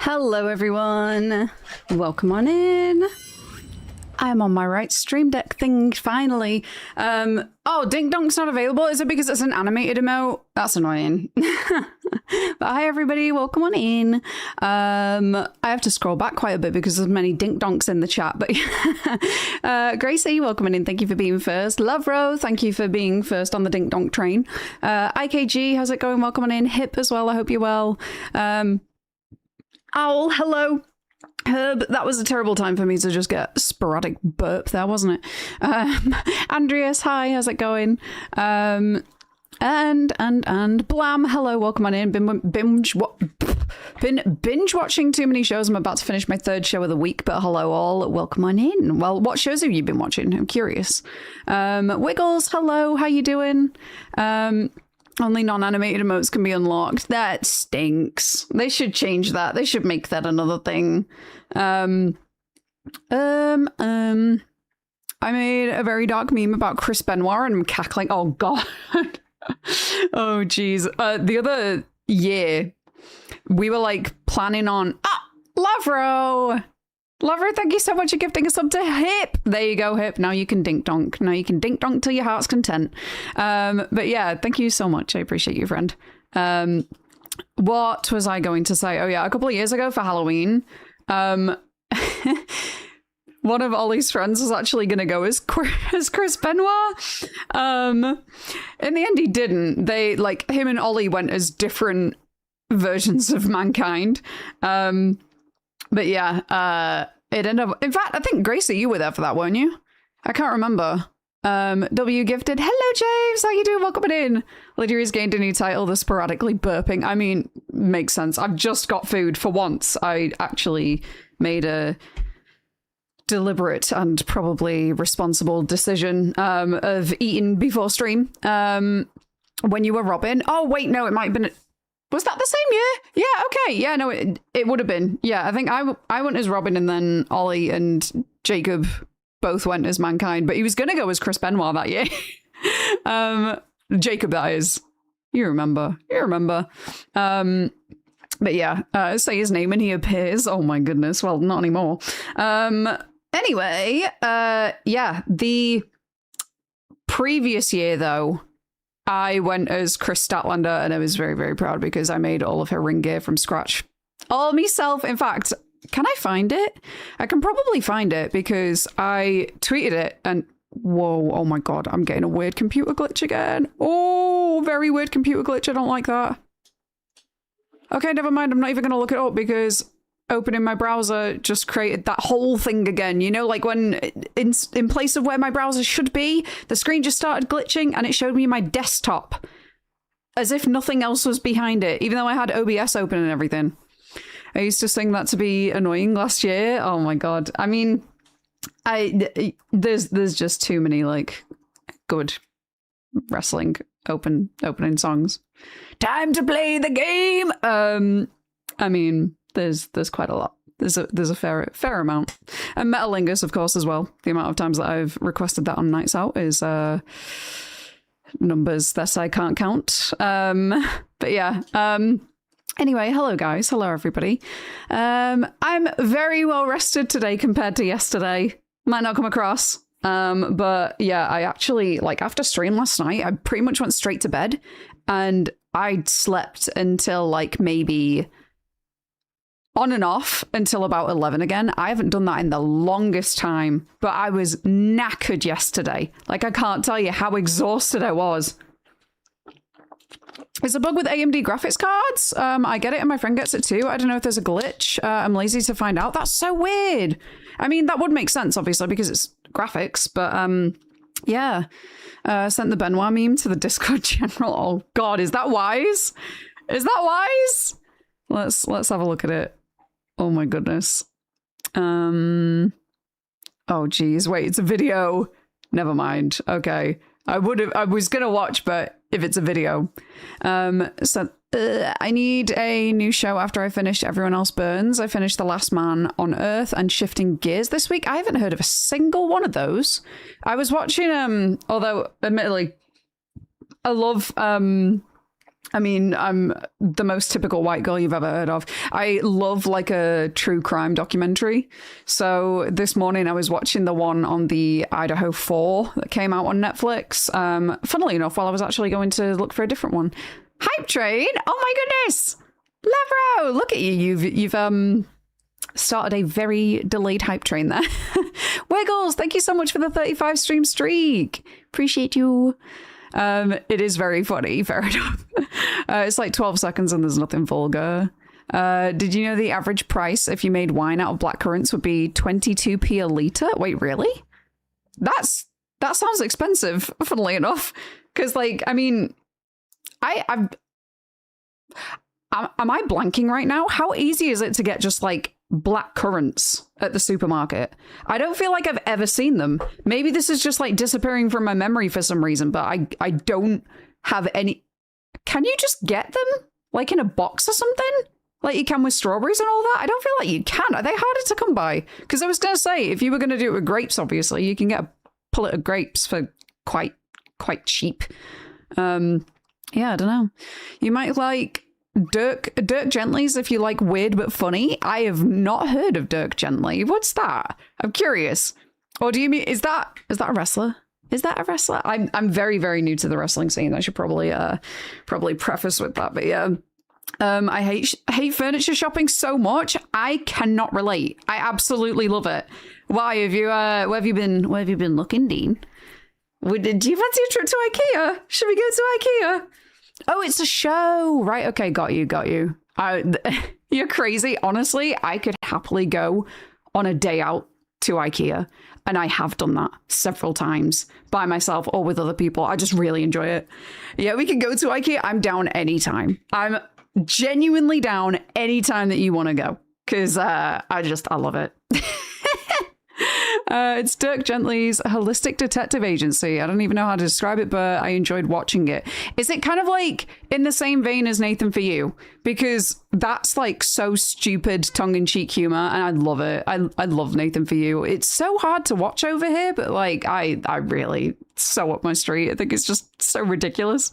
Hello everyone, welcome on in. I'm on my right Stream Deck thing finally. Oh, Dink Donk's not available. Is it because it's an animated emote? That's annoying. But hi everybody, welcome on in. I have to scroll back quite a bit because there's many Dink Donks in the chat. But Gracie, welcome on in. Thank you for being first. Lovro, thank you for being first on the Dink Donk train. IKG, how's it going? Welcome on in. Hip as well. I hope you're well. Owl, hello. Herb, that was a terrible time for me to just get sporadic burp there, wasn't it? Andreas, hi, how's it going? And Blam, hello, welcome on in. Been binge watching too many shows. I'm about to finish my third show of the week, but hello all, welcome on in. Well, what shows have you been watching? I'm curious. Wiggles, hello, how you doing? Only non-animated emotes can be unlocked. That stinks. They should change that. They should make that another thing. I made a very dark meme about Chris Benoit and I'm cackling. Oh god. Oh geez. The other year we were like planning on Lavro, thank you so much for gifting us up to Hip. There you go, Hip. Now you can dink donk. Now you can dink donk till your heart's content. But yeah, thank you so much. I appreciate you, friend. What was I going to say? Oh yeah, a couple of years ago for Halloween, one of Ollie's friends was actually going to go as Chris Benoit. In the end, he didn't. They, like, him and Ollie went as different versions of mankind. But yeah, it ended up... In fact, I think, Gracie, you were there for that, weren't you? I can't remember. W gifted. Hello, James. How you doing? Welcome in. Lydia has gained a new title, the sporadically burping. I mean, makes sense. I've just got food for once. I actually made a deliberate and probably responsible decision of eating before stream. When you were Robin. Oh, wait, no, it might have been... Was that the same year? Yeah, okay. Yeah, no, it would have been. Yeah, I think I went as Robin and then Ollie and Jacob both went as Mankind, but he was going to go as Chris Benoit that year. Jacob, that is. You remember. But yeah, say his name and he appears. Oh my goodness. Well, not anymore. Anyway, yeah, the previous year though, I went as Chris Statlander and I was very, very proud because I made all of her ring gear from scratch. All myself. In fact, can I find it? I can probably find it because I tweeted it and whoa, oh my god, I'm getting a weird computer glitch again. Oh, very weird computer glitch. I don't like that. Okay, never mind. I'm not even going to look it up because opening my browser just created that whole thing again. You know, like when in place of where my browser should be, the screen just started glitching and it showed me my desktop as if nothing else was behind it, even though I had OBS open and everything. I used to sing that to be annoying last year. Oh my god. I mean, there's just too many like good wrestling opening songs. Time to play the game. I mean, there's quite a lot. There's a fair amount. And Metalingus, of course, as well. The amount of times that I've requested that on Nights Out is numbers that I can't count. But yeah. Anyway, hello guys. Hello everybody. I'm very well rested today compared to yesterday. Might not come across. But yeah, I actually, like, after stream last night, I pretty much went straight to bed and I slept until like maybe on and off until about 11 again. I haven't done that in the longest time, but I was knackered yesterday. Like, I can't tell you how exhausted I was. It's a bug with AMD graphics cards. I get it and my friend gets it too. I don't know if there's a glitch. I'm lazy to find out. That's so weird. I mean, that would make sense, obviously, because it's graphics, but yeah. Sent the Benoit meme to the Discord general. Oh god, is that wise? Is that wise? Let's have a look at it. Oh my goodness. Oh geez, wait, it's a video. Never mind. Okay. I was gonna watch, but if it's a video. I need a new show after I finish Everyone Else Burns. I finished The Last Man on Earth and Shifting Gears this week. I haven't heard of a single one of those. I was watching, although admittedly, I love I mean, I'm the most typical white girl you've ever heard of. I love like a true crime documentary. So this morning I was watching the one on the Idaho 4 that came out on Netflix. Funnily enough, while I was actually going to look for a different one. Hype Train! Oh my goodness! Levro! Look at you. You've started a very delayed hype train there. Wiggles, thank you so much for the 35 stream streak. Appreciate you. It is very funny, fair enough. It's like 12 seconds and there's nothing vulgar. Did you know the average price if you made wine out of blackcurrants would be 22p a litre? Wait, really? That sounds expensive, funnily enough. Because, like, I mean, am I blanking right now? How easy is it to get just, like, black currants at the supermarket? I don't feel like I've ever seen them. Maybe this is just like disappearing from my memory for some reason, but I don't have any. Can you just get them like in a box or something like you can with strawberries and all that? I don't feel like you can. Are they harder to come by? Because I was gonna say, if you were gonna do it with grapes, obviously you can get a pullet of grapes for quite cheap. Yeah, I don't know. You might like Dirk Gently's if you like weird but funny. I have not heard of Dirk Gently. What's that? I'm curious. Or do you mean is that a wrestler? Is that a wrestler? I'm very, very new to the wrestling scene. I should probably preface with that. But yeah. I hate furniture shopping so much. I cannot relate. I absolutely love it. Why have you where have you been looking, Dean? Do you fancy a trip to IKEA? Should we go to IKEA? Oh, it's a show. Right. Okay. Got you. You're crazy. Honestly, I could happily go on a day out to IKEA. And I have done that several times by myself or with other people. I just really enjoy it. Yeah, we can go to IKEA. I'm down anytime. I'm genuinely down anytime that you want to go. Because I love it. It's Dirk Gently's holistic detective agency. I don't even know how to describe it, but I enjoyed watching it. Is it kind of like in the same vein as Nathan For You? Because that's like so stupid tongue-in-cheek humor, and I love it. I love Nathan For You. It's so hard to watch over here, but like I really so up my street. I think it's just so ridiculous.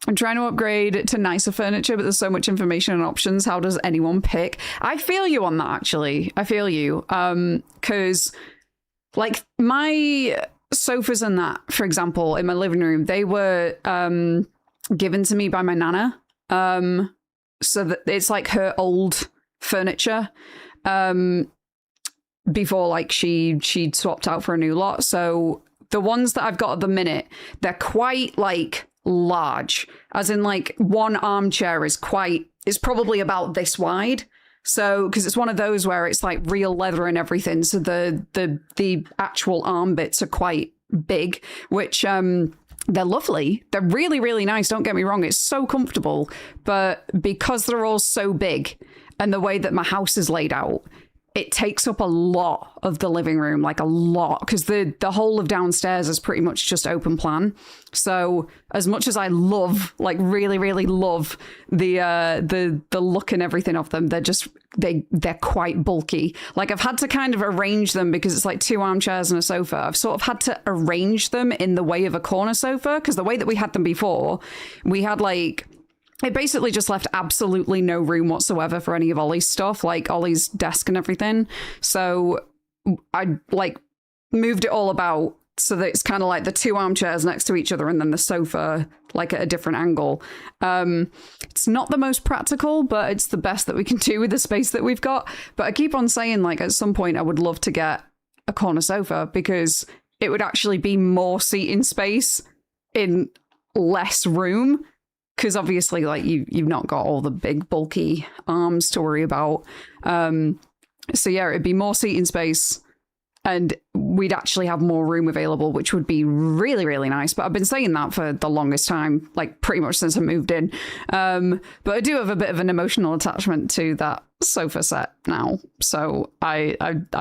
I'm trying to upgrade to nicer furniture, but there's so much information and options. How does anyone pick? I feel you on that, actually. I feel you. Because, like, my sofas and that, for example, in my living room, they were given to me by my nana. So that it's like her old furniture before, like, she'd swapped out for a new lot. So the ones that I've got at the minute, they're quite, like, large, as in like one armchair is probably about this wide. So because it's one of those where it's like real leather and everything, so the actual arm bits are quite big, which they're lovely. They're really, really nice, don't get me wrong. It's so comfortable, but because they're all so big and the way that my house is laid out, it takes up a lot of the living room, like a lot, because the whole of downstairs is pretty much just open plan. So as much as I love, like really, really love the look and everything of them, they're quite bulky. Like I've had to kind of arrange them because it's like two armchairs and a sofa. I've sort of had to arrange them in the way of a corner sofa, because the way that we had them before, we had like... It basically just left absolutely no room whatsoever for any of Ollie's stuff, like Ollie's desk and everything. So I like moved it all about so that it's kind of like the two armchairs next to each other and then the sofa like at a different angle. It's not the most practical, but it's the best that we can do with the space that we've got. But I keep on saying, like, at some point I would love to get a corner sofa because it would actually be more seating space in less room. Because obviously, like, you've not got all the big, bulky arms to worry about. So, yeah, it'd be more seating space and we'd actually have more room available, which would be really, really nice. But I've been saying that for the longest time, like, pretty much since I moved in. But I do have a bit of an emotional attachment to that sofa set now. So I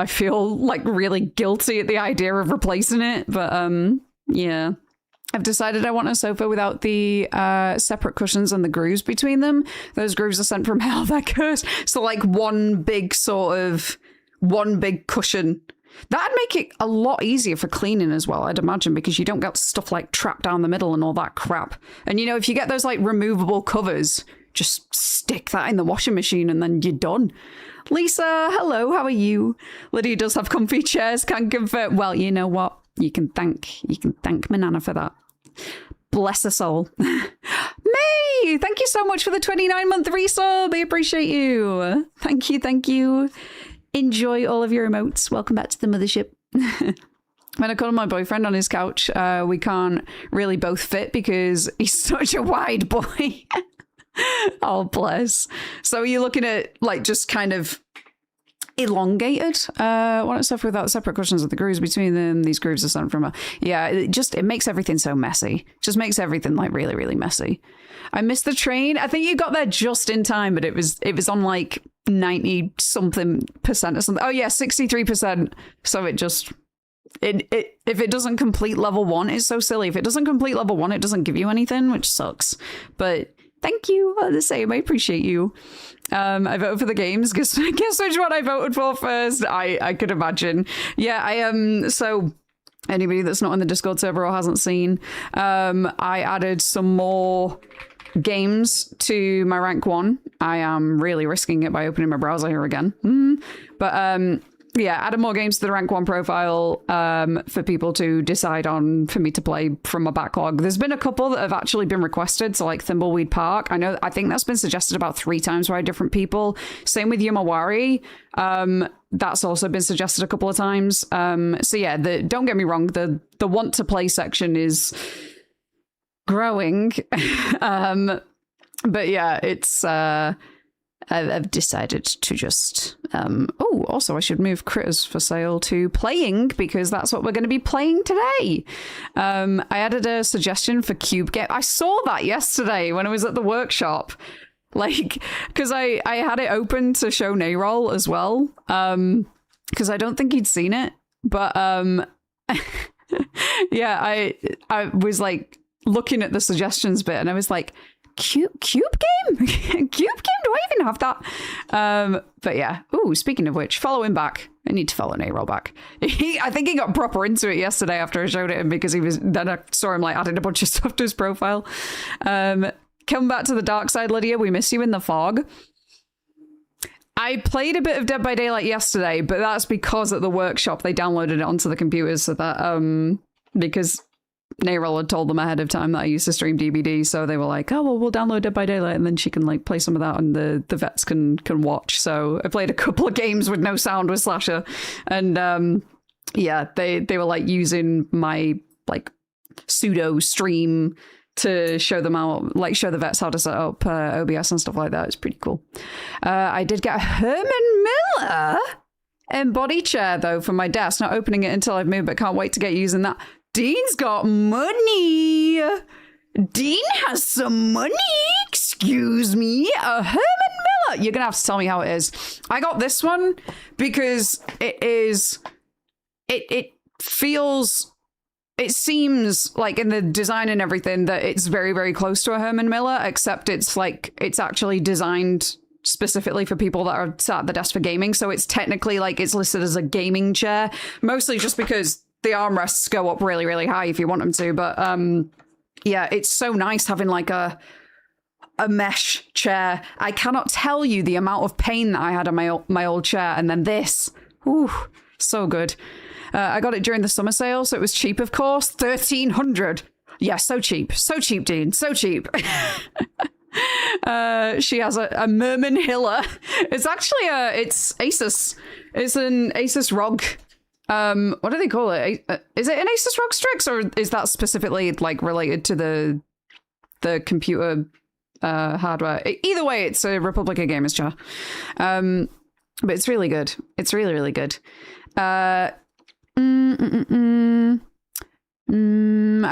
feel, like, really guilty at the idea of replacing it. But, yeah. I've decided I want a sofa without the separate cushions and the grooves between them. Those grooves are sent from hell, they're cursed. So like one big cushion That'd make it a lot easier for cleaning as well, I'd imagine, because you don't get stuff like trapped down the middle and all that crap. And you know, if you get those like removable covers, just stick that in the washing machine and then you're done. Lisa, hello, how are you? Lydia does have comfy chairs, can confirm. Well, you know what? You can thank my nana for that. Bless her soul. May, thank you so much for the 29-month resub. I appreciate you. Thank you. Enjoy all of your emotes. Welcome back to the mothership. When I cuddle my boyfriend on his couch, we can't really both fit because he's such a wide boy. Oh, bless. So are you looking at like just kind of elongated? Why not stuff without separate cushions with the grooves between them? These grooves are sent from a... Yeah, it makes everything so messy. Just makes everything like really, really messy. I missed the train. I think you got there just in time, but it was on like 90 something percent or something. Oh yeah, 63%. So it just... if it doesn't complete level 1, it's so silly. If it doesn't complete level 1, it doesn't give you anything, which sucks. But thank you for the same. I appreciate you. I voted for the games. Guess which one I voted for first? I could imagine. Yeah, I am. So anybody that's not in the Discord server or hasn't seen, I added some more games to my rank 1. I am really risking it by opening my browser here again. But yeah, added more games to the rank 1 profile for people to decide on for me to play from my backlog. There's been a couple that have actually been requested, so like Thimbleweed Park. I think that's been suggested about 3 times by different people. Same with Yumawari. That's also been suggested a couple of times. So yeah, don't get me wrong, the want to play section is growing. But yeah, it's I've decided to just also I should move Critters for Sale to playing, because that's what we're going to be playing today. I added a suggestion for Cube Game. I saw that yesterday when I was at the workshop, like, because I had it open to show Nayrol as well, because I don't think he'd seen it, but yeah, I was like looking at the suggestions bit and I was like, Cube Game? Cube Game? Do I even have that? But yeah. Ooh, speaking of which, follow him back. I need to follow Nayrol back. I think he got proper into it yesterday after I showed it him, because then I saw him like adding a bunch of stuff to his profile. Come back to the dark side, Lydia. We miss you in the fog. I played a bit of Dead by Daylight yesterday, but that's because at the workshop they downloaded it onto the computers so that because Nayrol had told them ahead of time that I used to stream DBD, so they were like, oh, well, we'll download Dead by Daylight and then she can like play some of that and the vets can watch. So I played a couple of games with no sound with Slasher, and yeah, they were like using my like pseudo stream to show them out, like show the vets how to set up OBS and stuff like that. It's pretty cool. I did get a Herman Miller embody chair though for my desk, not opening it until I've moved, but can't wait to get using that. Dean's got money. Dean has some money. Excuse me. A Herman Miller. You're going to have to tell me how it is. I got this one because it seems like in the design and everything that it's very, very close to a Herman Miller, except it's like, it's actually designed specifically for people that are sat at the desk for gaming. So it's technically like it's listed as a gaming chair, mostly just because the armrests go up really, really high if you want them to. But yeah, it's so nice having like a mesh chair. I cannot tell you the amount of pain that I had on my old chair. And then this, ooh, so good. I got it during the summer sale, so it was cheap, of course. $1,300. Yeah, so cheap. So cheap, Dean. So cheap. She has a Merman Hiller. It's actually it's Asus. It's an Asus ROG. What do they call it? Is it an Asus ROG Strix, or is that specifically like related to the computer hardware? Either way, it's a Republica Gamers chair. But it's really good. It's really, really good. I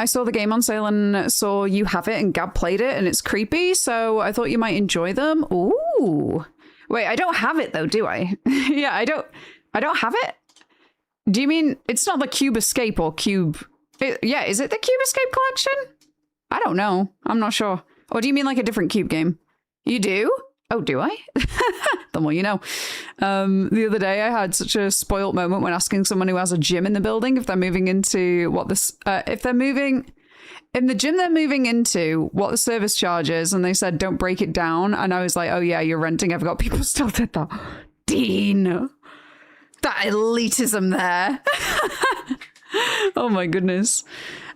saw the game on sale and saw you have it, and Gab played it, and it's creepy, so I thought you might enjoy them. Ooh. Wait, I don't have it though, do I? Yeah, I don't have it. Do you mean it's not the Cube Escape or Cube? Yeah, is it the Cube Escape collection? I don't know. I'm not sure. Or do you mean like a different Cube game? You do? Oh, do I? The more you know. The other day I had such a spoilt moment when asking someone who has a gym in the building if they're moving into if they're moving in the gym they're moving into, what the service charge is, and they said don't break it down, and I was like, oh yeah, you're renting. I forgot people still did that. Dean, that elitism there. Oh my goodness.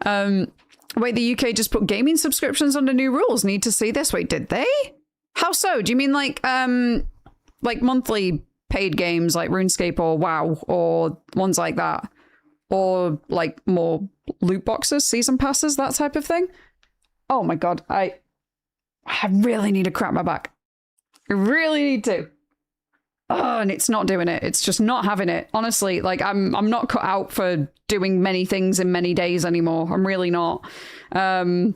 Wait, the UK just put gaming subscriptions under new rules. Need to see this. Wait, did they? How so? Do you mean like monthly paid games like RuneScape or WoW or ones like that? Or like more loot boxes, season passes, that type of thing? Oh my god, I really need to crack my back. I really need to. Oh, and it's not doing it. It's just not having it. Honestly, like I'm not cut out for doing many things in many days anymore. I'm really not. Hang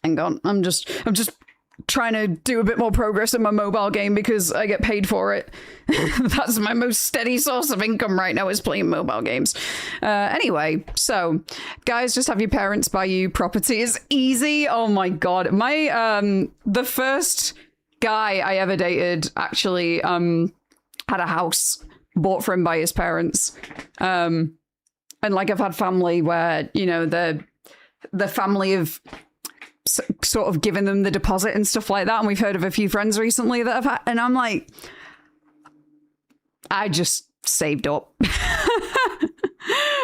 on. I'm just trying to do a bit more progress in my mobile game because I get paid for it. That's my most steady source of income right now, is playing mobile games. Anyway, so guys, just have your parents buy you property is easy. Oh my god. My the first guy I ever dated actually had a house bought for him by his parents. And like I've had family where, you know, the family have sort of given them the deposit and stuff like that, and we've heard of a few friends recently that have had, and I'm like, I just saved up.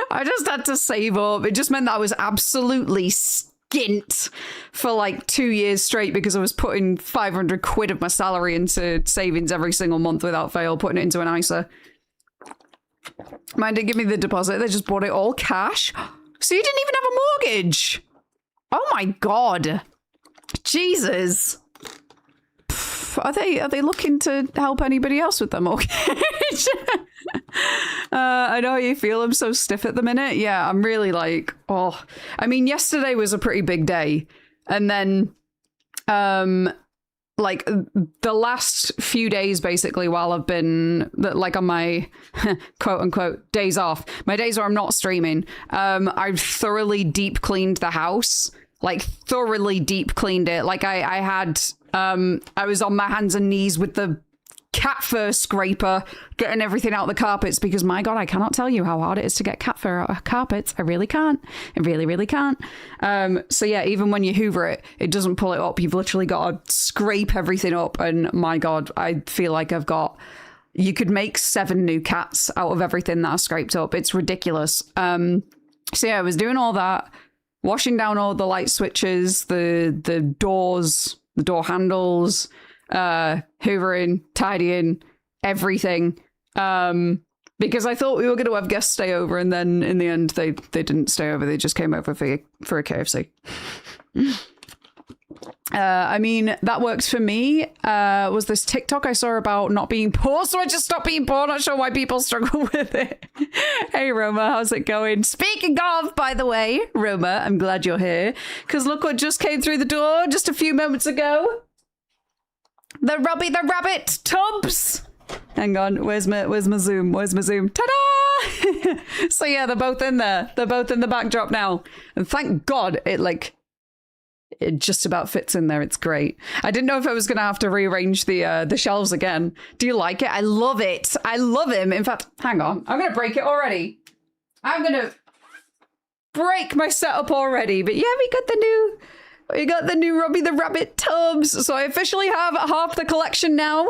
I just had to save up. It just meant that I was absolutely skint for like 2 years straight because I was putting 500 quid of my salary into savings every single month without fail, putting it into an ISA. Mine didn't give me the deposit, they just bought it all cash. So you didn't even have a mortgage. Oh my god. Jesus. Are they looking to help anybody else with their mortgage? I know how you feel. I'm so stiff at the minute. Yeah, I'm really like, oh. I mean, yesterday was a pretty big day. And then like the last few days, basically, while I've been like on my quote unquote days off, my days where I'm not streaming, I've thoroughly deep cleaned the house. Like thoroughly deep cleaned it. Like I had, I was on my hands and knees with the cat fur scraper, getting everything out the carpets because my god, I cannot tell you how hard it is to get cat fur out of carpets. I really can't. I really, really can't. So yeah, even when you hoover it, it doesn't pull it up. You've literally got to scrape everything up. And my god, I feel like you could make 7 new cats out of everything that I scraped up. It's ridiculous. So yeah, I was doing all that. Washing down all the light switches, the doors, the door handles, hoovering, tidying, everything. Because I thought we were going to have guests stay over, and then in the end, they didn't stay over. They just came over for a KFC. I mean, that works for me. Was this TikTok I saw about not being poor, so I just stopped being poor. Not sure why people struggle with it. Hey, Roma, how's it going? Speaking of, by the way, Roma, I'm glad you're here, because look what just came through the door just a few moments ago. The Robbie the Rabbit Tubbs. Hang on, where's my zoom? Where's my zoom? Ta-da! So yeah, they're both in there. They're both in the backdrop now. And thank God it just about fits in there. It's great. I didn't know if I was going to have to rearrange the shelves again. Do you like it? I love it. I love him. In fact, hang on. I'm going to break it already. I'm going to break my setup already. But yeah, we got the new Robbie the Rabbit Tubbs. So I officially have half the collection now.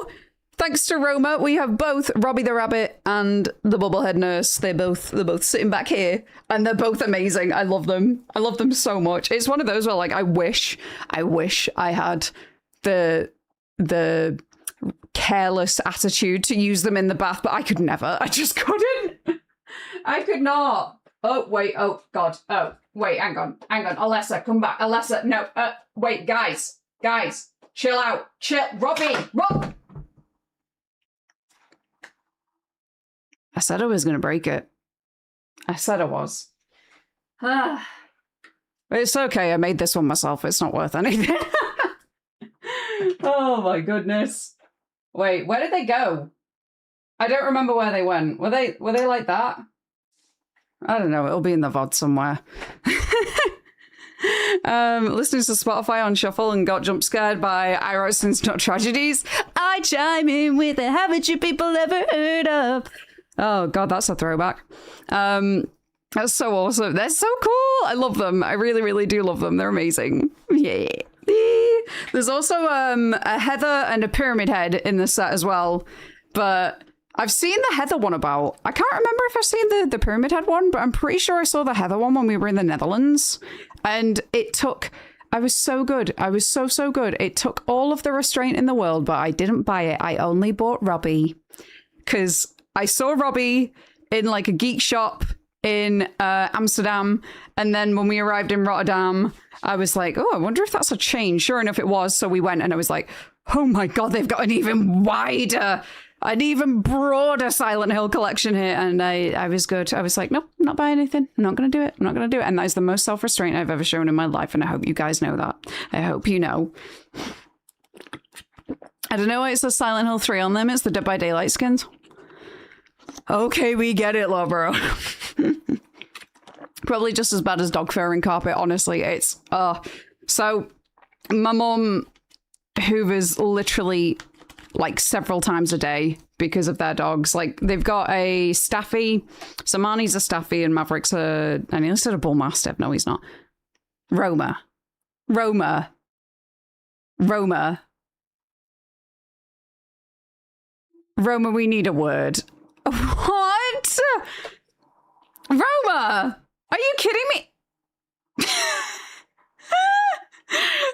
Thanks to Roma, we have both Robbie the Rabbit and the Bubblehead Nurse. They're both sitting back here, and they're both amazing. I love them. I love them so much. It's one of those where, like, I wish I had the careless attitude to use them in the bath, but I could never. I just couldn't. I could not. Oh, wait. Oh, God. Oh, wait. Hang on. Alessa, come back. Alessa, no. Wait, guys. Chill out. Chill. Robbie. I said I was going to break it. I said I was. It's okay. I made this one myself. It's not worth anything. Oh my goodness. Wait, where did they go? I don't remember where they went. Were they like that? I don't know. It'll be in the VOD somewhere. Listening to Spotify on shuffle and got jump scared by I Write Sins Not Tragedies. I chime in with a haven't you people ever heard of? Oh god, that's a throwback. That's so awesome. They're so cool. I love them. I really, really do love them. They're amazing. Yeah. There's also a Heather and a Pyramid Head in the set as well, but I've seen the Heather one about. I can't remember if I've seen the Pyramid Head one, but I'm pretty sure I saw the Heather one when we were in the Netherlands, and I was so good. I was so good. It took all of the restraint in the world, but I didn't buy it. I only bought Robbie because I saw Robbie in like a geek shop in Amsterdam, and then when we arrived in Rotterdam, I was like, oh, I wonder if that's a chain. Sure enough, it was. So we went, and I was like, oh my god, they've got an even wider, an even broader Silent Hill collection here. And I was good. I was like, nope, not buying anything. I'm not going to do it. I'm not going to do it. And that is the most self-restraint I've ever shown in my life. And I hope you guys know that. I hope you know. I don't know why it says Silent Hill 3 on them. It's the Dead by Daylight skins. Okay, we get it, Lobro. Probably just as bad as dog fur and carpet, honestly. It's, so my mum hoovers literally like several times a day because of their dogs. Like they've got a Staffy. So Marnie's a Staffy and Maverick's I nearly said a Bull Mastiff. No, he's not. Roma, we need a word. What? Roma! Are you kidding me?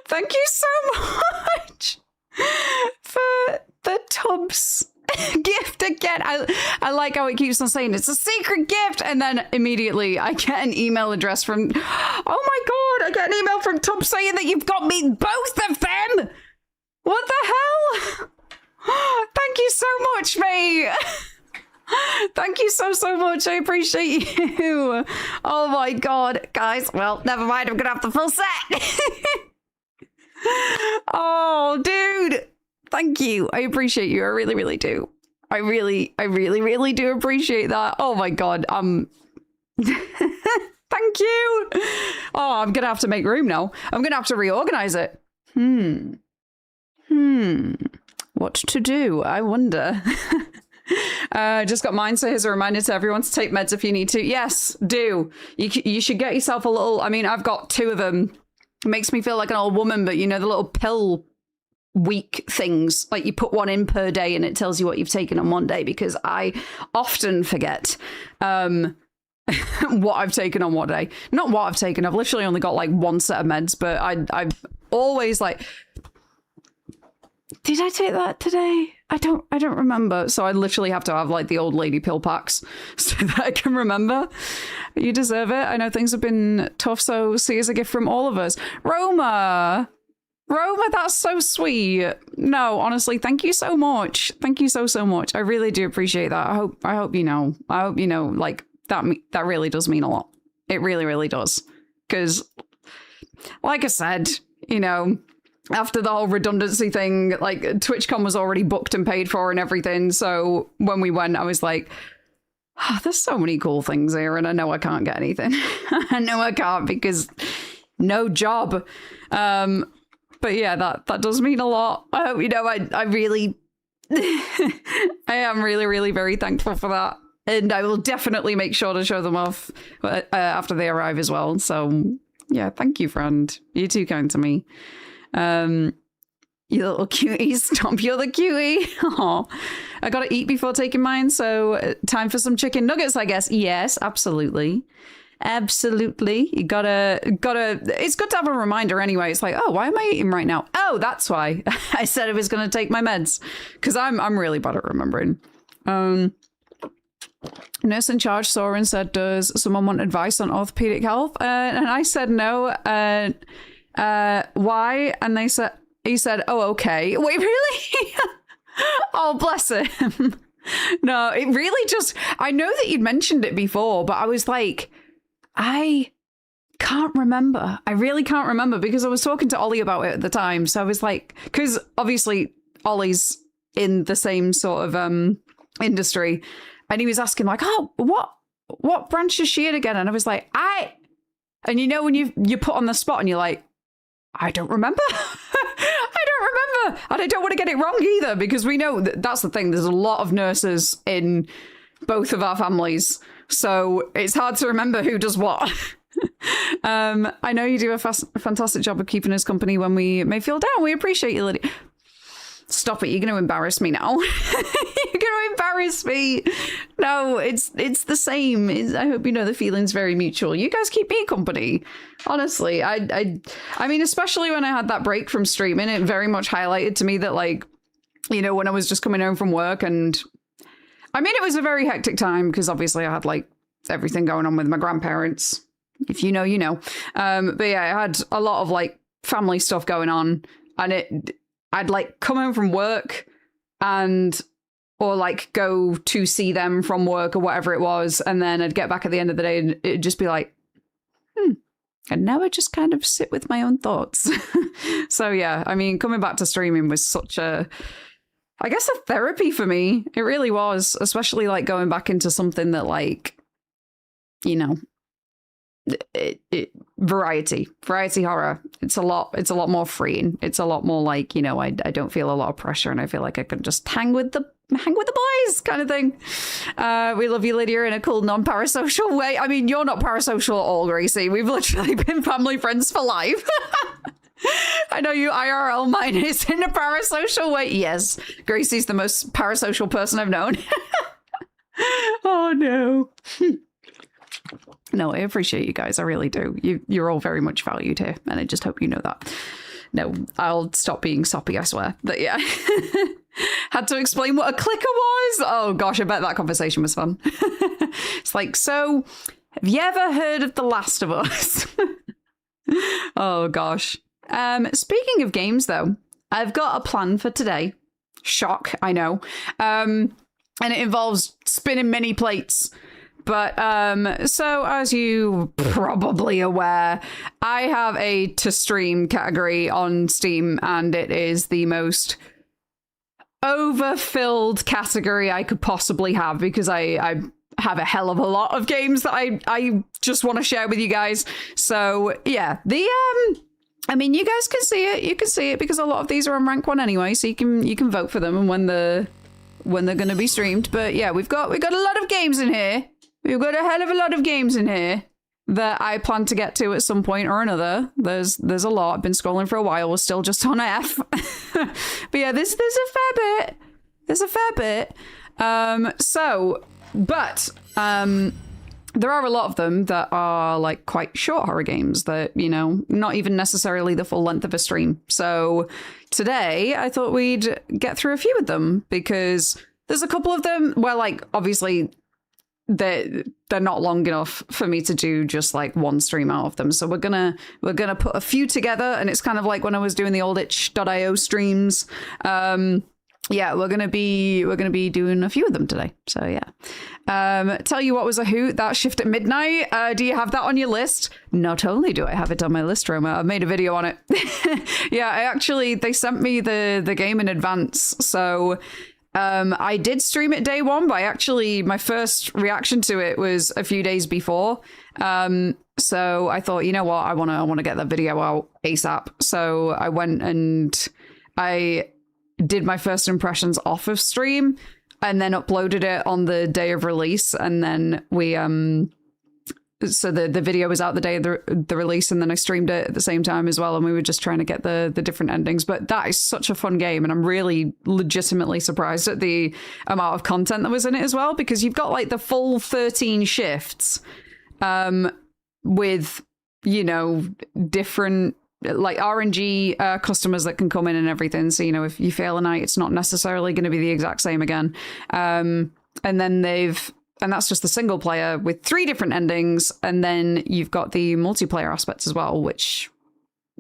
Thank you so much for the tubs gift again. I like how it keeps on saying it's a secret gift, and then immediately I get an email address from, oh my god, I get an email from Tubbs saying that you've got me both of them. What the hell? Thank you so much, mate. Thank you so much. I appreciate you. Oh my god, guys. Well, never mind. I'm gonna have the full set. Oh, dude. Thank you. I appreciate you. I really, really do. I really, really do appreciate that. Oh my god. Thank you. Oh, I'm gonna have to make room now. I'm gonna have to reorganize it. What to do? I wonder. Just got mine, so here's a reminder to everyone to take meds if you need to. Yes, do. You should get yourself a little, I mean, I've got 2 of them. It makes me feel like an old woman, but you know, the little pill week things, like you put 1 in per day and it tells you what you've taken on one day, because I often forget what I've taken on what day. Not what I've taken. I've literally only got like 1 set of meds, but I've always like, did I take that today? I don't remember. So I literally have to have like the old lady pill packs so that I can remember. You deserve it. I know things have been tough, so see as a gift from all of us. Roma, that's so sweet. No, honestly, thank you so much. Thank you so much. I really do appreciate that. I hope you know. I hope you know, like that really does mean a lot. It really, really does. Because like I said, you know, after the whole redundancy thing, like TwitchCon was already booked and paid for and everything. So when we went, I was like, oh, there's so many cool things here, and I know I can't get anything. I know I can't because no job. But yeah, that does mean a lot. I hope you know I really I am really, really very thankful for that. And I will definitely make sure to show them off after they arrive as well. So yeah, thank you, friend. You're too kind to me. You little cutie, stop, you're the cutie. Aw. I gotta eat before taking mine, so time for some chicken nuggets, I guess. Yes, absolutely. Absolutely. You gotta, it's good to have a reminder anyway. It's like, oh, why am I eating right now? Oh, that's why I said I was gonna take my meds, because I'm really bad at remembering. Nurse in charge saw and said, does someone want advice on orthopedic health? And I said no. Why? And he said, oh, okay. Wait, really? Oh, bless him. No, it really just, I know that you'd mentioned it before, but I was like, I can't remember. I really can't remember, because I was talking to Ollie about it at the time. So I was like, because obviously Ollie's in the same sort of industry, and he was asking like, oh, what branch is she in again? And I was like, And you know when you put on the spot and you're like, I don't remember. I don't remember. And I don't want to get it wrong either, because we know that's the thing. There's a lot of nurses in both of our families. So it's hard to remember who does what. I know you do a fantastic job of keeping us company when we may feel down. We appreciate you, Lydia. Stop it. You're going to embarrass me now. You're going to embarrass me. No, it's the same. I hope you know the feeling's very mutual. You guys keep me company. Honestly, I mean, especially when I had that break from streaming, it very much highlighted to me that, like, you know, when I was just coming home from work, and I mean, it was a very hectic time because obviously I had like everything going on with my grandparents. If you know, you know. But yeah, I had a lot of like family stuff going on, and I'd like come home from work or like go to see them from work or whatever it was. And then I'd get back at the end of the day and it'd just be like, And now I just kind of sit with my own thoughts. So yeah, I mean, coming back to streaming was such a therapy for me. It really was, especially like going back into something that, like, you know, variety horror. It's a lot more freeing. It's a lot more like, you know, I don't feel a lot of pressure, and I feel like I can just hang with the boys kind of thing. We love you, Lydia, in a cool non-parasocial way. I mean, you're not parasocial at all, Gracie. We've literally been family friends for life. I know you IRL, mine is in a parasocial way. Yes, Gracie's the most parasocial person I've known. Oh no. No, I appreciate you guys. I really do. You're all very much valued here, and I just hope you know that. No, I'll stop being soppy, I swear. But yeah. Had to explain what a clicker was. Oh gosh, I bet that conversation was fun. It's like, so have you ever heard of The Last of Us? Oh gosh. Speaking of games though, I've got a plan for today. Shock, I know. And it involves spinning mini plates. But so as you probably aware, I have a to stream category on Steam, and it is the most overfilled category I could possibly have, because I have a hell of a lot of games that I just want to share with you guys. So yeah, I mean, you guys can see it. You can see it because a lot of these are on rank 1 anyway, so you can vote for them and when they're going to be streamed. But yeah, we've got a lot of games in here. We've got a hell of a lot of games in here that I plan to get to at some point or another. There's a lot. I've been scrolling for a while. We're still just on F. But yeah, there's a fair bit. There's a fair bit. There are a lot of them that are like quite short horror games that, you know, not even necessarily the full length of a stream. So today I thought we'd get through a few of them, because there's a couple of them where, like, obviously they're not long enough for me to do just like one stream out of them. So we're gonna put a few together, and it's kind of like when I was doing the old itch.io streams. Yeah, we're gonna be doing a few of them today. So yeah. Tell you what was a hoot, that shift at midnight. Do you have that on your list? Not only do I have it on my list, Roma, I've made a video on it. Yeah, they sent me the game in advance. So I did stream it day 1, but my first reaction to it was a few days before. So I thought, you know what, I want to get that video out ASAP. So I went and I did my first impressions off of stream, and then uploaded it on the day of release. And then we so the video was out the day of the release, and then I streamed it at the same time as well, and we were just trying to get the different endings. But that is such a fun game, and I'm really legitimately surprised at the amount of content that was in it as well, because you've got like the full 13 shifts with, you know, different like RNG customers that can come in and everything. So, you know, if you fail a night, it's not necessarily going to be the exact same again. And then and that's just the single player with 3 different endings. And then you've got the multiplayer aspects as well, which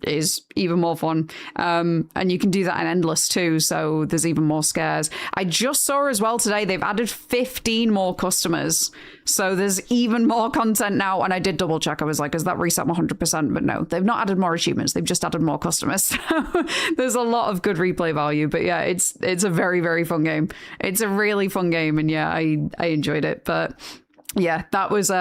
is even more fun. And you can do that in endless too. So there's even more scares. I just saw as well today, they've added 15 more customers. So there's even more content now. And I did double check. I was like, is that reset 100%? But no, they've not added more achievements. They've just added more customers. So there's a lot of good replay value. But yeah, it's a very, very fun game. It's a really fun game. And yeah, I enjoyed it. But yeah, that was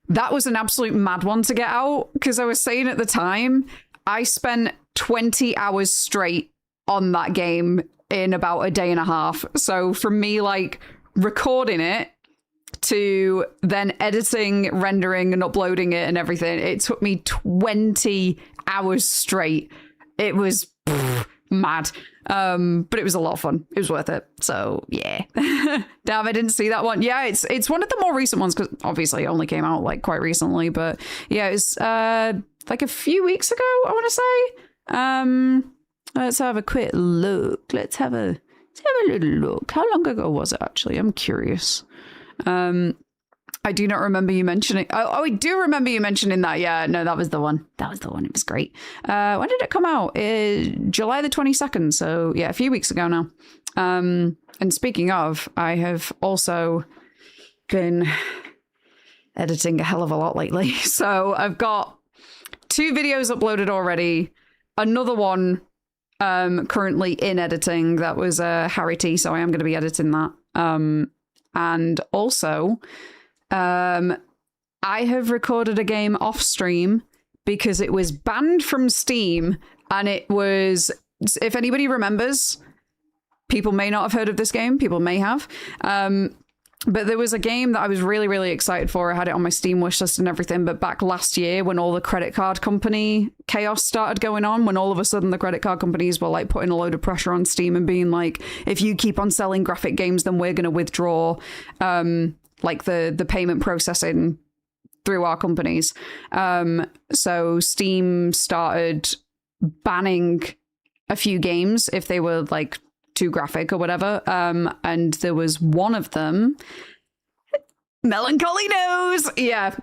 that was an absolute mad one to get out, because I was saying at the time, I spent 20 hours straight on that game in about a day and a half. So from me like recording it to then editing, rendering and uploading it and everything, it took me 20 hours straight. It was mad. But it was a lot of fun. It was worth it. So yeah. Damn, I didn't see that one. Yeah, it's one of the more recent ones, because obviously it only came out like quite recently. But yeah, it's like a few weeks ago, I want to say. Let's have a quick look. Let's have a little look. How long ago was it actually? I'm curious. I do not remember you mentioning. Oh, I do remember you mentioning that. Yeah, no, that was the one. That was the one. It was great. When did it come out? July the 22nd. So yeah, a few weeks ago now. And speaking of, I have also been editing a hell of a lot lately. So I've got 2 videos uploaded already. Another one currently in editing. That was Harry T. So I am going to be editing that. And also, I have recorded a game off stream because it was banned from Steam, and it was, if anybody remembers, people may not have heard of this game, people may have, but there was a game that I was really, really excited for. I had it on my Steam wishlist and everything, but back last year when all the credit card company chaos started going on, when all of a sudden the credit card companies were like putting a load of pressure on Steam and being like, if you keep on selling graphic games, then we're going to withdraw like the payment processing through our companies. So Steam started banning a few games if they were like too graphic or whatever. And there was one of them, Melancholy knows. Yeah.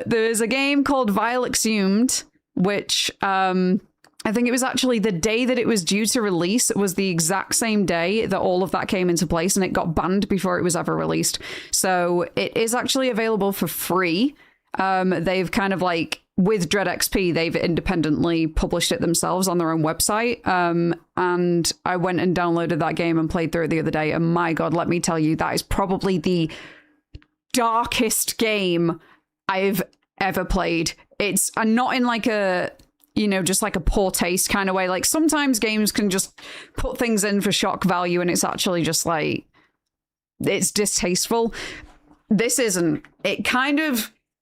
There's a game called Vile Exhumed, which I think it was actually the day that it was due to release. It was the exact same day that all of that came into place, and it got banned before it was ever released. So it is actually available for free. They've kind of like, with Dread XP, they've independently published it themselves on their own website. And I went and downloaded that game and played through it the other day. And my God, let me tell you, that is probably the darkest game I've ever played. It's not in like a, you know, just like a poor taste kind of way. Like sometimes games can just put things in for shock value and it's actually just like, it's distasteful. This isn't.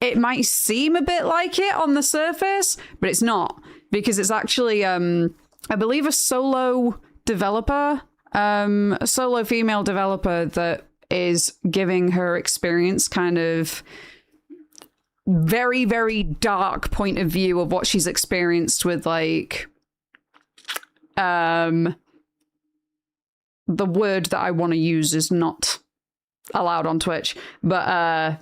It might seem a bit like it on the surface, but it's not, because it's actually, I believe, a solo developer, a solo female developer that is giving her experience kind of very, very dark point of view of what she's experienced with, like, the word that I want to use is not allowed on Twitch, but,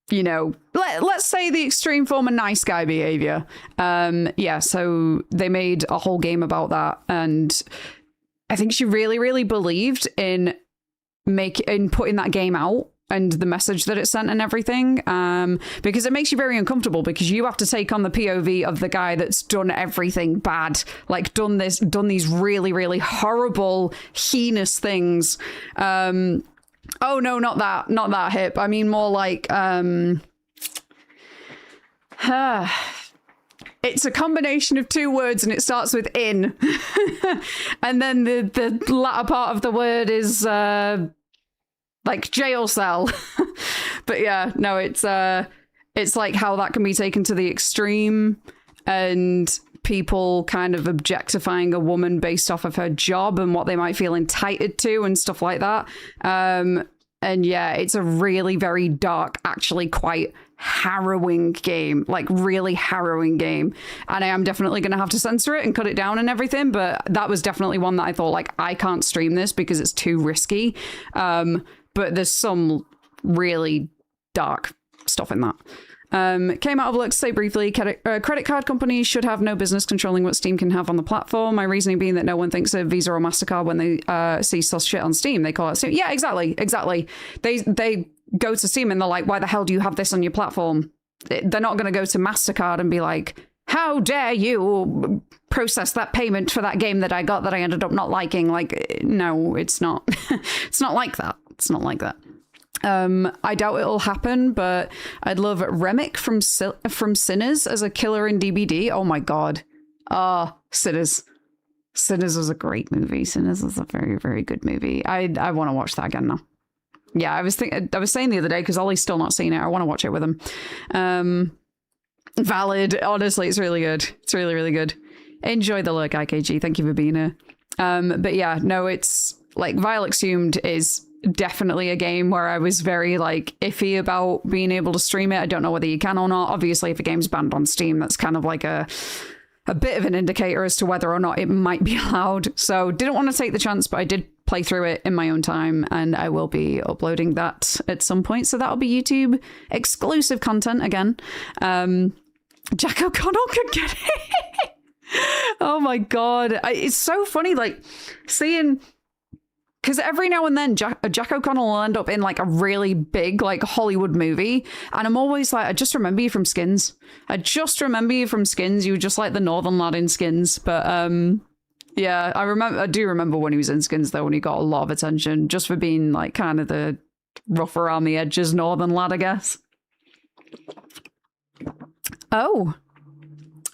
you know, let's say the extreme form of nice guy behavior. Yeah, so they made a whole game about that, and I think she really, really believed in putting that game out and the message that it sent and everything, because it makes you very uncomfortable, because you have to take on the POV of the guy that's done everything bad, like done these really, really horrible, heinous things. Oh no, not that hip. I mean more like it's a combination of 2 words and it starts with in. And then the latter part of the word is like jail cell. But yeah, no, it's like how that can be taken to the extreme, and people kind of objectifying a woman based off of her job and what they might feel entitled to and stuff like that. And yeah, it's a really very dark, actually quite harrowing game, like really harrowing game. And I am definitely going to have to censor it and cut it down and everything. But that was definitely one that I thought, like, I can't stream this because it's too risky. But there's some really dark stuff in that. Came out of looks, say briefly, credit card companies should have no business controlling what Steam can have on the platform. My reasoning being that no one thinks of Visa or MasterCard when they see sus shit on Steam. They call it Steam. Yeah, exactly. They go to Steam and they're like, why the hell do you have this on your platform? They're not going to go to MasterCard and be like, how dare you process that payment for that game that I got that I ended up not liking? Like, no, it's not. It's not like that. It's not like that. I doubt it'll happen, but I'd love Remick from Sinners as a killer in DBD. Oh my god. Sinners. Sinners was a great movie. Sinners was a very, very good movie. I want to watch that again now. Yeah, I was saying the other day, because Ollie's still not seen it. I want to watch it with him. Valid. Honestly, it's really good. It's really, really good. Enjoy the look, IKG. Thank you for being here. But yeah, no, it's like Vile Exhumed is definitely a game where I was very like iffy about being able to stream it. I don't know whether you can or not. Obviously, if a game's banned on Steam, that's kind of like a bit of an indicator as to whether or not it might be allowed. So didn't want to take the chance, but I did play through it in my own time, and I will be uploading that at some point. So that'll be YouTube exclusive content again. Jack O'Connell could get it. Oh my god. It's so funny, like, seeing... Because every now and then Jack O'Connell will end up in like a really big like Hollywood movie, and I'm always like, I just remember you from Skins. I just remember you from Skins. You were just like the northern lad in Skins. But yeah, I do remember when he was in Skins though, when he got a lot of attention just for being like kind of the rough around the edges northern lad, I guess. Oh,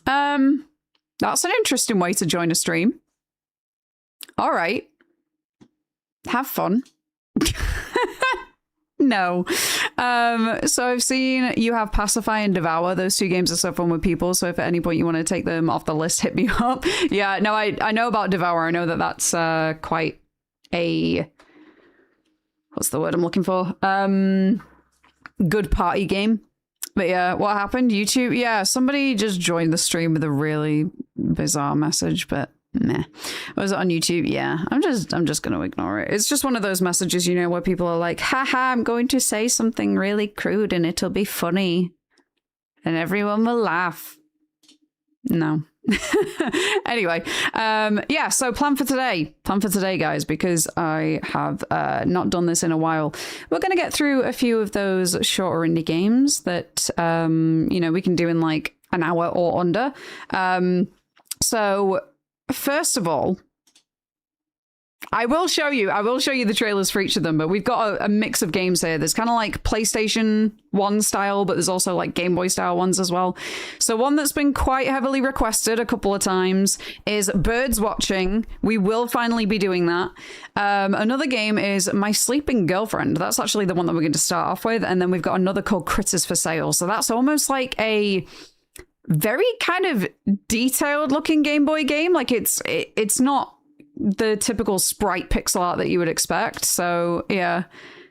that's an interesting way to join a stream. All right. Have fun. No. So I've seen you have Pacify and Devour. Those two games are so fun with people. So if at any point you want to take them off the list, hit me up. Yeah, no, I know about Devour. I know that that's quite a... What's the word I'm looking for? Good party game. But yeah, what happened? YouTube? Yeah, somebody just joined the stream with a really bizarre message, but... Meh. Was it on YouTube? Yeah. I'm just going to ignore it. It's just one of those messages, you know, where people are like, haha, I'm going to say something really crude and it'll be funny. And everyone will laugh. No. Anyway, yeah, so plan for today, guys, because I have not done this in a while. We're going to get through a few of those shorter indie games that, you know, we can do in like an hour or under. So... First of all, I will show you the trailers for each of them, but we've got a mix of games here. There's kind of like PlayStation 1 style, but there's also like Game Boy style ones as well. So one that's been quite heavily requested a couple of times is Birds Watching. We will finally be doing that. Another game is My Sleeping Girlfriend. That's actually the one that we're going to start off with. And then we've got another called Critters for Sale. So that's almost like a... very kind of detailed looking Game Boy game. Like it's not the typical sprite pixel art that you would expect. So yeah,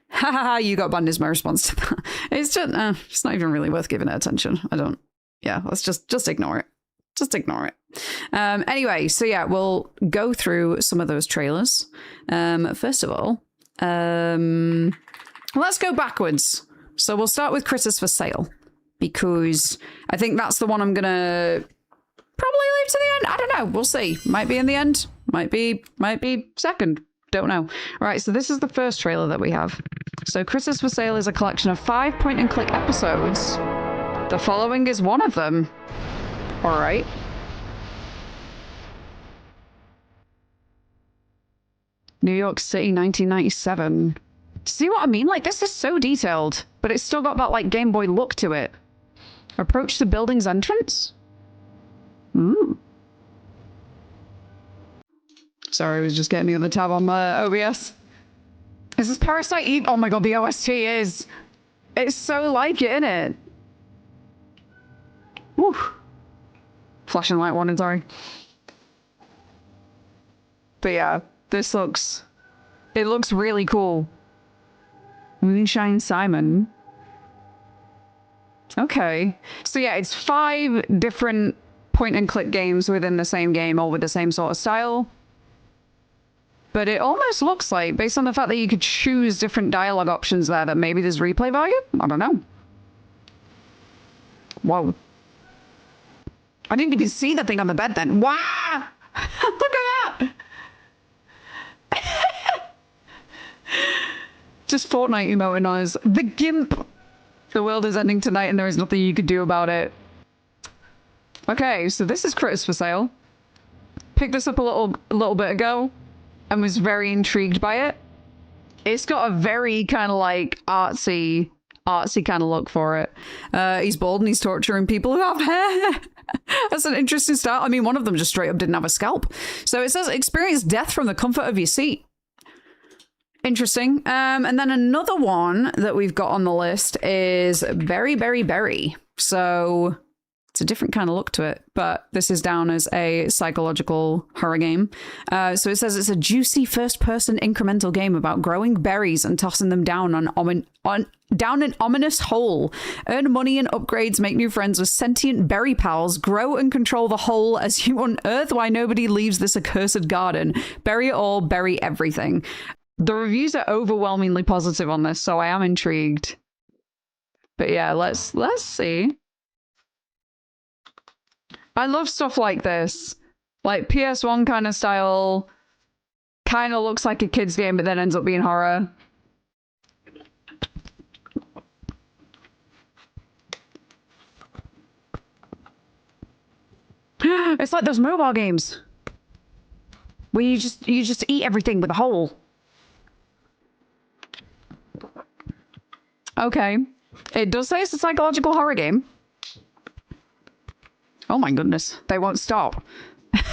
haha, you got banned is my response to that. It's just it's not even really worth giving it attention. Let's just ignore it. Just ignore it. Anyway, so yeah, we'll go through some of those trailers. First of all, let's go backwards. So we'll start with Critters for Sale, because I think that's the one I'm gonna probably leave to the end. I don't know. We'll see. Might be in the end. Might be second. Don't know. All right, so this is the first trailer that we have. So Critters for Sale is a collection of 5 point-and-click episodes. The following is one of them. All right. New York City, 1997. See what I mean? Like, this is so detailed, but it's still got that, like, Game Boy look to it. Approach the building's entrance? Ooh. Sorry, I was just getting the other tab on my OBS. Is this Parasite Eve? Oh my god, the OST is... It's so like it, isn't it? Woo. Flashing light warning, sorry. But yeah, this looks... It looks really cool. Moonshine Simon. Okay. So yeah, it's 5 different point-and-click games within the same game, all with the same sort of style. But it almost looks like, based on the fact that you could choose different dialogue options there, that maybe there's replay value? I don't know. Whoa. I didn't even see the thing on the bed then. Wow! Look at that! Just Fortnite emoting us. The GIMP! The world is ending tonight and there is nothing you could do about it. Okay, so this is Critters for Sale. Picked this up a little bit ago and was very intrigued by it. It's got a very kind of like artsy kind of look for it. He's bald and he's torturing people who have hair. That's an interesting start. I mean, one of them just straight up didn't have a scalp. So it says experience death from the comfort of your seat. Interesting. And then another one that we've got on the list is Berry, Berry, Berry. So it's a different kind of look to it, but this is down as a psychological horror game. So it says it's a juicy first-person incremental game about growing berries and tossing them down down an ominous hole. Earn money and upgrades, make new friends with sentient berry pals, grow and control the hole as you unearth why nobody leaves this accursed garden. Berry it all, berry everything. The reviews are overwhelmingly positive on this, so I am intrigued. But yeah, let's see. I love stuff like this. Like PS1 kind of style. Kind of looks like a kid's game, but then ends up being horror. It's like those mobile games where you just eat everything with a hole. Okay. It does say it's a psychological horror game. Oh my goodness. They won't stop.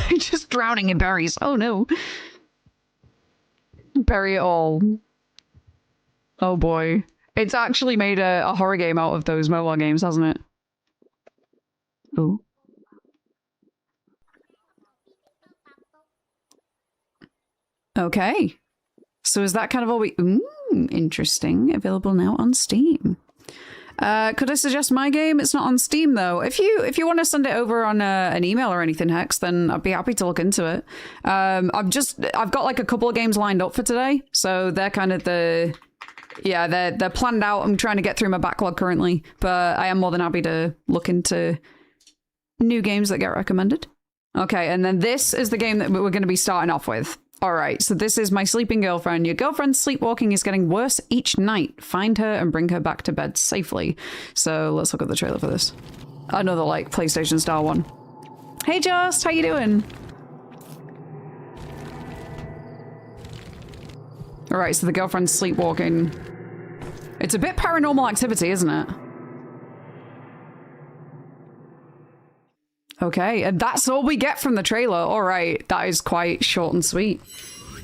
Just drowning in berries. Oh no. Bury it all. Oh boy. It's actually made a horror game out of those mobile games, hasn't it? Ooh. Okay. So is that kind of all we... interesting. Available now on Steam. Could I suggest my game? It's not on Steam though. If you want to send it over on an email or anything, Hex, then I'd be happy to look into it. I've got like a couple of games lined up for today, so they're kind of they're planned out. I'm trying to get through my backlog currently, but I am more than happy to look into new games that get recommended. Okay, and then this is the game that we're going to be starting off with. All right, so this is My Sleeping Girlfriend. Your girlfriend's sleepwalking is getting worse each night. Find her and bring her back to bed safely. So let's look at the trailer for this. Another, like, PlayStation style one. Hey, Just, how you doing? All right, so the girlfriend's sleepwalking. It's a bit Paranormal Activity, isn't it? Okay, and that's all we get from the trailer. All right, that is quite short and sweet.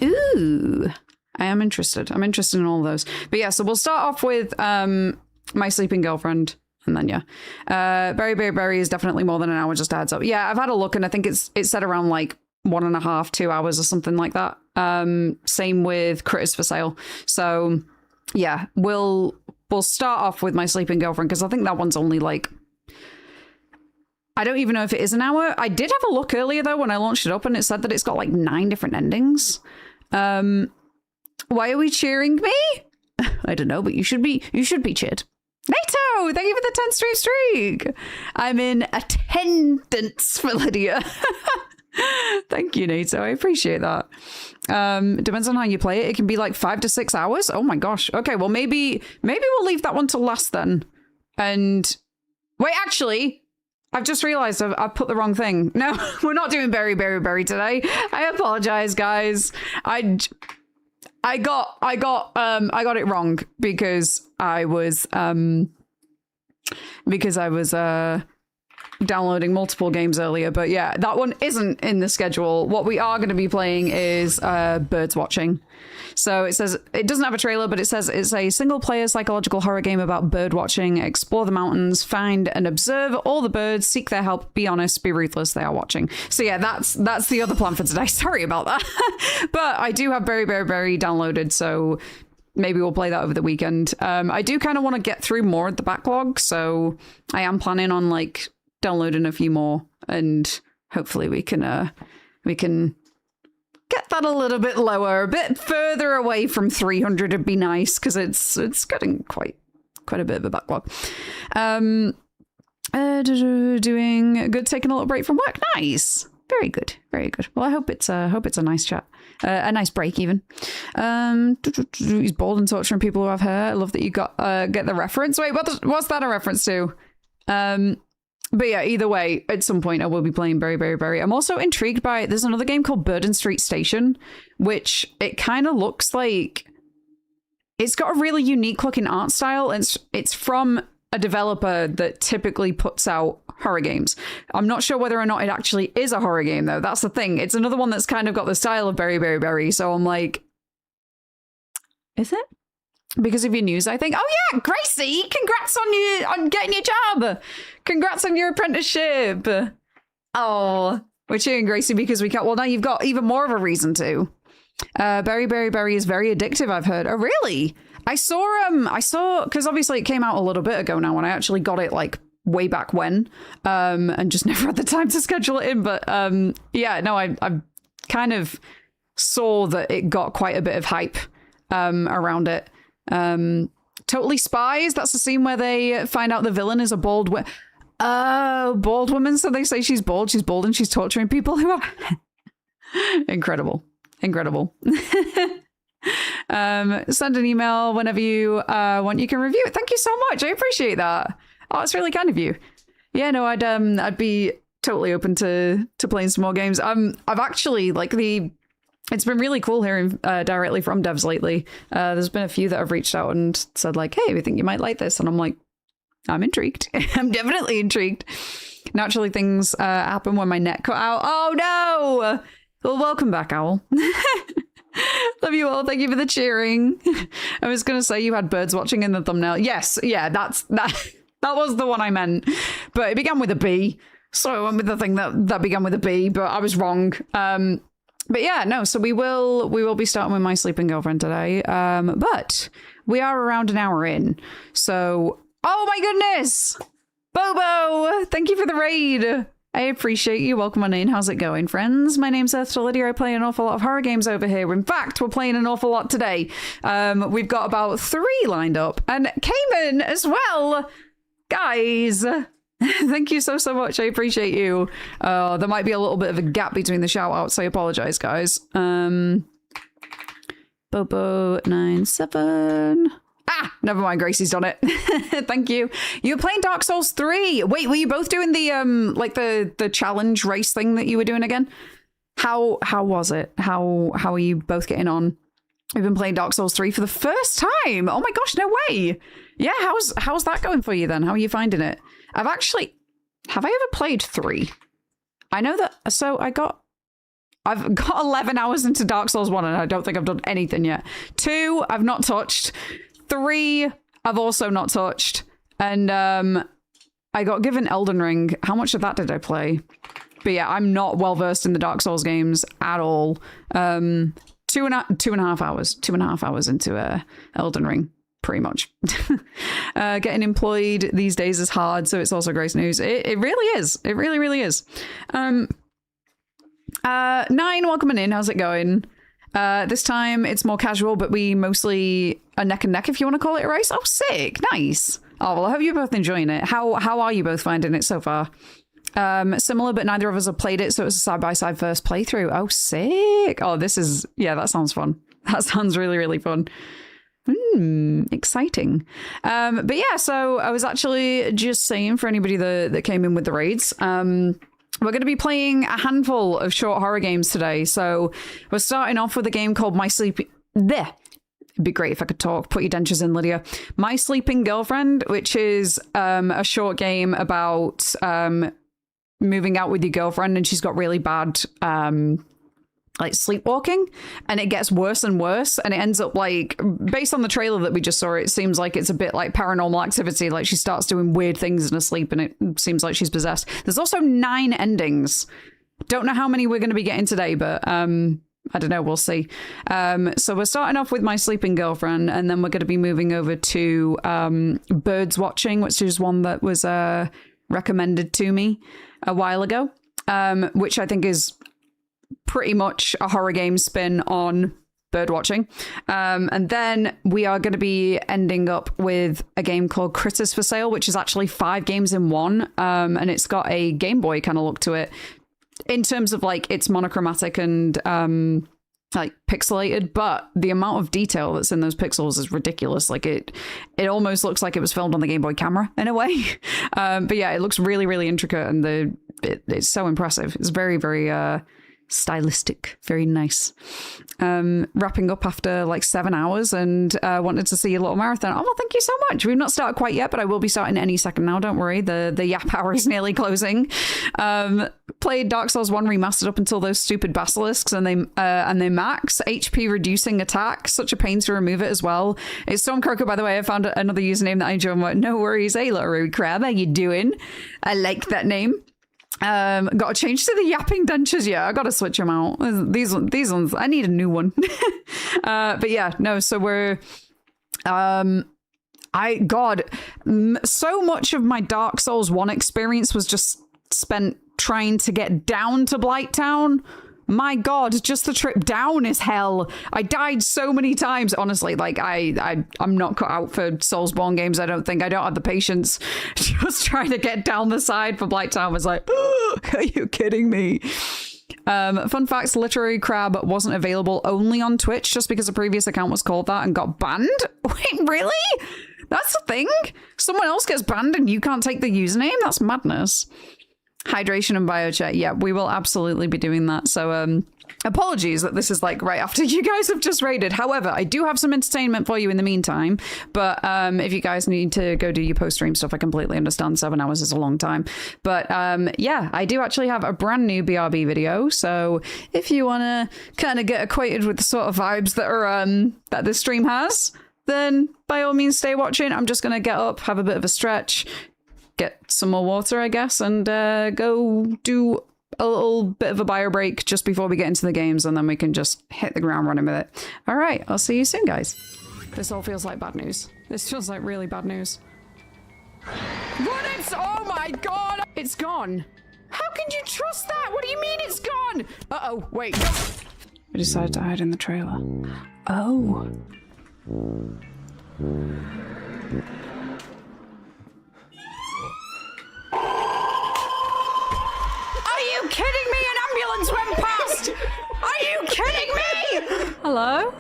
Ooh, I am interested. I'm interested in all of those. But yeah, so we'll start off with My Sleeping Girlfriend, and then yeah. Berry, Berry, Berry is definitely more than an hour, just a heads up. Yeah, I've had a look, and I think it's set around like 1.5, 2 hours or something like that. Same with Critters for Sale. So yeah, we'll start off with My Sleeping Girlfriend, because I think that one's only like... I don't even know if it is an hour. I did have a look earlier, though, when I launched it up, and it said that it's got, like, 9 different endings. Why are we cheering me? I don't know, but you should be cheered. NATO! Thank you for the 10 streak! I'm in attendance for Lydia. Thank you, NATO. I appreciate that. Depends on how you play it. It can be, like, 5 to 6 hours. Oh, my gosh. Okay, well, maybe we'll leave that one to last, then. And... Wait, actually... I've just realized I've put the wrong thing. No, we're not doing Berry, Berry, Berry today. I apologize, guys. I got it wrong because I was downloading multiple games earlier. But yeah, that one isn't in the schedule. What we are going to be playing is Birds Watching. So it says, it doesn't have a trailer, but it says it's a single-player psychological horror game about bird watching. Explore the mountains, find and observe all the birds, seek their help, be honest, be ruthless, they are watching. So yeah, that's the other plan for today. Sorry about that. But I do have Berry, Berry, Berry downloaded, so maybe we'll play that over the weekend. I do kind of want to get through more of the backlog, so I am planning on like downloading a few more, and hopefully we can get that a little bit lower, a bit further away from 300 would be nice, because it's getting quite a bit of a backlog. Doing good, taking a little break from work. Nice. Very good. Very good. Well, I hope it's a nice chat. A nice break, even. He's bald and torturing people who have hair. I love that you get the reference. Wait, what's that a reference to? But yeah, either way, at some point I will be playing Berry, Berry, Berry. I'm also intrigued by, there's another game called Burden Street Station, which it kind of looks like it's got a really unique looking art style. It's from a developer that typically puts out horror games. I'm not sure whether or not it actually is a horror game, though. That's the thing. It's another one that's kind of got the style of Berry Berry Berry. So I'm like, is it? Because of your news, I think. Oh yeah, Gracie! Congrats on getting your job. Congrats on your apprenticeship. Oh, we're cheering Gracie because we can't. Well, now you've got even more of a reason to. Berry Berry Berry is very addictive, I've heard. Oh really? I saw because obviously it came out a little bit ago now, and I actually got it like way back when, and just never had the time to schedule it in. But yeah, no, I kind of saw that it got quite a bit of hype around it. Totally Spies, that's the scene where they find out the villain is a bald woman, so they say she's bald and she's torturing people who are incredible. Send an email whenever you want. You can review it. Thank you so much. I appreciate that. Oh, it's really kind of you. Yeah, no, I'd be totally open to playing some more games. I've actually it's been really cool hearing directly from devs lately. There's been a few that have reached out and said like, hey, we think you might like this. And I'm like, I'm intrigued. I'm definitely intrigued. Naturally, things happen when my net cut out. Oh, no. Well, welcome back, Owl. Love you all. Thank you for the cheering. I was going to say you had birds watching in the thumbnail. Yes. Yeah, that was the one I meant. But it began with a B. So I went with the thing that began with a B, but I was wrong. But yeah, no, so we will be starting with My Sleeping Girlfriend today. But we are around an hour in. So, oh my goodness! Bobo! Thank you for the raid! I appreciate you. Welcome on in. How's it going, friends? My name's EarthToLydia. I play an awful lot of horror games over here. In fact, we're playing an awful lot today. We've got about 3 lined up. And Cayman as well! Guys! Thank you so much. I appreciate you. There might be a little bit of a gap between the shout outs. I apologize, guys. Bobo97. Ah, never mind. Gracie's done it. Thank you. You were playing Dark Souls 3. Wait, were you both doing the the challenge race thing that you were doing again? How was it? How are you both getting on? We've been playing Dark Souls 3 for the first time. Oh my gosh, no way. Yeah, how's that going for you then? How are you finding it? Have I ever played 3? I know that, so I've got 11 hours into Dark Souls 1 and I don't think I've done anything yet. 2, I've not touched. 3, I've also not touched. And I got given Elden Ring. How much of that did I play? But yeah, I'm not well versed in the Dark Souls games at all. 2.5 hours into Elden Ring. Pretty much. Getting employed these days is hard, so it's also great news. It really is. It really, really is. 9, welcome in. How's it going? This time it's more casual, but we mostly are neck and neck, if you want to call it a race. Oh, sick. Nice. Oh, well, I hope you're both enjoying it. How are you both finding it so far? Similar, but neither of us have played it, so it's a side-by-side first playthrough. Oh, sick. Oh, that sounds fun. That sounds really, really fun. Exciting. But yeah, so I was actually just saying for anybody that came in with the raids, we're going to be playing a handful of short horror games today. So we're starting off with a game called My Sleeping... There. It'd be great if I could talk. Put your dentures in, Lydia. My Sleeping Girlfriend, which is a short game about moving out with your girlfriend and she's got really bad... sleepwalking, and it gets worse and worse, and it ends up based on the trailer that we just saw, it seems like it's a bit like Paranormal Activity, like she starts doing weird things in her sleep and it seems like she's possessed. There's also 9 endings. Don't know how many we're going to be getting today, but I don't know, we'll see. So we're starting off with My Sleeping Girlfriend, and then we're going to be moving over to Birds Watching, which is one that was recommended to me a while ago, which I think is pretty much a horror game spin on bird watching. And then we are going to be ending up with a game called Critters for Sale, which is actually 5 games in one. And it's got a Game Boy kind of look to it in terms of it's monochromatic and pixelated, but the amount of detail that's in those pixels is ridiculous. It almost looks like it was filmed on the Game Boy camera in a way. But yeah, it looks really, really intricate, and it's so impressive. It's very, very stylistic, very nice. Wrapping up after like 7 hours and wanted to see a little marathon. Oh, well, thank you so much. We've not started quite yet, but I will be starting any second now. Don't worry. The yap hour is nearly closing. Played Dark Souls 1 remastered up until those stupid basilisks and they max HP reducing attack. Such a pain to remove it as well. It's Stormcroaker, by the way. I found another username that I enjoy. No worries. Hey, little crab. How you doing? I like that name. Got to change to the yapping dentures. Yeah, I got to switch them out. These ones, I need a new one. But yeah, no. So we're, so much of my Dark Souls 1 experience was just spent trying to get down to Blighttown. My God, just the trip down is hell. I died so many times. Honestly, like I'm not cut out for Soulsborne games. I don't think. I don't have the patience. Just trying to get down the side for Blighttown was like, oh, are you kidding me? Fun facts, Literary Crab wasn't available only on Twitch just because a previous account was called that and got banned. Wait, really? That's the thing? Someone else gets banned and you can't take the username? That's madness. Hydration and biocheck. Yeah, we will absolutely be doing that. So apologies that this is like right after you guys have just raided. However, I do have some entertainment for you in the meantime. But if you guys need to go do your post-stream stuff, I completely understand. 7 hours is a long time. But yeah, I do actually have a brand new BRB video. So if you want to kind of get acquainted with the sort of vibes that are that this stream has, then by all means stay watching. I'm just going to get up, have a bit of a stretch, get some more water, I guess, and go do a little bit of a bio break just before we get into the games, and then we can just hit the ground running with it. All right, I'll see you soon, guys. This all feels like bad news. This feels like really bad news. What? Oh my God! It's gone. How can you trust that? What do you mean it's gone? Uh-oh, wait. I decided to hide in the trailer. Oh. Are you kidding me? An ambulance went past! Are you kidding me? Hello?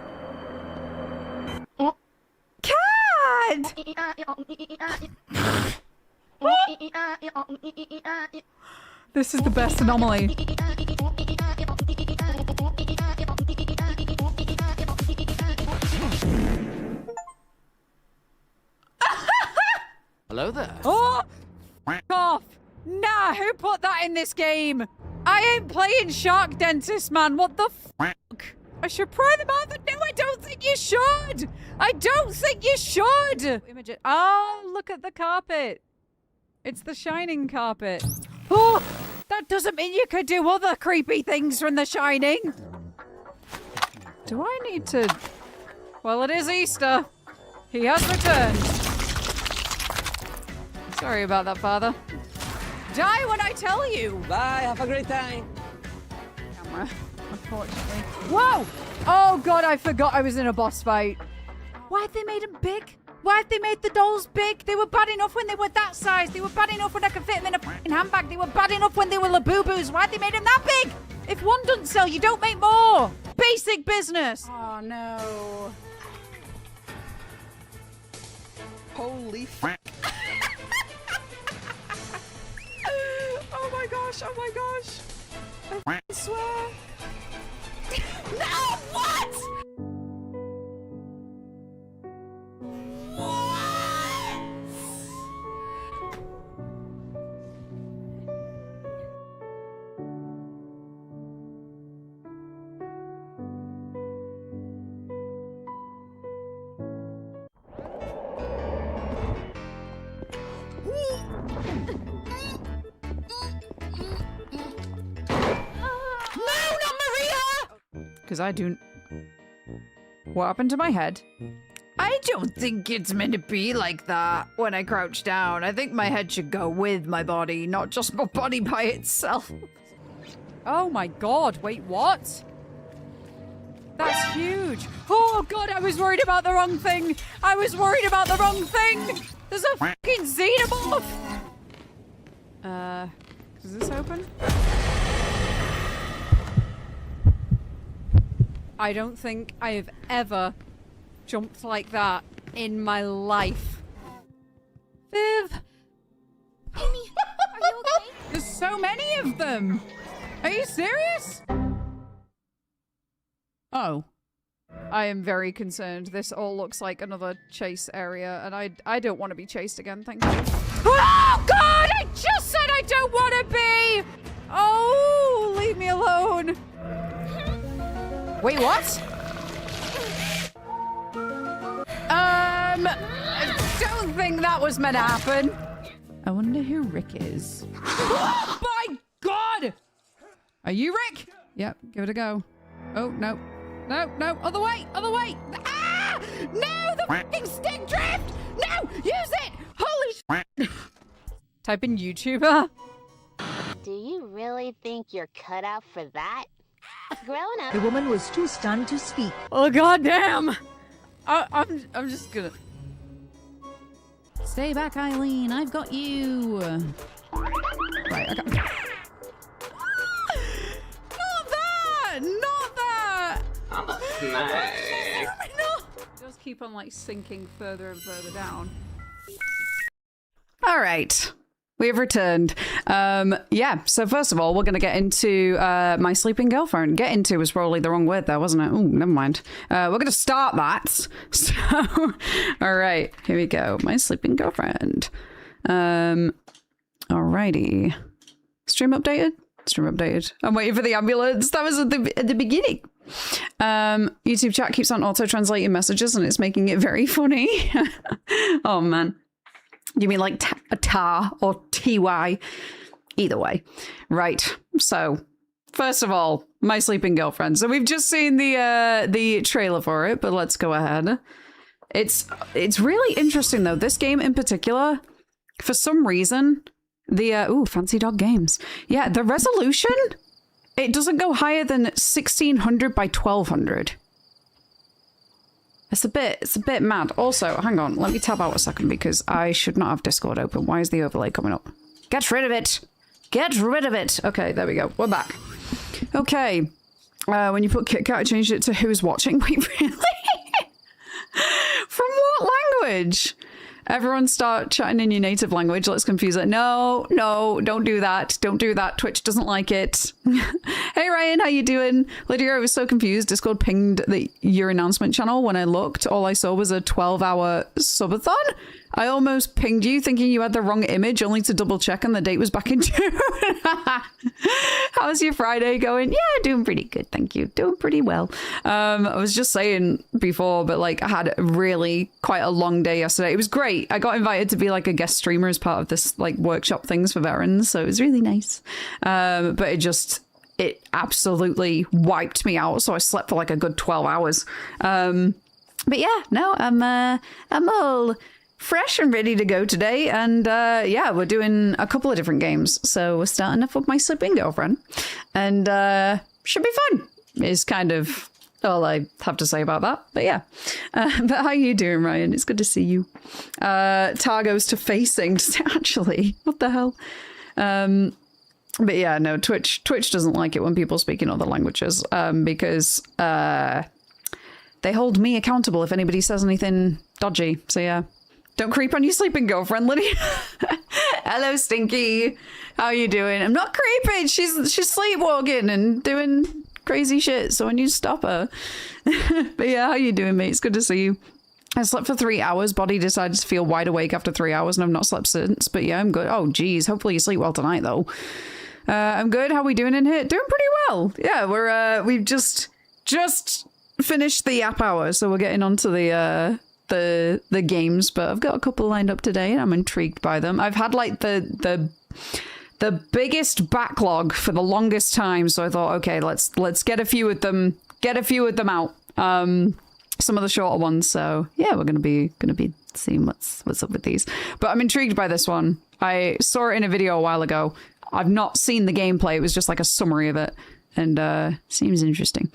Cat! This is the best anomaly. Hello there. Oh! Off! Nah, who put that in this game? I ain't playing Shark Dentist, man. What the fuck? I should pry them out. No, I don't think you should. I don't think you should. Image it. Oh, look at the carpet. It's the Shining carpet. Oh, that doesn't mean you could do other creepy things from the Shining. Do I need to... Well, it is Easter. He has returned. Sorry about that, Father. Die when I tell you! Bye, have a great time. Camera, unfortunately. Whoa! Oh God, I forgot I was in a boss fight. Why have they made them big? Why have they made the dolls big? They were bad enough when they were that size. They were bad enough when I could fit them in a f***ing handbag. They were bad enough when they were Labubu's. Why have they made them that big? If one doesn't sell, you don't make more. Basic business. Oh no. Holy f***. Oh my gosh, oh my gosh. I swear. No, what? Because I do... What happened to my head? I don't think it's meant to be like that when I crouch down. I think my head should go with my body, not just my body by itself. Oh my God, wait, what? That's huge. Oh God, I was worried about the wrong thing. I was worried about the wrong thing. There's a fucking xenomorph. Does this open? I don't think I have ever jumped like that in my life. Viv! Amy, are you okay? There's so many of them! Are you serious? Oh. I am very concerned. This all looks like another chase area, and I don't want to be chased again, thank you. Oh, God! I just said I don't want to be! Oh, leave me alone. Wait, what? I don't think that was meant to happen. I wonder who Rick is. Oh, my God! Are you Rick? Yep, give it a go. Oh, no. No, no, other way, other way. Ah! No, the fucking stick drift! No, use it! Holy sh! Type in YouTuber. Do you really think you're cut out for that? Grown up. The woman was too stunned to speak. Oh, goddamn! I'm just gonna... Stay back, Eileen. I've got you. Right, okay. Not that! Not that! I'm a snake. No! It does keep on, like, sinking further and further down. All right. We have returned. Yeah, so first of all, we're going to get into my sleeping girlfriend. Get into was probably the wrong word there, wasn't it? Oh, never mind. We're going to start that. So, all right, here we go. My sleeping girlfriend. Alrighty. Stream updated? Stream updated. I'm waiting for the ambulance. That was at the beginning. YouTube chat keeps on auto-translating messages and it's making it very funny. Oh, man. You mean like a tar or TY? Either way. Right. So, first of all, my sleeping girlfriend. So we've just seen the trailer for it, but let's go ahead. It's really interesting though. This game in particular, for some reason, the fancy dog games. Yeah, the resolution, it doesn't go higher than 1600 by 1200. It's a bit mad. Also, hang on, let me tab out a second because I should not have Discord open. Why is the overlay coming up? Get rid of it! Get rid of it! Okay, there we go. We're back. Okay. When you put KitKat, I changed it to who's watching. Wait, really? From what language? Everyone start chatting in your native language. Let's confuse it. No, no, don't do that. Don't do that. Twitch doesn't like it. Hey, Ryan, how you doing? Lydia, I was so confused. Discord pinged your announcement channel. When I looked, all I saw was a 12-hour subathon. I almost pinged you thinking you had the wrong image, only to double check and the date was back in June. How's your Friday going? Yeah, doing pretty good, thank you. Doing pretty well. I was just saying before, but like I had really quite a long day yesterday. It was great. I got invited to be like a guest streamer as part of this like workshop things for veterans, so it was really nice. But it absolutely wiped me out, so I slept for like a good 12 hours. But yeah, no, I'm all fresh and ready to go today, and yeah, we're doing a couple of different games. So we're starting off with my sleeping girlfriend, and should be fun. Is kind of all I have to say about that. But yeah, but how you doing, Ryan? It's good to see you. Tar goes to facing. Actually, what the hell? But yeah, no, Twitch doesn't like it when people speak in other languages because they hold me accountable if anybody says anything dodgy. So yeah. Don't creep on your sleeping girlfriend, Lydia. Hello, Stinky. How are you doing? I'm not creeping. She's sleepwalking and doing crazy shit, so I need to stop her. But yeah, how you doing, mate? It's good to see you. I slept for 3 hours. Body decided to feel wide awake after 3 hours, and I've not slept since. But yeah, I'm good. Oh, geez. Hopefully you sleep well tonight, though. I'm good. How are we doing in here? Doing pretty well. Yeah, we've just finished the app hour, so we're getting onto the games, but I've got a couple lined up today and I'm intrigued by them. I've had like the biggest backlog for the longest time, so I thought, okay, let's get a few of them out. Some of the shorter ones, so yeah, we're gonna be seeing what's up with these. But I'm intrigued by this one. I saw it in a video a while ago. I've not seen the gameplay. It was just like a summary of it. And seems interesting.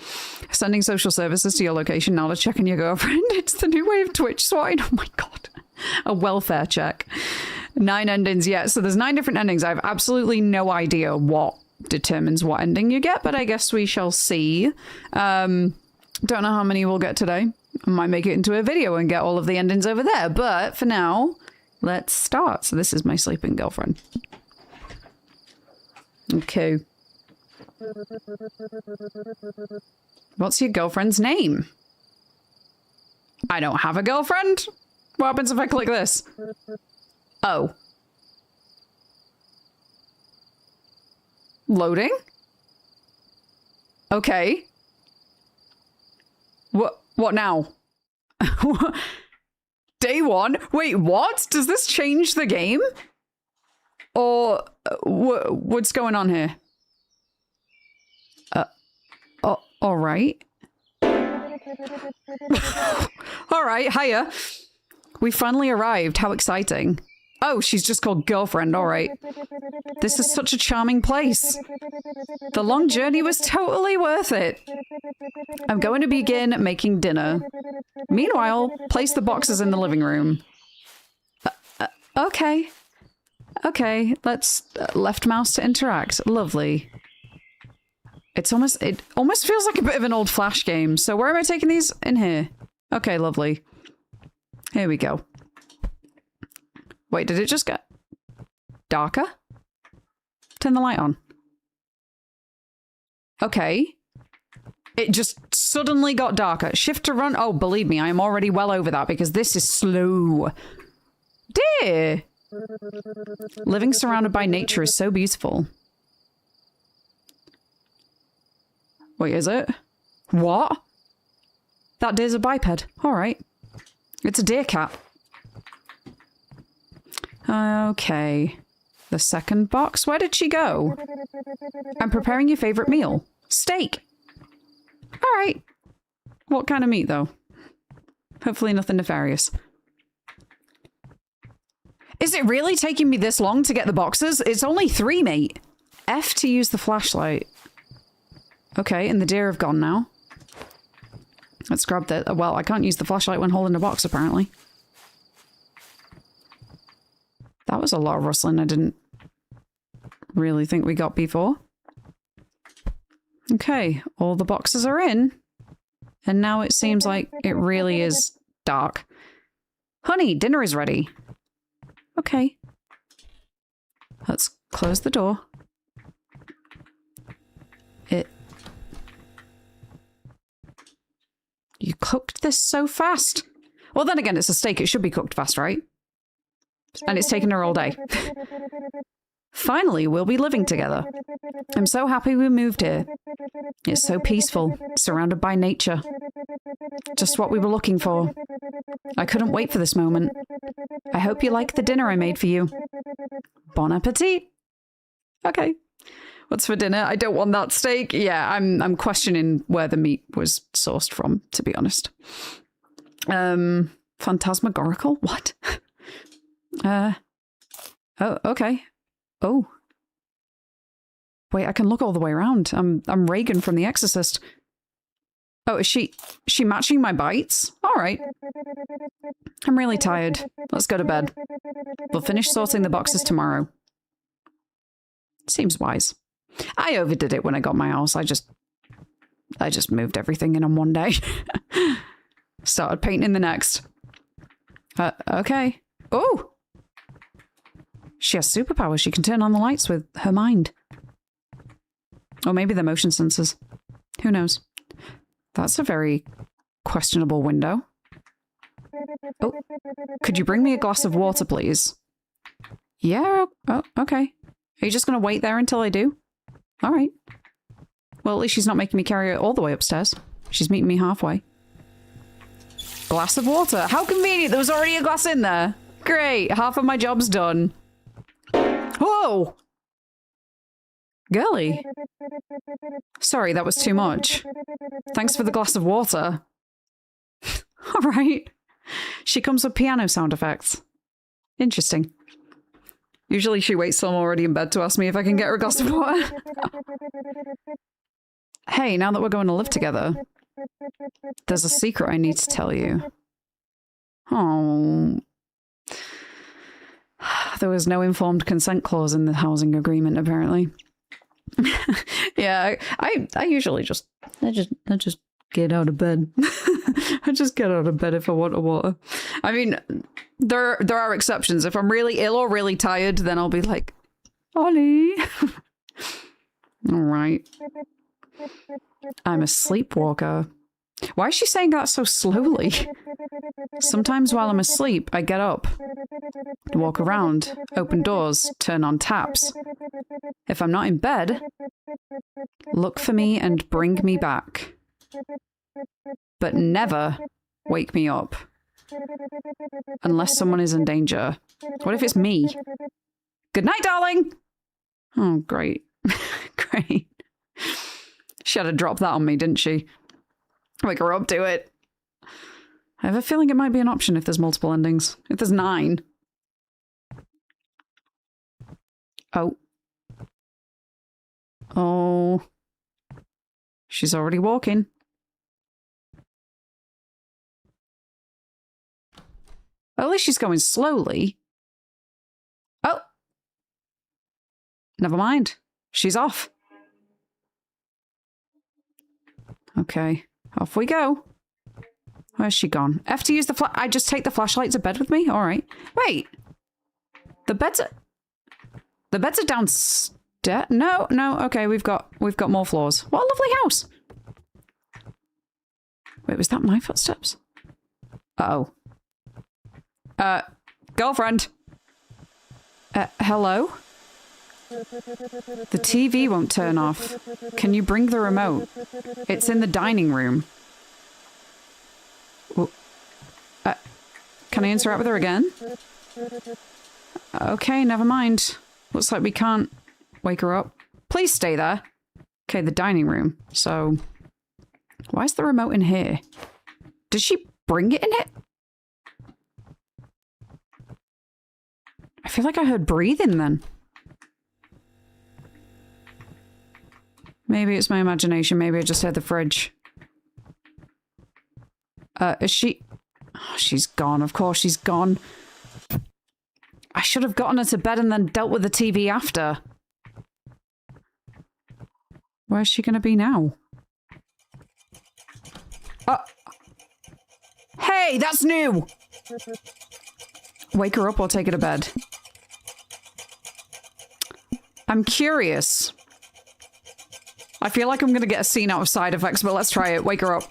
Sending social services to your location now to check on your girlfriend. It's the new way of Twitch swine. Oh my god. A welfare check. 9 endings, yeah. So there's 9 different endings. I have absolutely no idea what determines what ending you get, but I guess we shall see. Don't know how many we'll get today. I might make it into a video and get all of the endings over there. But for now, let's start. So this is my sleeping girlfriend. Okay. What's your girlfriend's name? I don't have a girlfriend. What happens if I click this? Oh. Loading? Okay. What now? Day 1? Wait, what? Does this change the game? Or what's going on here? All right. All right, hiya. We finally arrived. How exciting. Oh, she's just called girlfriend. All right. This is such a charming place. The long journey was totally worth it. I'm going to begin making dinner. Meanwhile, place the boxes in the living room. Okay. Okay, let's left mouse to interact. Lovely. It almost feels like a bit of an old Flash game. So where am I taking these? In here. Okay, lovely. Here we go. Wait, did it just get darker? Turn the light on. Okay. It just suddenly got darker. Shift to run. Oh, believe me, I am already well over that because this is slow. Dear. Living surrounded by nature is so beautiful. Wait, is it? What? That deer's a biped. All right. It's a deer cat. Okay. The second box. Where did she go? I'm preparing your favorite meal. Steak. All right. What kind of meat, though? Hopefully nothing nefarious. Is it really taking me this long to get the boxes? It's only 3, mate. F to use the flashlight. Okay, and the deer have gone now. Let's grab that. Well, I can't use the flashlight when holding a box, apparently. That was a lot of rustling I didn't really think we got before. Okay, all the boxes are in. And now it seems like it really is dark. Honey, dinner is ready. Okay. Let's close the door. You cooked this so fast. Well, then again, it's a steak. It should be cooked fast, right? And it's taken her all day. Finally, we'll be living together. I'm so happy we moved here. It's so peaceful, surrounded by nature. Just what we were looking for. I couldn't wait for this moment. I hope you like the dinner I made for you. Bon appetit. Okay. What's for dinner? I don't want that steak. Yeah, I'm questioning where the meat was sourced from, to be honest. Phantasmagorical? What? Oh, okay. Oh. Wait, I can look all the way around. I'm Reagan from The Exorcist. Oh, is she matching my bites? All right. I'm really tired. Let's go to bed. We'll finish sorting the boxes tomorrow. Seems wise. I overdid it when I got my house. I just moved everything in on one day. Started painting the next. Okay. Oh! She has superpowers. She can turn on the lights with her mind. Or maybe they're motion sensors. Who knows? That's a very questionable window. Oh, could you bring me a glass of water, please? Yeah, oh, okay. Are you just going to wait there until I do? All right. Well, at least she's not making me carry it all the way upstairs. She's meeting me halfway. Glass of water. How convenient. There was already a glass in there. Great. Half of my job's done. Whoa! Girly. Sorry, that was too much. Thanks for the glass of water. All right. She comes with piano sound effects. Interesting. Usually she waits till I'm already in bed to ask me if I can get her a glass of water. Hey, now that we're going to live together, there's a secret I need to tell you. Oh. There was no informed consent clause in the housing agreement, apparently. Yeah, I usually just get out of bed. I just get out of bed if I want a water. I mean, there are exceptions. If I'm really ill or really tired, then I'll be like, Ollie. All right. I'm a sleepwalker. Why is she saying that so slowly? Sometimes while I'm asleep, I get up, walk around, open doors, turn on taps. If I'm not in bed, look for me and bring me back. But never wake me up. Unless someone is in danger. What if it's me? Good night, darling! Oh, great. Great. She had to drop that on me, didn't she? Wake her up, do it. I have a feeling it might be an option if there's multiple endings. If there's 9. Oh. Oh. She's already walking. At least she's going slowly. Oh. Never mind. She's off. Okay. Off we go. Where's she gone? Have to use the I just take the flashlight to bed with me? Alright. Wait. The beds are downstairs. No, no, okay, we've got more floors. What a lovely house. Wait, was that my footsteps? Uh-oh. Girlfriend. Hello? The TV won't turn off. Can you bring the remote? It's in the dining room. Can I interact with her again? Okay, never mind. Looks like we can't wake her up. Please stay there. Okay, the dining room. So, why is the remote in here? Did she bring it in it? I feel like I heard breathing then. Maybe it's my imagination. Maybe I just heard the fridge. Is she... Oh, she's gone. Of course she's gone. I should have gotten her to bed and then dealt with the TV after. Where's she going to be now? Hey, that's new! Wake her up or take her to bed. I'm curious. I feel like I'm going to get a scene out of side effects, but let's try it. Wake her up.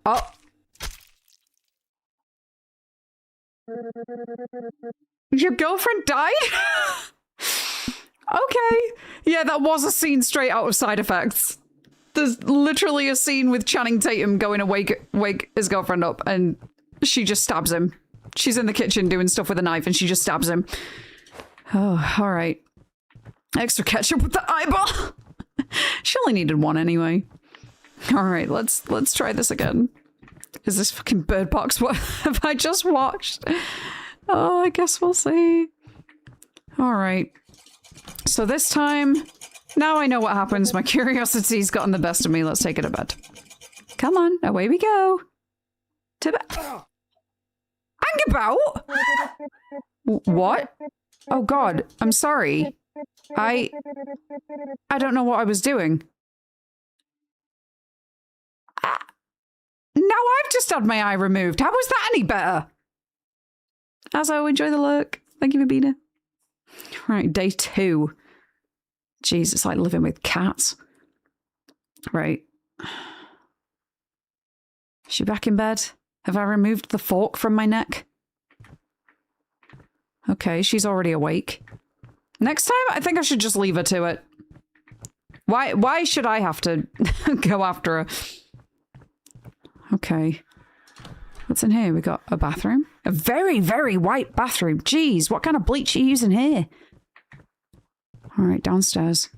Oh. Your girlfriend died? Okay. Yeah, that was a scene straight out of side effects. There's literally a scene with Channing Tatum going to wake his girlfriend up and she just stabs him. She's in the kitchen doing stuff with a knife and she just stabs him. Oh, all right. Extra ketchup with the eyeball. She only needed one anyway. All right, let's try this again. Is this fucking Bird Box? What have I just watched? Oh, I guess we'll see. All right. So this time, now I know what happens. My curiosity's gotten the best of me. Let's take it to bed. Come on, away we go. To bed. Hang about? What? Oh God, I'm sorry. I don't know what I was doing. Now I've just had my eye removed. How was that any better? Also, enjoy the look. Thank you, Mabina. Right, day 2. Jeez, it's like living with cats. Right. Is she back in bed? Have I removed the fork from my neck? Okay, she's already awake. Next time, I think I should just leave her to it. Why should I have to go after her? Okay. What's in here? We got a bathroom. A very, very white bathroom. Jeez, what kind of bleach are you using here? All right, downstairs.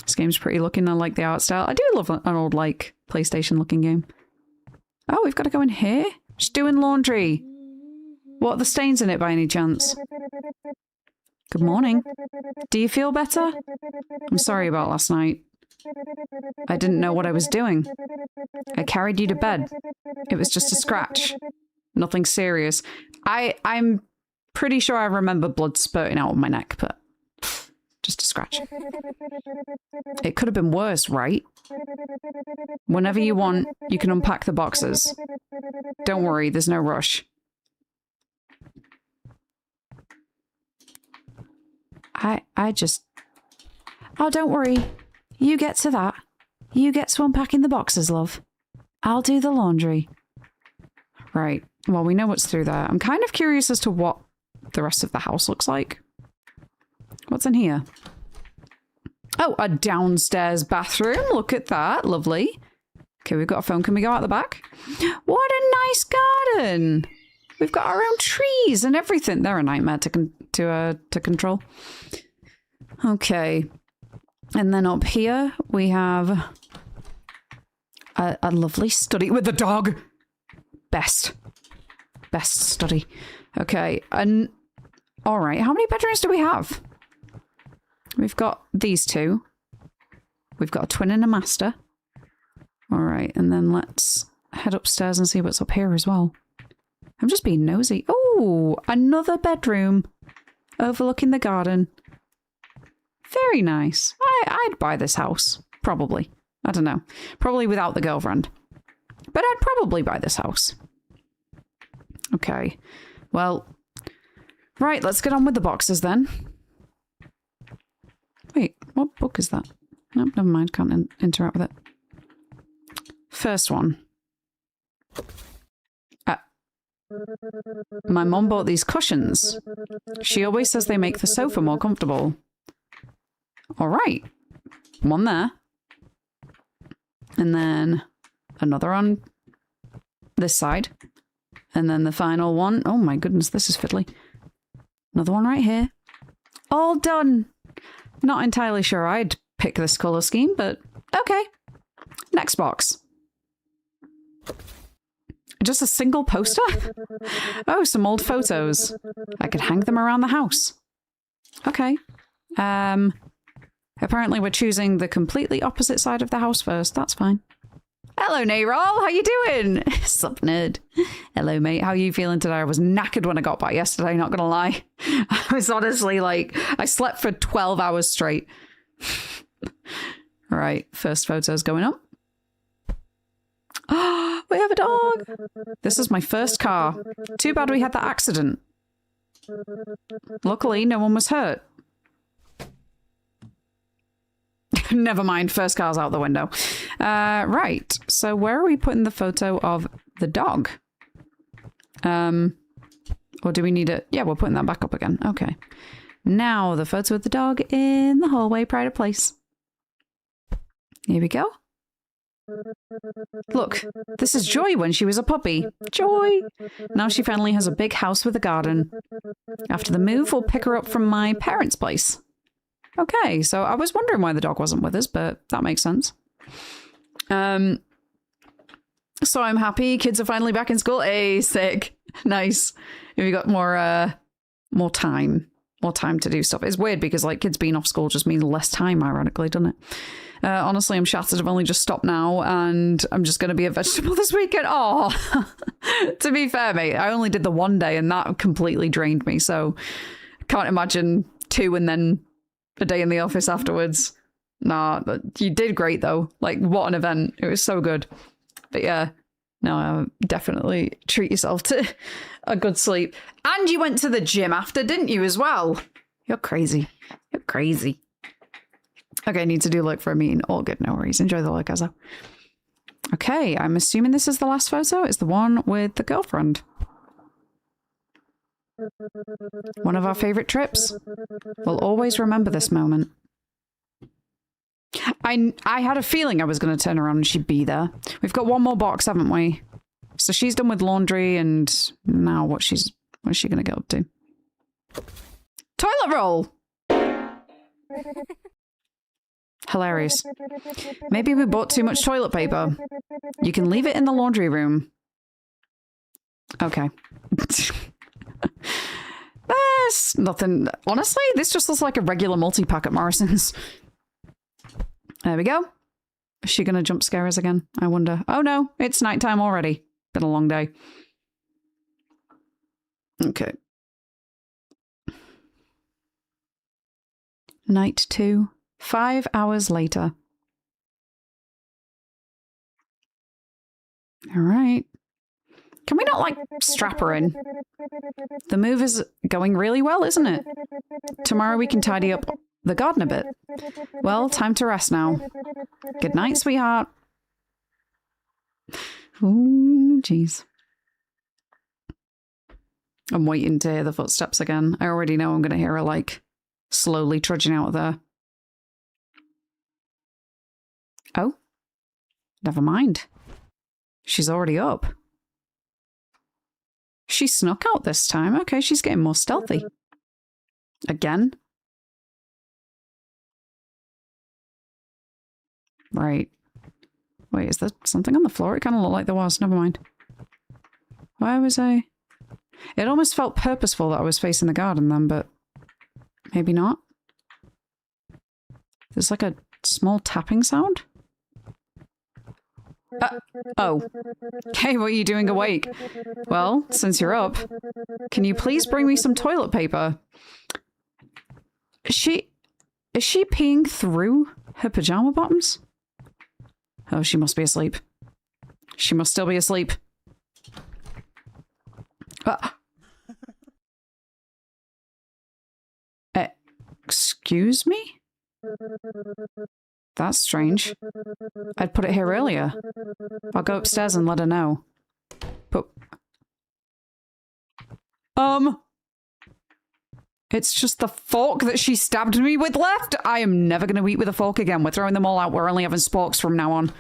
This game's pretty looking. I like the art style. I do love an old, like, PlayStation-looking game. Oh, we've got to go in here? She's doing laundry. What are the stains in it by any chance? Good morning. Do you feel better? I'm sorry about last night. I didn't know what I was doing. I carried you to bed. It was just a scratch. Nothing serious. I'm pretty sure I remember blood spurting out of my neck, but just a scratch. It could have been worse, right? Whenever you want, you can unpack the boxes. Don't worry, there's no rush. I just... Oh, don't worry. You get to that. You get to unpacking the boxes, love. I'll do the laundry. Right. Well, we know what's through there. I'm kind of curious as to what the rest of the house looks like. What's in here? Oh, a downstairs bathroom. Look at that. Lovely. Okay, we've got a phone. Can we go out the back? What a nice garden. We've got our own trees and everything. They're a nightmare to control. Okay. And then up here we have a lovely study with the dog. Best study. Okay. And all right. How many bedrooms do we have? We've got these two. We've got a twin and a master. All right. And then let's head upstairs and see what's up here as well. I'm just being nosy. Oh, another bedroom overlooking the garden. Very nice. I'd buy this house. Probably. I don't know. Probably without the girlfriend. But I'd probably buy this house. Okay. Well, right, let's get on with the boxes then. Wait, what book is that? Nope, never mind. Can't interact with it. First one. My mom bought these cushions. She always says they make the sofa more comfortable. All right. One there. And then another on this side. And then the final one. Oh my goodness, this is fiddly. Another one right here. All done. Not entirely sure I'd pick this colour scheme, but okay. Next box. Just a single poster? Oh, some old photos. I could hang them around the house. Okay. Apparently we're choosing the completely opposite side of the house first. That's fine. Hello, Nayrol. How you doing? Sup, nerd? Hello, mate. How are you feeling today? I was knackered when I got back yesterday, not gonna lie. I was honestly like, I slept for 12 hours straight. All right, first photo's going up. Oh, we have a dog. This is my first car. Too bad we had that accident. Luckily, no one was hurt. Never mind, first car's out the window. Right, so where are we putting the photo of the dog? Or do we need it? Yeah, we're putting that back up again. Okay. Now the photo of the dog in the hallway, pride of place. Here we go. Look, this is Joy when she was a puppy. Joy! Now she finally has a big house with a garden. After the move, we'll pick her up from my parents' place. Okay, so I was wondering why the dog wasn't with us, but that makes sense. So I'm happy. Kids are finally back in school. Hey, sick. Nice. Have you got more time? More time to do stuff. It's weird because like kids being off school just means less time, ironically, doesn't it? Honestly, I'm shattered. I've only just stopped now and I'm just going to be a vegetable this weekend. Oh, to be fair, mate, I only did the one day and that completely drained me. So I can't imagine 2 and then a day in the office afterwards. Nah, but you did great though. Like, what an event. It was so good. But yeah, no, definitely treat yourself to a good sleep. And you went to the gym after, didn't you, as well? You're crazy. You're crazy. Okay, I need to do look for a meeting. All good, no worries. Enjoy the look, Ezra. Okay, I'm assuming this is the last photo. It's the one with the girlfriend. One of our favorite trips. We'll always remember this moment. I had a feeling I was going to turn around and she'd be there. We've got one more box, haven't we? So she's done with laundry and now what is she going to get up to? Toilet roll! Hilarious. Maybe we bought too much toilet paper. You can leave it in the laundry room. Okay. There's nothing. Honestly, this just looks like a regular multi-pack at Morrison's. There we go. Is she going to jump scare us again? I wonder. Oh no, it's nighttime already. Been a long day. Okay. Night 2. 5 hours later. All right. Can we not, like, strap her in? The move is going really well, isn't it? Tomorrow we can tidy up the garden a bit. Well, time to rest now. Good night, sweetheart. Ooh, jeez. I'm waiting to hear the footsteps again. I already know I'm going to hear her, like, slowly trudging out of there. Oh. Never mind. She's already up. She snuck out this time. Okay, she's getting more stealthy. Again? Right. Wait, is there something on the floor? It kind of looked like there was. Never mind. Why was I... It almost felt purposeful that I was facing the garden then, but maybe not. There's like a small tapping sound. Oh. Hey, what are you doing awake? Well, since you're up, can you please bring me some toilet paper? Is she peeing through her pajama bottoms? Oh, she must be asleep. She must still be asleep. Excuse me? That's strange. I'd put it here earlier. I'll go upstairs and let her know. But... It's just the fork that she stabbed me with left. I am never going to eat with a fork again. We're throwing them all out. We're only having sporks from now on.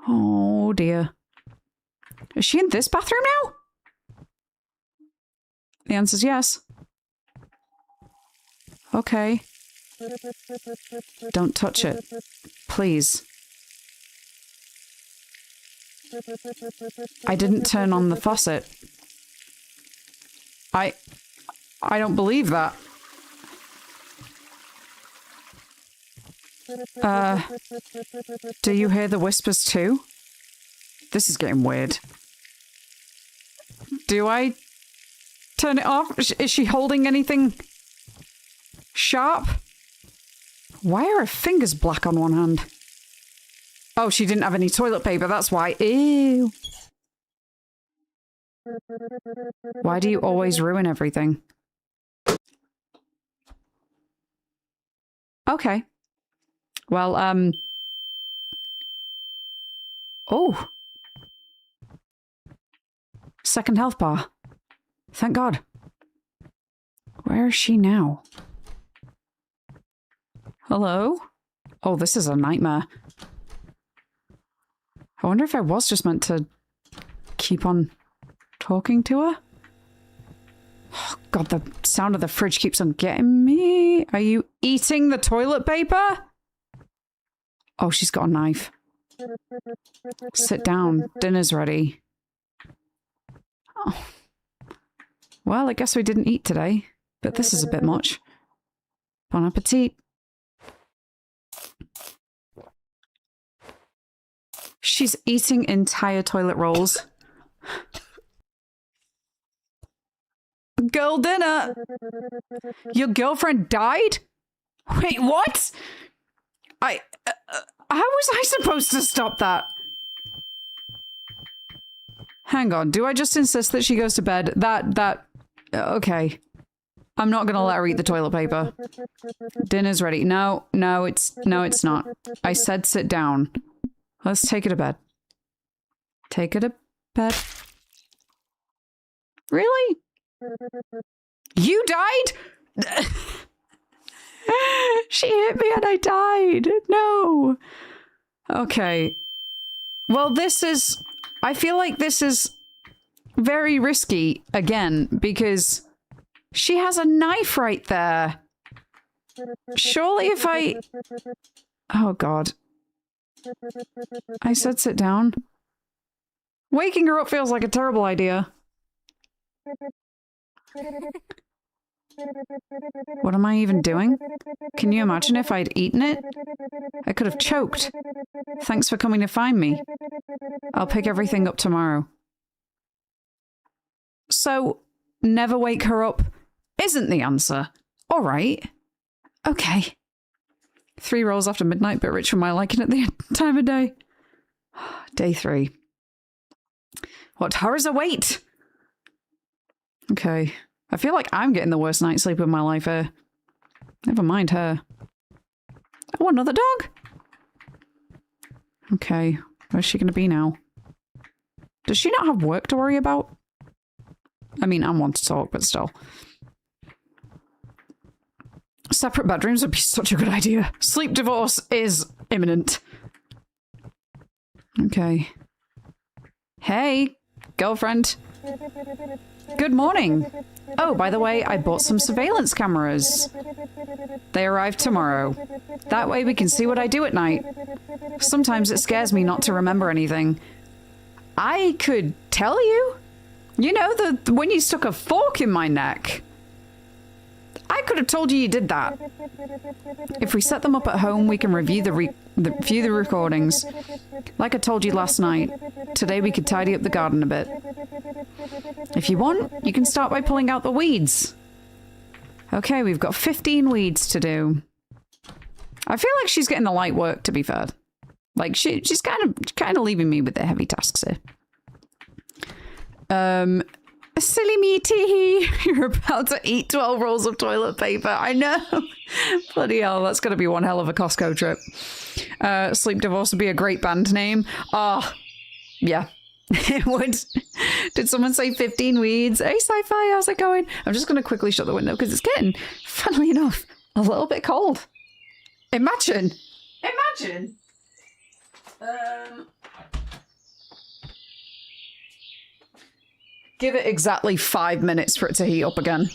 Oh, dear. Is she in this bathroom now? The answer's yes. Okay. Don't touch it. Please. I didn't turn on the faucet. I don't believe that. Do you hear the whispers too? This is getting weird. Do I turn it off? Is she holding anything sharp? Why are her fingers black on one hand? Oh, she didn't have any toilet paper, that's why. Ew. Why do you always ruin everything? Okay. Well, oh. Second health bar. Thank God. Where is she now? Hello? Oh, this is a nightmare. I wonder if I was just meant to keep on talking to her? Oh, God, the sound of the fridge keeps on getting me. Are you eating the toilet paper? Oh, she's got a knife. Sit down. Dinner's ready. Oh. Well, I guess we didn't eat today, but this is a bit much. Bon appetit. She's eating entire toilet rolls. Girl dinner! Your girlfriend died? Wait, what? How was I supposed to stop that? Hang on, do I just insist that she goes to bed? Okay. I'm not gonna let her eat the toilet paper. Dinner's ready. No, it's not. I said sit down. Let's take her to bed. Take her to bed. Really? You died? She hit me and I died. No. Okay. Well, I feel like this is very risky again because she has a knife right there. Surely if oh God. I said sit down. Waking her up feels like a terrible idea. What am I even doing? Can you imagine if I'd eaten it? I could have choked. Thanks for coming to find me. I'll pick everything up tomorrow. So, never wake her up isn't the answer. All right. Okay. 3 rolls after midnight, but rich for my liking at the time of day. Day 3. What horrors await? Okay. I feel like I'm getting the worst night's sleep of my life here. Never mind her. Oh, another dog? Okay. Where's she gonna be now? Does she not have work to worry about? I mean, I want to talk, but still. Separate bedrooms would be such a good idea. Sleep divorce is imminent. Okay. Hey, girlfriend. Good morning. Oh, by the way, I bought some surveillance cameras. They arrive tomorrow. That way we can see what I do at night. Sometimes it scares me not to remember anything. I could tell you. You know, when you stuck a fork in my neck. I could have told you did that. If we set them up at home, we can review the recordings. Like I told you last night, today we could tidy up the garden a bit. If you want, you can start by pulling out the weeds. Okay, we've got 15 weeds to do. I feel like she's getting the light work, to be fair. Like, she's kind of leaving me with the heavy tasks here. Silly me, teehee. You're about to eat 12 rolls of toilet paper. I know. Bloody hell, that's going to be one hell of a Costco trip. Sleep Divorce would be a great band name. Oh, yeah. It would. Did someone say 15 weeds? Hey, Sci-Fi, how's it going? I'm just going to quickly shut the window because it's getting, funnily enough, a little bit cold. Imagine. Give it exactly 5 minutes for it to heat up again.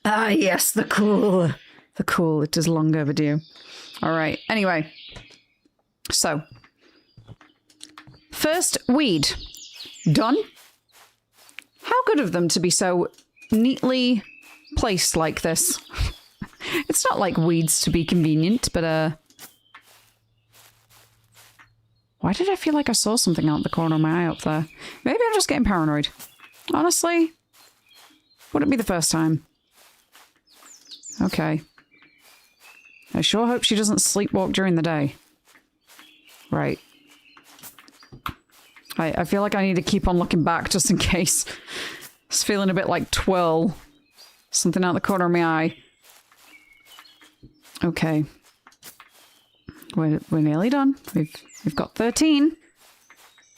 Ah, yes, the cool. The cool. It is long overdue. All right. Anyway. So. First weed. Done. How good of them to be so neatly placed like this. It's not like weeds to be convenient, but why did I feel like I saw something out the corner of my eye up there? Maybe I'm just getting paranoid. Honestly, wouldn't be the first time. Okay. I sure hope she doesn't sleepwalk during the day. Right. I feel like I need to keep on looking back just in case. It's feeling a bit like twirl. Something out the corner of my eye. Okay. We're nearly done. We've got 13.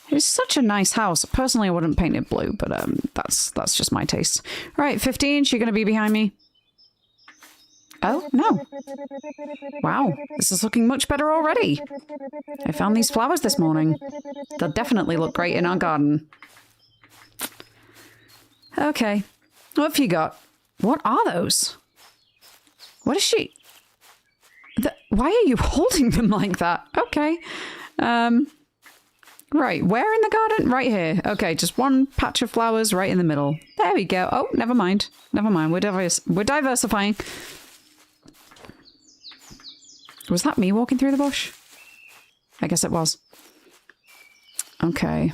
It's such a nice house. Personally, I wouldn't paint it blue, but that's just my taste. All right, 15. She's gonna be behind me. Oh, no. Wow, this is looking much better already. I found these flowers this morning. They'll definitely look great in our garden. Okay. What have you got? What are those? What is she? Why are you holding them like that? Okay. Right, where in the garden? Right here. Okay, just one patch of flowers right in the middle. There we go. Oh, never mind. Never mind. We're diversifying. Was that me walking through the bush? I guess it was. Okay.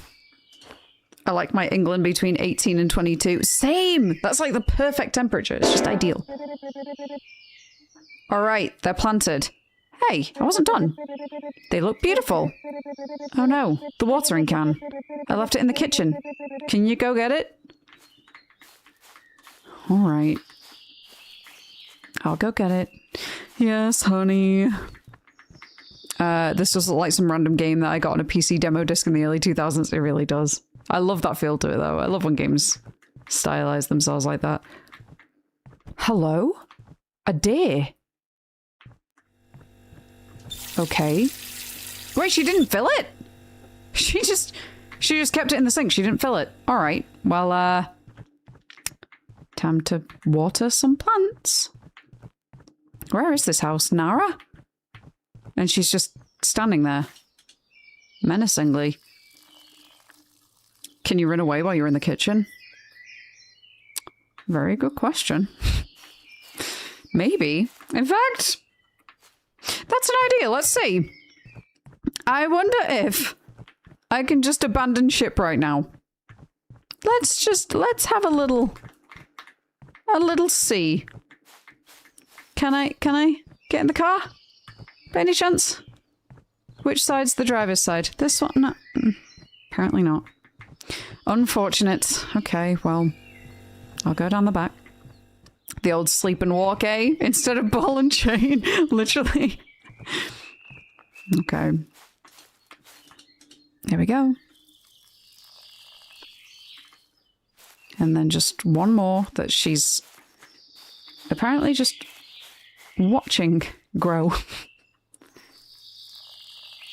I like my England between 18 and 22. Same! That's like the perfect temperature. It's just ideal. All right, they're planted. Hey, I wasn't done. They look beautiful. Oh no, the watering can. I left it in the kitchen. Can you go get it? All right. I'll go get it. Yes, honey. This does look like some random game that I got on a PC demo disc in the early 2000s. It really does. I love that feel to it, though. I love when games stylize themselves like that. Hello? A deer? Okay. Wait, she didn't fill it? She just kept it in the sink. She didn't fill it. All right. Well, time to water some plants. Where is this house? Nara? And she's just standing there. Menacingly. Can you run away while you're in the kitchen? Very good question. Maybe. In fact, that's an idea. Let's see. I wonder if I can just abandon ship right now. Let's have a little see. Can I get in the car? By any chance? Which side's the driver's side? This one? No. Apparently not. Unfortunate. Okay, well, I'll go down the back. The old sleep and walk, eh? Instead of ball and chain. Literally. Okay. There we go. And then just one more that she's apparently just watching grow.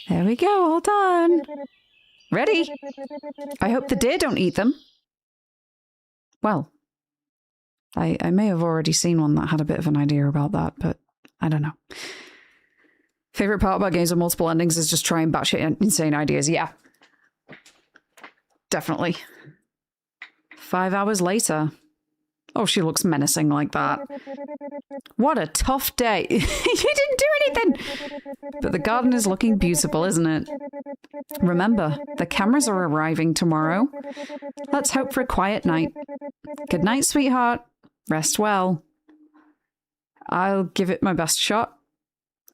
There we go, all done. Ready? I hope the deer don't eat them. Well, I may have already seen one that had a bit of an idea about that, but I don't know. Favorite part about games with multiple endings is just trying batshit insane ideas. Yeah. Definitely. 5 hours later. Oh, she looks menacing like that. What a tough day. You didn't do anything! But the garden is looking beautiful, isn't it? Remember, the cameras are arriving tomorrow. Let's hope for a quiet night. Good night, sweetheart. Rest well. I'll give it my best shot.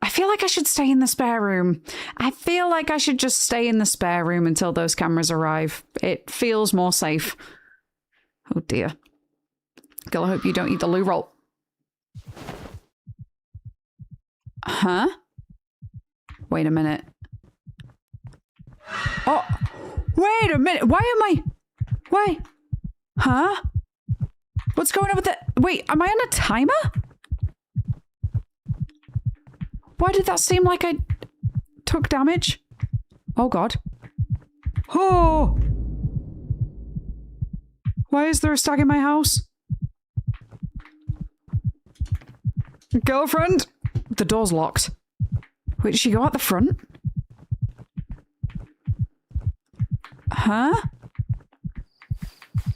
I feel like I should stay in the spare room. I feel like I should just stay in the spare room until those cameras arrive. It feels more safe. Oh dear. Girl, I hope you don't eat the loo roll. Huh? Wait a minute. Oh, wait a minute. Why am I... Why? Huh? What's going on with the... Wait, am I on a timer? Why did that seem like I took damage? Oh, God. Oh! Why is there a stag in my house? Girlfriend? The door's locked. Wait, did she go out the front? Huh?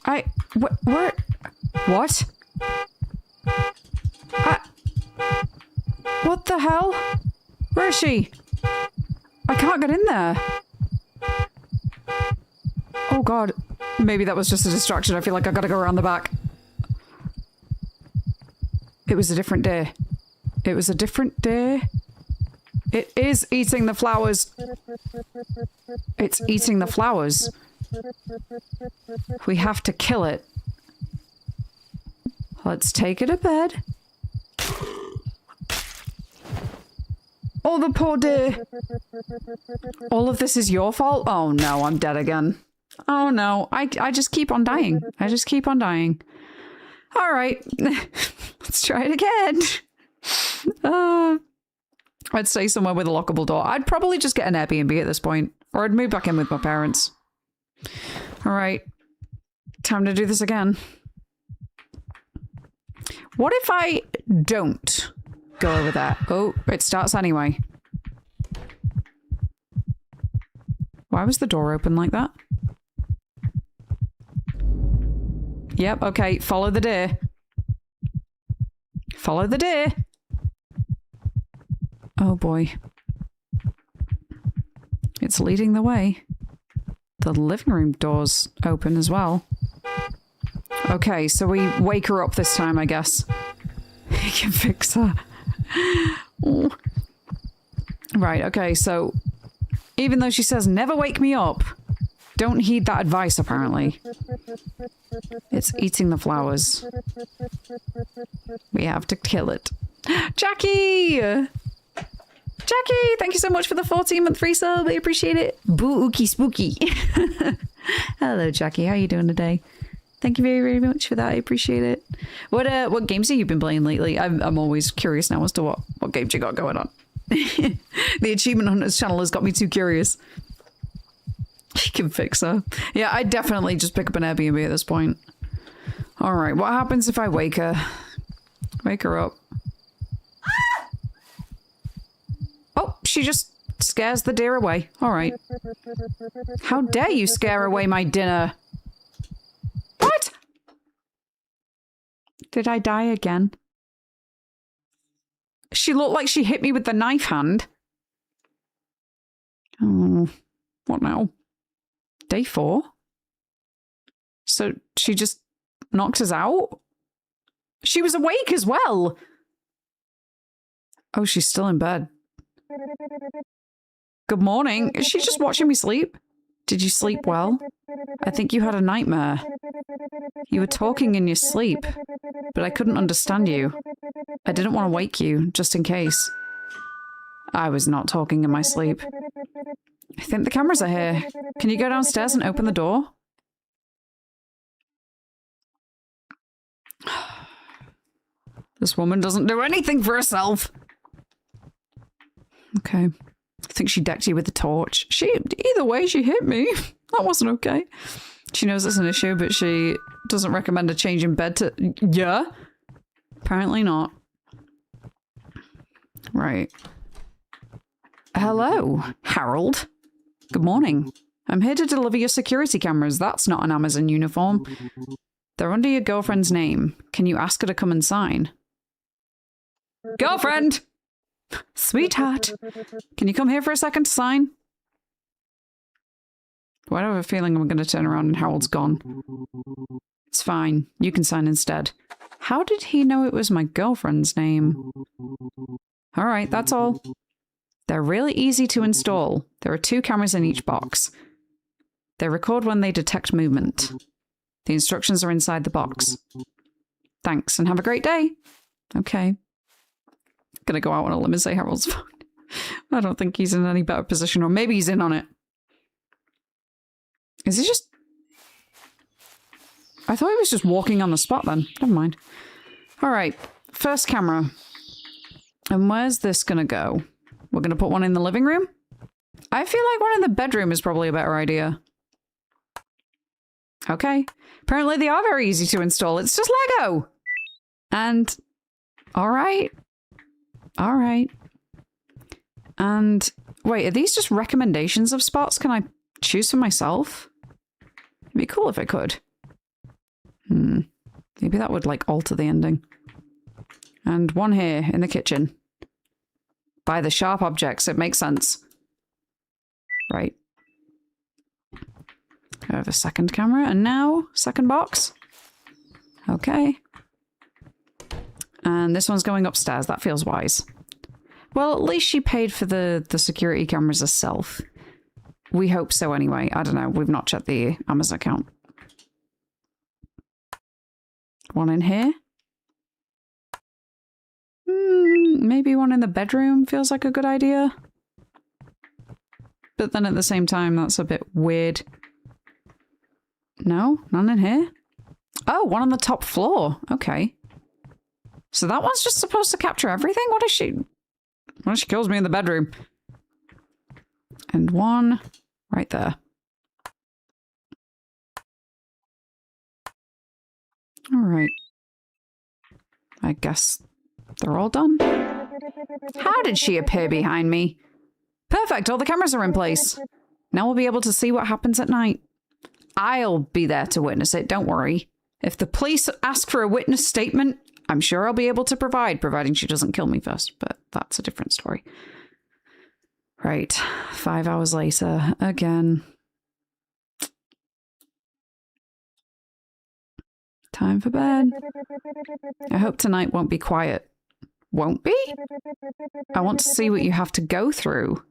Where? What? What the hell? Where is she? I can't get in there. Oh god. Maybe that was just a distraction. I feel like I gotta go around the back. It was a different day. It was a different day. It is eating the flowers. It's eating the flowers. We have to kill it. Let's take it to bed. Oh, the poor dear. All of this is your fault? Oh no, I'm dead again. Oh no, I just keep on dying. I just keep on dying. All right, let's try it again. I'd stay somewhere with a lockable door. I'd probably just get an Airbnb at this point, or I'd move back in with my parents. All right, time to do this again. What if I don't go over there? Oh, it starts anyway. Why was the door open like that? Yep, okay, follow the deer. Follow the deer. Oh boy. It's leading the way. The living room door's open as well. Okay, so we wake her up this time, I guess. We can fix her. Oh. Right, okay, so even though she says never wake me up, don't heed that advice, apparently. It's eating the flowers. We have to kill it. Jackie! Jackie, thank you so much for the 14-month free sub. I appreciate it. Boo-ookie spooky. Hello, Jackie. How are you doing today? Thank you very, very much for that. I appreciate it. What games have you been playing lately? I'm always curious now as to what games you got going on. The Achievement Hunters channel has got me too curious. You can fix her. Yeah, I'd definitely just pick up an Airbnb at this point. Alright, what happens if I wake her? Wake her up. Oh, she just scares the deer away. Alright. How dare you scare away my dinner? What? Did I die again? She looked like she hit me with the knife hand. Oh, what now? Day 4? So she just knocked us out? She was awake as well! Oh, she's still in bed. Good morning. Is she just watching me sleep? Did you sleep well? I think you had a nightmare. You were talking in your sleep, but I couldn't understand you. I didn't want to wake you, just in case. I was not talking in my sleep. I think the cameras are here. Can you go downstairs and open the door? This woman doesn't do anything for herself. Okay. I think she decked you with the torch. Either way, she hit me. That wasn't okay. She knows it's an issue, but she doesn't recommend a change in bed to... Yeah? Apparently not. Right. Hello, Harold. Good morning. I'm here to deliver your security cameras. That's not an Amazon uniform. They're under your girlfriend's name. Can you ask her to come and sign? Girlfriend! Sweetheart! Can you come here for a second to sign? Why do I have a feeling I'm going to turn around and Harold's gone? It's fine. You can sign instead. How did he know it was my girlfriend's name? Alright, that's all. They're really easy to install. There are 2 cameras in each box. They record when they detect movement. The instructions are inside the box. Thanks, and have a great day. Okay. Gonna go out on a limb and say Harold's fine. I don't think he's in any better position, or maybe he's in on it. Is he just... I thought he was just walking on the spot then. Never mind. Alright, first camera. And where's this gonna go? We're gonna put one in the living room? I feel like one in the bedroom is probably a better idea. Okay. Apparently they are very easy to install. It's just Lego! And... Alright. Alright. And... Wait, are these just recommendations of spots? Can I choose for myself? It'd be cool if I could. Maybe that would, like, alter the ending. And one here, in the kitchen. By the sharp objects, it makes sense. Right. I have a second camera, and now, second box. Okay. And this one's going upstairs, that feels wise. Well, at least she paid for the security cameras herself. We hope so anyway. I don't know, we've not checked the Amazon account. One in here. Maybe one in the bedroom feels like a good idea. But then at the same time, that's a bit weird. No? None in here? Oh, one on the top floor. Okay. So that one's just supposed to capture everything? What if she kills me in the bedroom? And one right there. Alright. I guess they're all done. How did she appear behind me? Perfect, all the cameras are in place. Now we'll be able to see what happens at night. I'll be there to witness it, don't worry. If the police ask for a witness statement, I'm sure I'll be able to provide, providing she doesn't kill me first, but that's a different story. Right, 5 hours later, again. Time for bed. I hope tonight won't be quiet. Won't be? I want to see what you have to go through.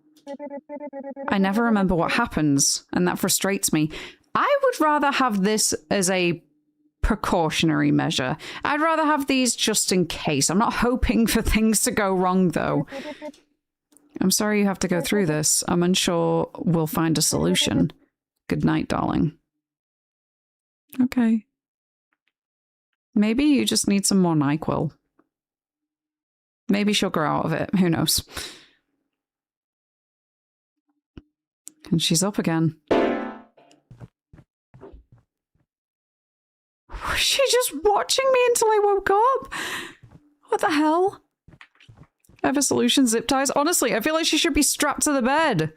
I never remember what happens, and that frustrates me. I would rather have this as a precautionary measure. I'd rather have these just in case. I'm not hoping for things to go wrong, though. I'm sorry you have to go through this. I'm unsure we'll find a solution. Good night, darling. Okay. Maybe you just need some more NyQuil. Maybe she'll grow out of it. Who knows? And she's up again. Was she just watching me until I woke up? What the hell? Ever solution zip ties? Honestly, I feel like she should be strapped to the bed.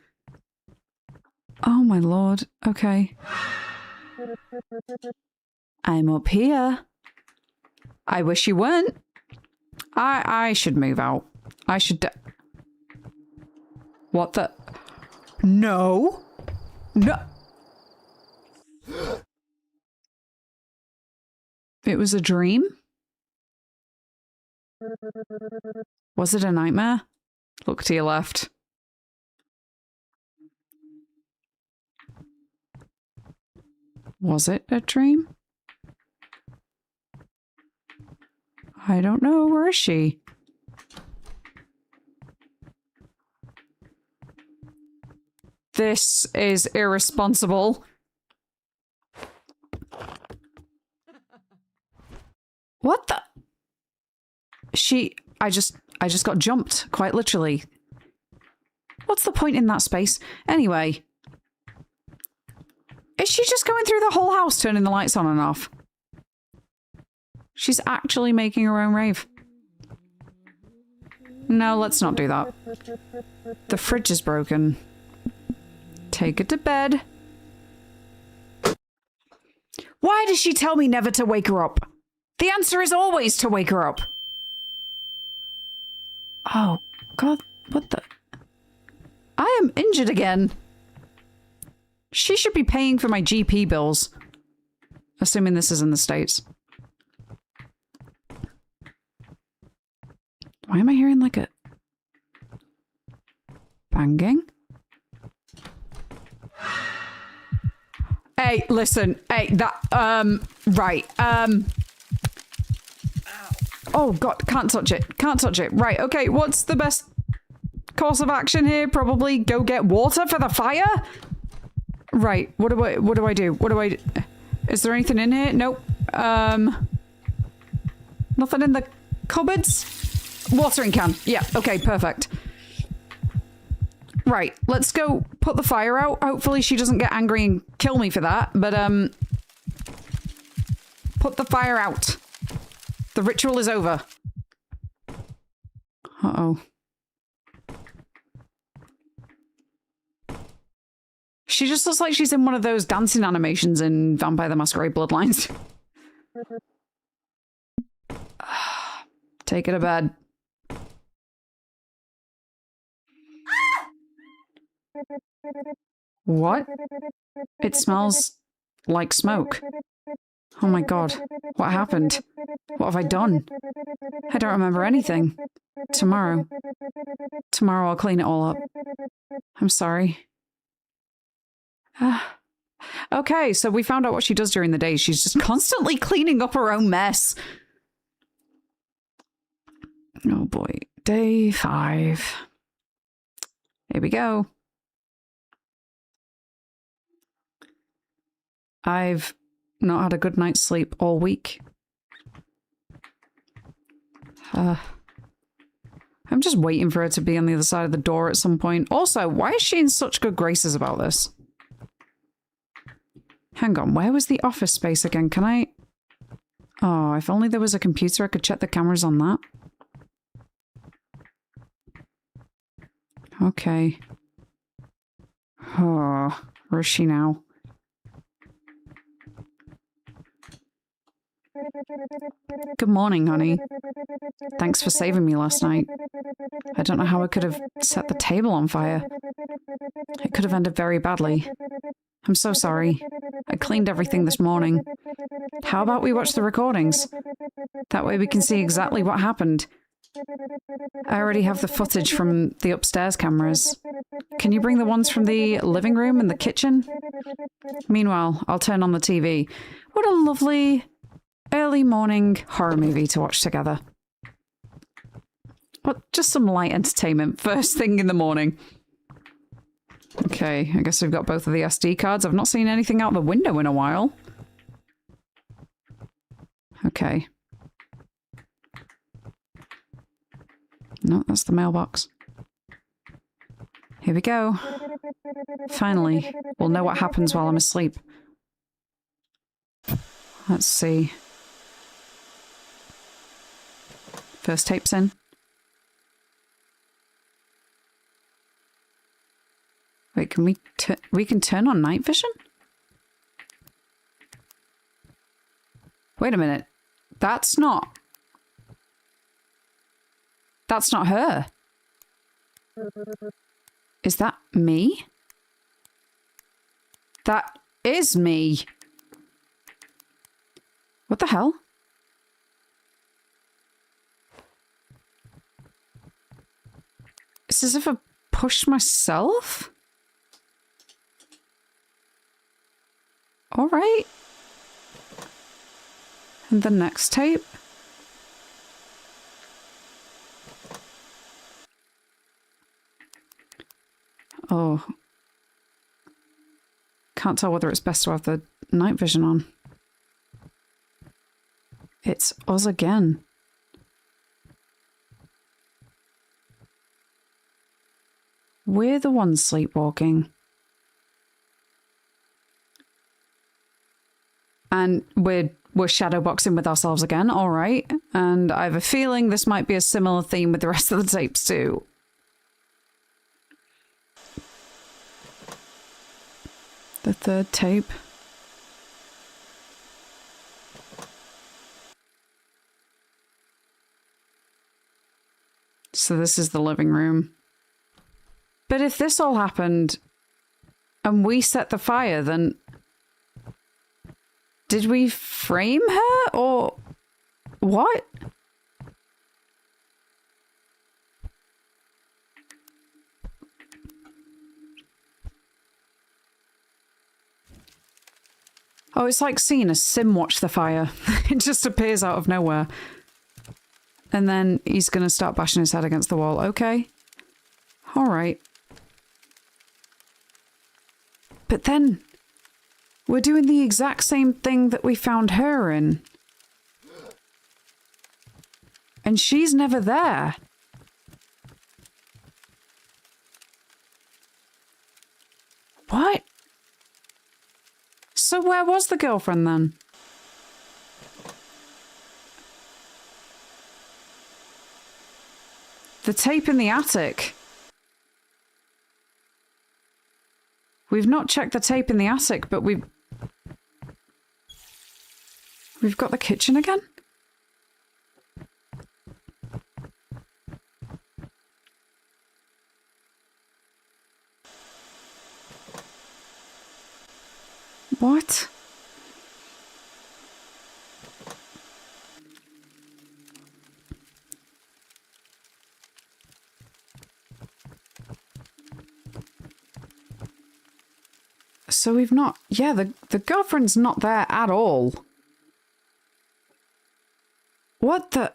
Oh my lord. Okay. I'm up here. I wish you weren't. I should move out. I should What the? No. No. It was a dream? Was it a nightmare? Look to your left. Was it a dream? I don't know. Where is she? This is irresponsible. What the? I just got jumped, quite literally. What's the point in that space? Anyway. Is she just going through the whole house, turning the lights on and off? She's actually making her own rave. No, let's not do that. The fridge is broken. Take it to bed. Why does she tell me never to wake her up? The answer is always to wake her up. Oh, God, what the? I am injured again. She should be paying for my GP bills. Assuming this is in the States. Why am I hearing like a banging? Hey, listen. Hey, right. Oh, God, can't touch it. Can't touch it. Right, okay, what's the best course of action here? Probably go get water for the fire? Right, what do I do? Is there anything in here? Nope. Nothing in the cupboards? Watering can. Yeah, okay, perfect. Right, let's go put the fire out. Hopefully she doesn't get angry and kill me for that, but, put the fire out. The ritual is over. Uh-oh. She just looks like she's in one of those dancing animations in Vampire the Masquerade Bloodlines. Take her to bed. What? It smells like smoke. Oh my God. What happened? What have I done? I don't remember anything. Tomorrow I'll clean it all up. I'm sorry. Okay, so we found out what she does during the day. She's just constantly cleaning up her own mess. Oh boy. Day 5. Here we go. I've not had a good night's sleep all week. I'm just waiting for her to be on the other side of the door at some point. Also, why is she in such good graces about this? Hang on, where was the office space again? Can I... Oh, if only there was a computer, I could check the cameras on that. Okay. Oh, where is she now? Good morning, honey. Thanks for saving me last night. I don't know how I could have set the table on fire. It could have ended very badly. I'm so sorry. I cleaned everything this morning. How about we watch the recordings? That way we can see exactly what happened. I already have the footage from the upstairs cameras. Can you bring the ones from the living room and the kitchen? Meanwhile, I'll turn on the TV. What a lovely early morning horror movie to watch together. What? Just some light entertainment first thing in the morning. Okay, I guess we've got both of the SD cards. I've not seen anything out the window in a while. Okay. No, that's the mailbox. Here we go. Finally, we'll know what happens while I'm asleep. Let's see. First tape's in. Wait, can we can turn on night vision? Wait a minute. That's not her. Is that me? That is me. What the hell? It's as if I pushed myself? All right. And the next tape. Oh. Can't tell whether it's best to have the night vision on. It's us again. We're the ones sleepwalking. And we're shadowboxing with ourselves again, all right. And I have a feeling this might be a similar theme with the rest of the tapes too. The third tape. So this is the living room. But if this all happened and we set the fire, then did we frame her or what? Oh, it's like seeing a sim watch the fire. It just appears out of nowhere. And then he's going to start bashing his head against the wall. Okay. All right. But then we're doing the exact same thing that we found her in. And she's never there. What? So where was the girlfriend then? The tape in the attic. We've not checked the tape in the attic, but we've got the kitchen again? What? So we've not... Yeah, the girlfriend's not there at all. What the...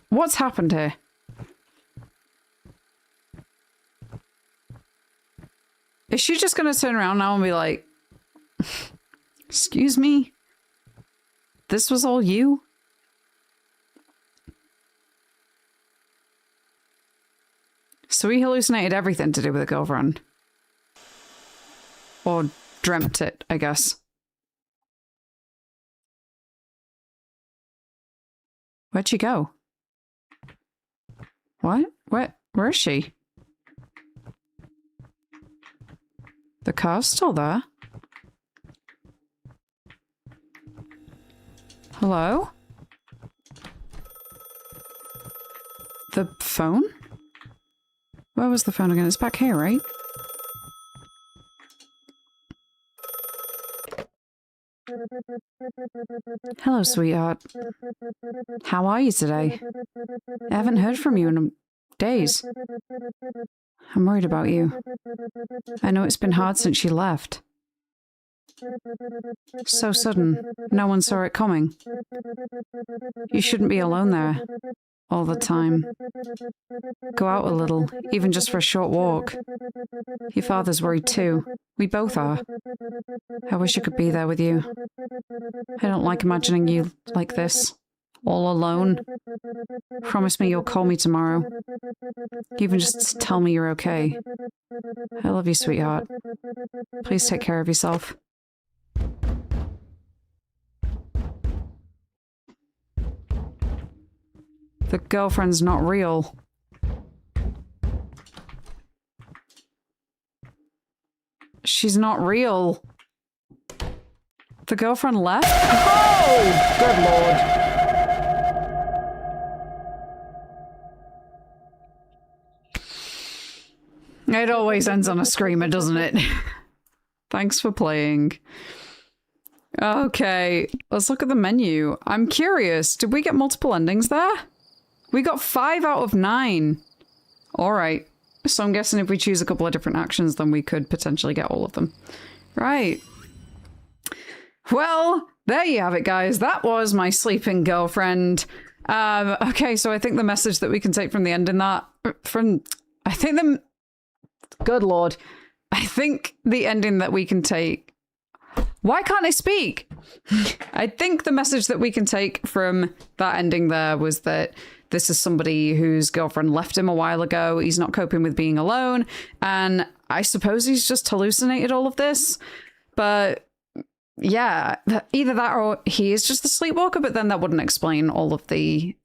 What's happened here? Is she just gonna turn around now and be like... Excuse me? This was all you? So he hallucinated everything to do with a girlfriend. Or dreamt it, I guess. Where'd she go? What? Where is she? The car's still there. Hello? The phone? Where was the phone again? It's back here, right? Hello, sweetheart. How are you today? I haven't heard from you in days. I'm worried about you. I know it's been hard since you left. So sudden. No one saw it coming. You shouldn't be alone there all the time. Go out a little, even just for a short walk. Your father's worried too. We both are. I wish I could be there with you. I don't like imagining you like this, all alone. Promise me you'll call me tomorrow. Even just to tell me you're okay. I love you, sweetheart. Please take care of yourself. The girlfriend's not real. She's not real. The girlfriend left? Oh! Good lord. It always ends on a screamer, doesn't it? Thanks for playing. Okay, let's look at the menu. I'm curious, did we get multiple endings there? We got 5 out of 9. Alright, so I'm guessing if we choose a couple of different actions, then we could potentially get all of them. Right. Well, there you have it, guys. That was my sleeping girlfriend. Okay, so I think the message that we can take from the end in that, good lord. I think the ending that we can take, why can't I speak? I think the message that we can take from that ending there was that this is somebody whose girlfriend left him a while ago. He's not coping with being alone. And I suppose he's just hallucinated all of this. But yeah, either that or he is just the sleepwalker, but then that wouldn't explain all of the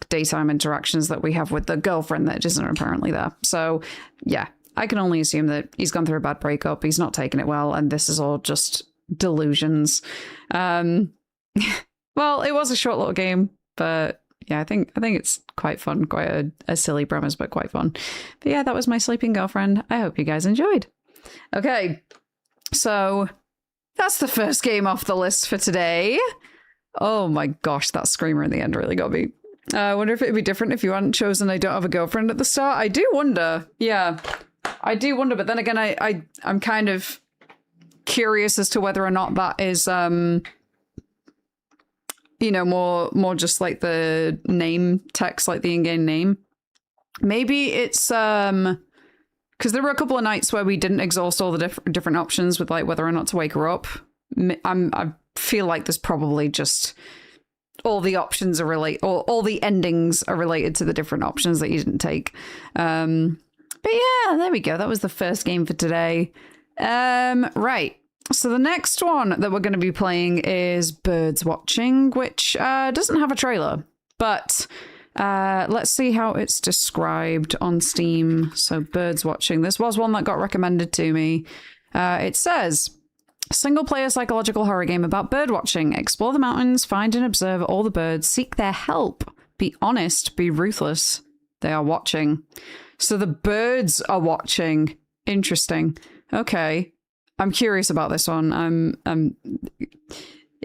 daytime interactions that we have with the girlfriend that isn't apparently there. So yeah, I can only assume that he's gone through a bad breakup. He's not taking it well. And this is all just delusions. Well, it was a short little game, but yeah, I think it's quite fun. Quite a silly premise, but quite fun. But yeah, that was my sleeping girlfriend. I hope you guys enjoyed. Okay, so that's the first game off the list for today. Oh my gosh, that screamer in the end really got me. I wonder if it'd be different if you hadn't chosen I don't have a girlfriend at the start. I do wonder. Yeah, I do wonder. But then again, I'm kind of curious as to whether or not that is you know, more just like the name text, like the in-game name. Maybe it's because there were a couple of nights where we didn't exhaust all the different options with like whether or not to wake her up. I feel like there's probably just all the options are all the endings are related to the different options that you didn't take. But yeah, there we go. That was the first game for today. Right. So the next one that we're going to be playing is Birds Watching, which doesn't have a trailer, but let's see how it's described on Steam. So Birds Watching. This was one that got recommended to me. It says, single-player psychological horror game about bird watching. Explore the mountains, find and observe all the birds, seek their help, be honest, be ruthless. They are watching. So the birds are watching. Interesting. Okay. I'm curious about this one.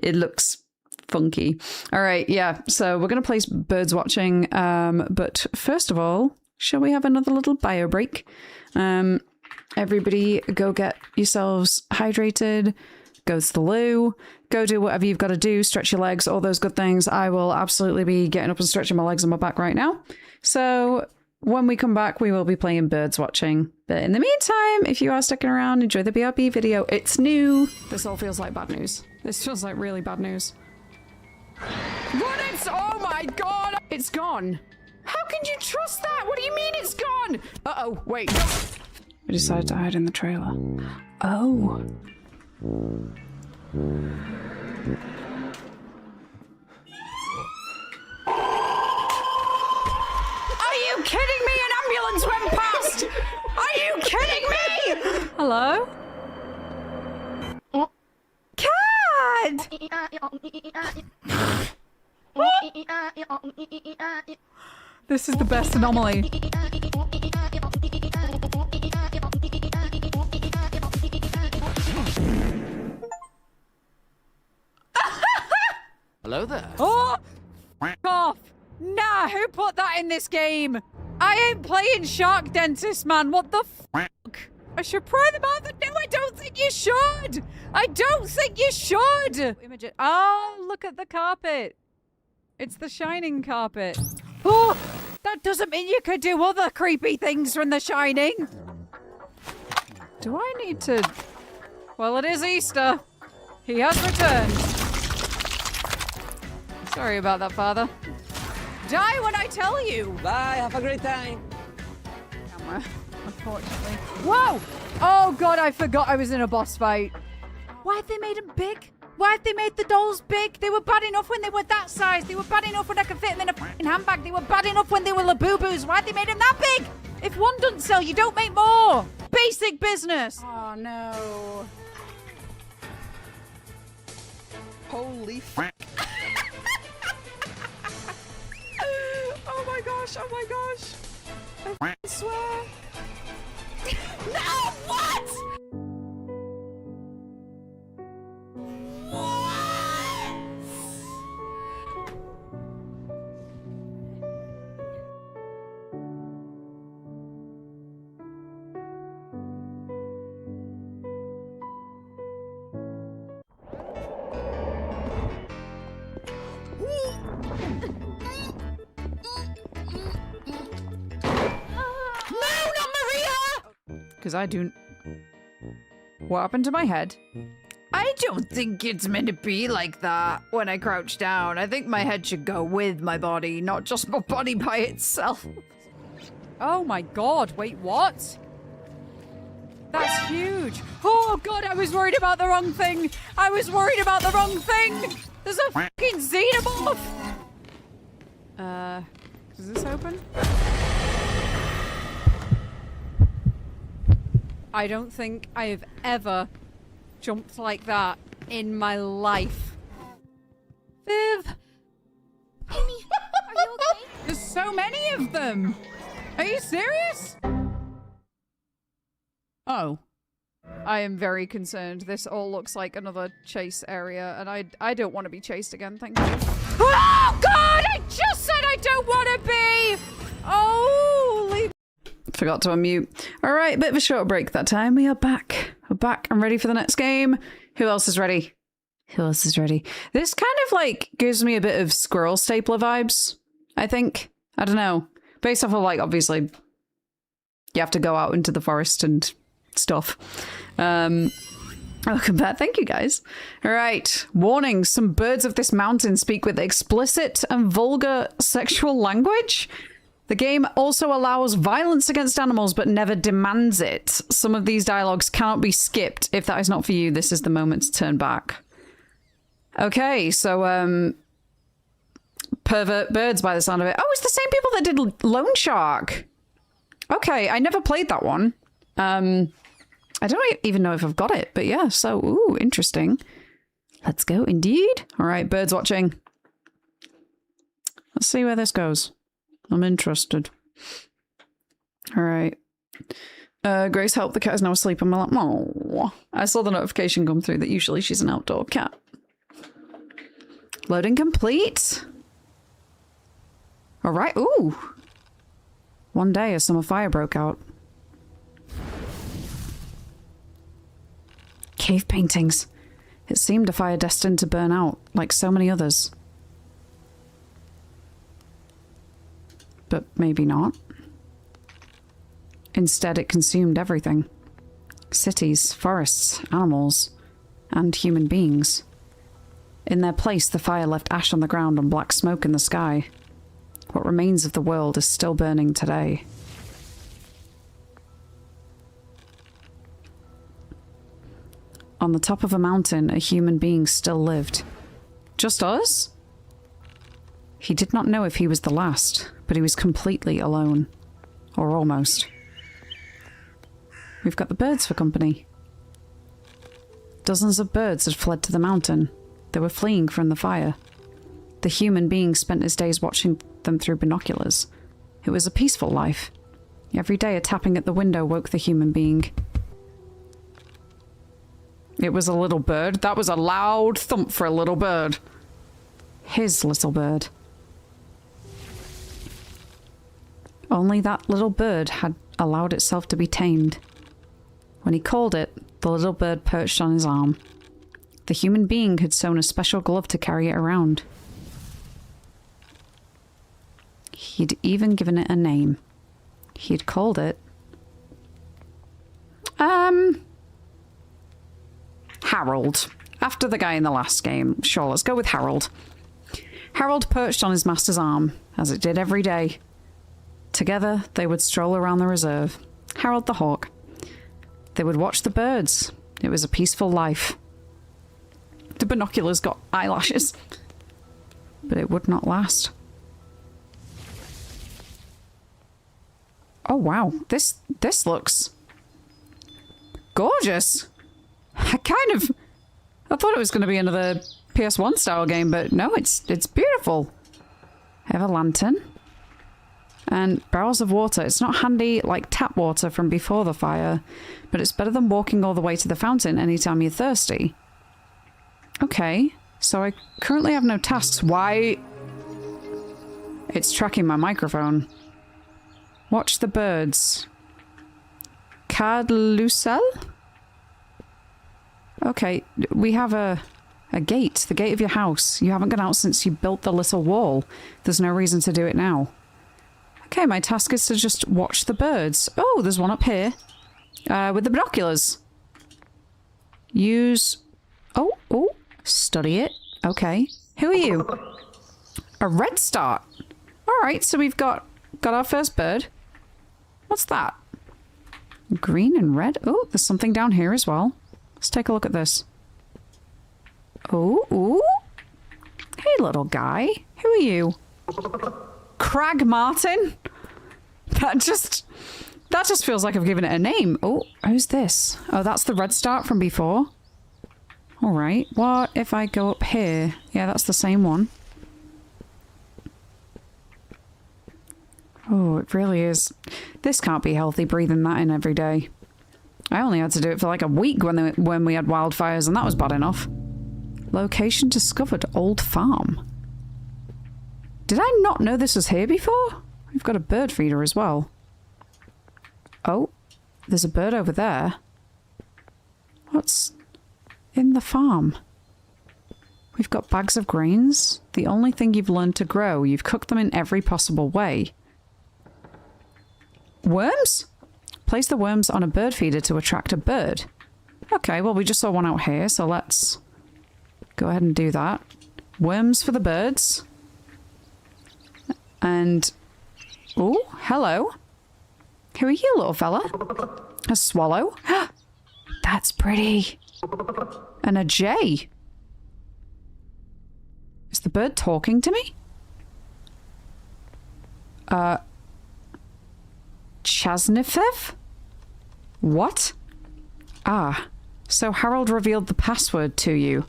It looks funky. All right, yeah. So we're gonna play Birds Watching. But first of all, shall we have another little bio break? Everybody, go get yourselves hydrated. Go to the loo. Go do whatever you've got to do. Stretch your legs. All those good things. I will absolutely be getting up and stretching my legs and my back right now. So when we come back, we will be playing Birds Watching. But in the meantime, if you are sticking around, enjoy the BRB video. It's new. This all feels like bad news. This feels like really bad news. What? Oh my god! It's gone. How can you trust that? What do you mean it's gone? Uh-oh, wait. We decided to hide in the trailer. Oh. Are you kidding me? An ambulance went past! Are you kidding me? Hello? Cat! This is the best anomaly. Hello there. Oh! Off! Nah, who put that in this game? I ain't playing Shark Dentist, man. What the fuck? I should pry them out. No, I don't think you should. I don't think you should. Image it. Oh, look at the carpet. It's the Shining carpet. Oh, that doesn't mean you could do other creepy things from The Shining. Do I need to... Well, it is Easter. He has returned. Sorry about that, Father. Die when I tell you! Bye, have a great time. Camera, unfortunately. Whoa! Oh god, I forgot I was in a boss fight. Why have they made them big? Why have they made the dolls big? They were bad enough when they were that size. They were bad enough when I could fit them in a f***ing handbag. They were bad enough when they were Labubu's. Why have they made them that big? If one doesn't sell, you don't make more. Basic business. Oh no. Holy f***. Oh my gosh, oh my gosh. I swear. No, what? Because I do... What happened to my head? I don't think it's meant to be like that when I crouch down. I think my head should go with my body, not just my body by itself. Oh my god, wait, what? That's huge. Oh god, I was worried about the wrong thing. I was worried about the wrong thing. There's a fucking xenomorph. Does this open? I don't think I have ever jumped like that in my life. Viv! Amy, are you okay? There's so many of them! Are you serious? Oh. I am very concerned. This all looks like another chase area, and I don't want to be chased again, thank you. Oh god! I just said I don't want to be! Holy... Forgot to unmute. Alright, bit of a short break that time. We are back. We're back. I'm ready for the next game. Who else is ready? Who else is ready? This kind of like gives me a bit of Squirrel Stapler vibes, I think. I don't know. Based off of like, obviously, you have to go out into the forest and stuff. Welcome back. Thank you, guys. All right. Warning. Some birds of this mountain speak with explicit and vulgar sexual language. The game also allows violence against animals, but never demands it. Some of these dialogues cannot be skipped. If that is not for you, this is the moment to turn back. Okay, so, pervert birds by the sound of it. Oh, it's the same people that did Lone Shark. Okay, I never played that one. I don't even know if I've got it, but yeah, so, ooh, interesting. Let's go, indeed. All right, birds watching. Let's see where this goes. I'm interested. All right. Grace, help. The cat is now asleep on my lap. Oh, I saw the notification come through that usually she's an outdoor cat. Loading complete. All right. Ooh. One day a summer fire broke out. Cave paintings. It seemed a fire destined to burn out, like so many others. But maybe not. Instead, it consumed everything. Cities, forests, animals, and human beings. In their place, the fire left ash on the ground and black smoke in the sky. What remains of the world is still burning today. On the top of a mountain, a human being still lived. Just us? He did not know if he was the last, but he was completely alone. Or almost. We've got the birds for company. Dozens of birds had fled to the mountain. They were fleeing from the fire. The human being spent his days watching them through binoculars. It was a peaceful life. Every day a tapping at the window woke the human being. It was a little bird. That was a loud thump for a little bird. His little bird. Only that little bird had allowed itself to be tamed. When he called it, the little bird perched on his arm. The human being had sewn a special glove to carry it around. He'd even given it a name. He'd called it... Harold. After the guy in the last game. Sure, let's go with Harold. Harold perched on his master's arm, as it did every day. Together, they would stroll around the reserve. Harold the hawk. They would watch the birds. It was a peaceful life. The binoculars got eyelashes. But it would not last. Oh wow, this looks gorgeous. I thought it was going to be another PS1 style game, but no, it's beautiful. I have a lantern. And barrels of water. It's not handy like tap water from before the fire, but it's better than walking all the way to the fountain anytime you're thirsty. Okay, so I currently have no tasks. Why? It's tracking my microphone. Watch the birds. Cadlusel? Okay, we have a gate. The gate of your house. You haven't gone out since you built the little wall. There's no reason to do it now. Okay, my task is to just watch the birds. Oh, there's one up here. With the binoculars. Use... Oh, study it. Okay. Who are you? A red start. Alright, so we've got our first bird. What's that? Green and red. Oh, there's something down here as well. Let's take a look at this. Oh. Hey, little guy. Who are you? Crag Martin? That just feels like I've given it a name. Oh, who's this? Oh, that's the red start from before. Alright, what if I go up here? Yeah, that's the same one. Oh, it really is. This can't be healthy, breathing that in every day. I only had to do it for like a week when we had wildfires, and that was bad enough. Location discovered, old farm. Did I not know this was here before? We've got a bird feeder as well. Oh, there's a bird over there. What's in the farm? We've got bags of grains. The only thing you've learned to grow. You've cooked them in every possible way. Worms? Place the worms on a bird feeder to attract a bird. Okay, well, we just saw one out here, so let's go ahead and do that. Worms for the birds. And... oh, hello. Who are you, little fella? A swallow? That's pretty. And a jay. Is the bird talking to me? Chasnifev? What? Ah, so Harold revealed the password to you.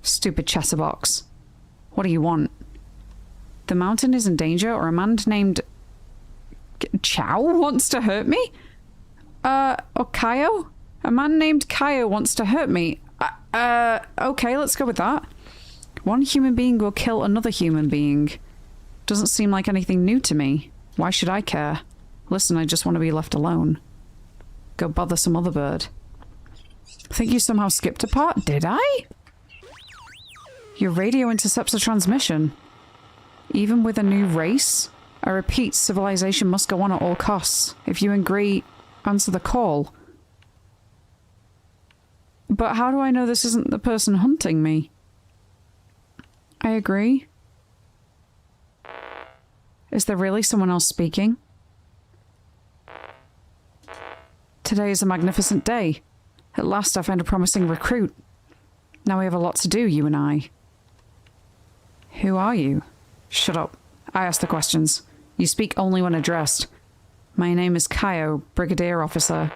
Stupid chatterbox. What do you want? The mountain is in danger, or a man named... Chow wants to hurt me? Or Kaio? A man named Kaio wants to hurt me. Okay, let's go with that. One human being will kill another human being. Doesn't seem like anything new to me. Why should I care? Listen, I just want to be left alone. Go bother some other bird. I think you somehow skipped a part, did I? Your radio intercepts a transmission. Even with a new race? I repeat, civilization must go on at all costs. If you agree, answer the call. But how do I know this isn't the person hunting me? I agree. Is there really someone else speaking? Today is a magnificent day. At last I found a promising recruit. Now we have a lot to do, you and I. Who are you? Shut up. I ask the questions. You speak only when addressed. My name is Kaio, Brigadier Officer.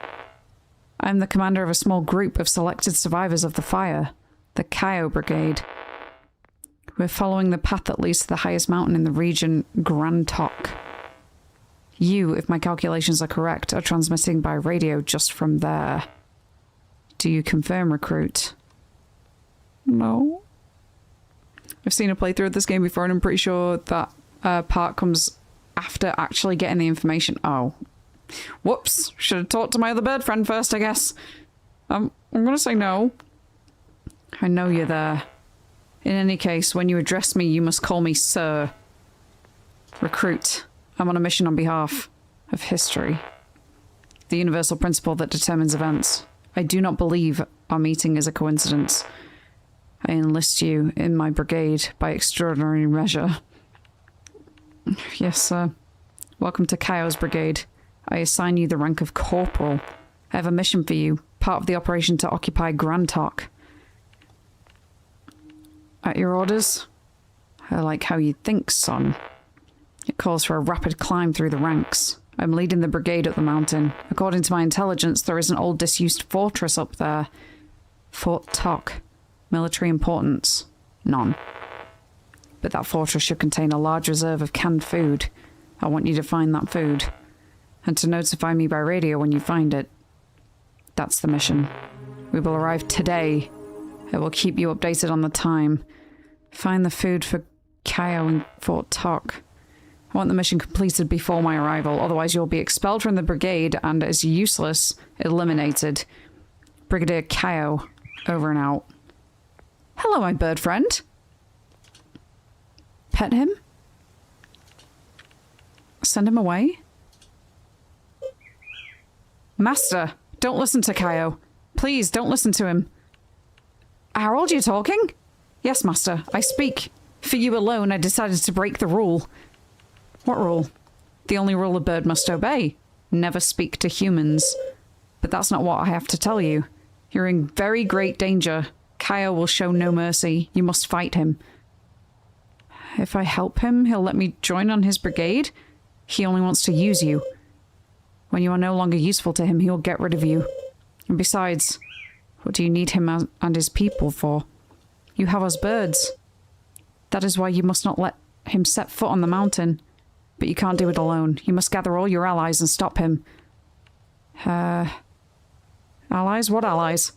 I am the commander of a small group of selected survivors of the fire, the Kaio Brigade. We're following the path that leads to the highest mountain in the region, Grand Tok. You, if my calculations are correct, are transmitting by radio just from there. Do you confirm, recruit? No. I've seen a playthrough of this game before, and I'm pretty sure that part comes after actually getting the information. Oh. Whoops. Should have talked to my other bird friend first, I guess. I'm gonna say no. I know you're there. In any case, when you address me, you must call me Sir. Recruit. I'm on a mission on behalf of history. The universal principle that determines events. I do not believe our meeting is a coincidence. I enlist you in my brigade by extraordinary measure. Yes, sir. Welcome to Kaio's brigade. I assign you the rank of corporal. I have a mission for you, part of the operation to occupy Grand Tok. At your orders? I like how you think, son. It calls for a rapid climb through the ranks. I'm leading the brigade up the mountain. According to my intelligence, there is an old disused fortress up there. Fort Tok. Military importance? None. But that fortress should contain a large reserve of canned food. I want you to find that food. And to notify me by radio when you find it. That's the mission. We will arrive today. I will keep you updated on the time. Find the food for Kaio in Fort Tok. I want the mission completed before my arrival, otherwise you'll be expelled from the brigade and, as useless, eliminated. Brigadier Kaio, over and out. Hello, my bird friend. Pet him? Send him away? Master, Don't listen to Kaio. Please, don't listen to him. Harold, you talking? Yes, Master, I speak. For you alone, I decided to break the rule. What rule? The only rule a bird must obey. Never speak to humans. But that's not what I have to tell you. You're in very great danger. Kaio will show no mercy. You must fight him. If I help him, he'll let me join on his brigade? He only wants to use you. When you are no longer useful to him, he will get rid of you. And besides, what do you need him and his people for? You have us birds. That is why you must not let him set foot on the mountain. But you can't do it alone. You must gather all your allies and stop him. Allies? What allies?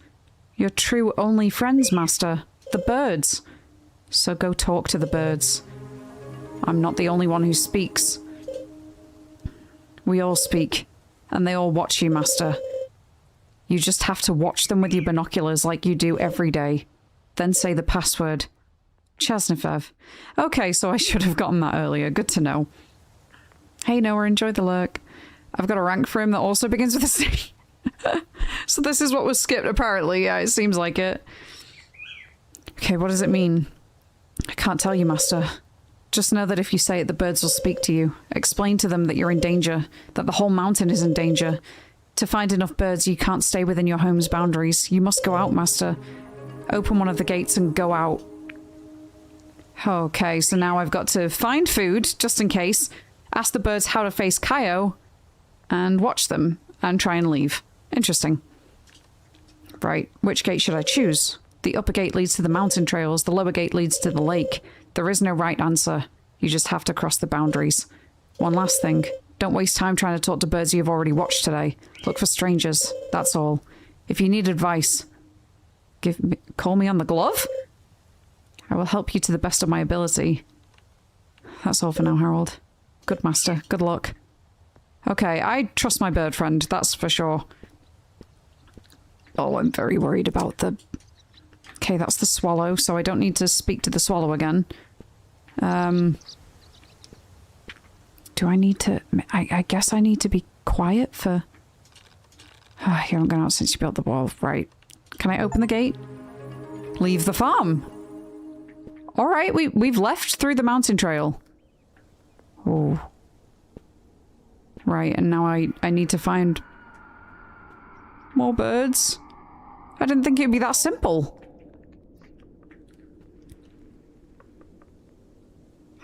Your true only friends, Master. The birds. So go talk to the birds. I'm not the only one who speaks. We all speak. And they all watch you, Master. You just have to watch them with your binoculars like you do every day. Then say the password. Chasnifev. Okay, so I should have gotten that earlier. Good to know. Hey, Noah, enjoy the lurk. I've got a rank for him that also begins with a C. So this is what was skipped, apparently. Yeah, it seems like it. Okay, what does it mean? I can't tell you, Master. Just know that if you say it, the birds will speak to you. Explain to them that you're in danger, that the whole mountain is in danger. To find enough birds, you can't stay within your home's boundaries. You must go out, Master. Open one of the gates and go out. Okay, so now I've got to find food, just in case, ask the birds how to face Kaio, and watch them, and try and leave. Interesting. Right, which gate should I choose? The upper gate leads to the mountain trails, the lower gate leads to the lake. There is no right answer. You just have to cross the boundaries. One last thing. Don't waste time trying to talk to birds you've already watched today. Look for strangers. That's all. If you need advice, call me on the glove? I will help you to the best of my ability. That's all for now, Harold. Good, Master. Good luck. Okay, I trust my bird friend, that's for sure. Oh, I'm very worried about the... Okay, that's the swallow, so I don't need to speak to the swallow again. Do I need to... I guess I need to be quiet for... you haven't gone out since you built the wall. Right. Can I open the gate? Leave the farm. Alright, we've left through the mountain trail. Oh. Right, and now I need to find... more birds. I didn't think it'd be that simple.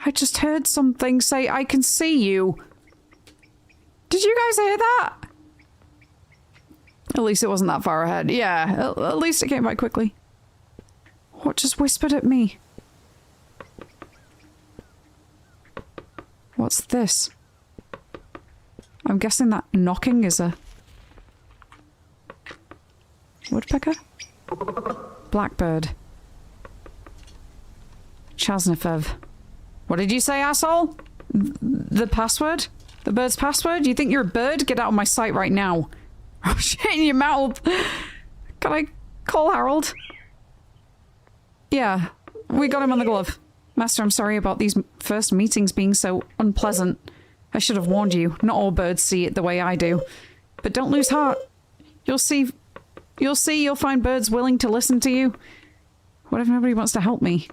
I just heard something say, I can see you. Did you guys hear that? At least it wasn't that far ahead. Yeah, at least it came by quickly. What just whispered at me? What's this? I'm guessing that knocking is a... woodpecker? Blackbird. Chasnifev. What did you say, asshole? The password? The bird's password? You think you're a bird? Get out of my sight right now. Oh shit in your mouth. Can I call Harold? Yeah, we got him on the glove. Master, I'm sorry about these first meetings being so unpleasant. I should have warned you. Not all birds see it the way I do. But don't lose heart. You'll see you'll find birds willing to listen to you. What if nobody wants to help me?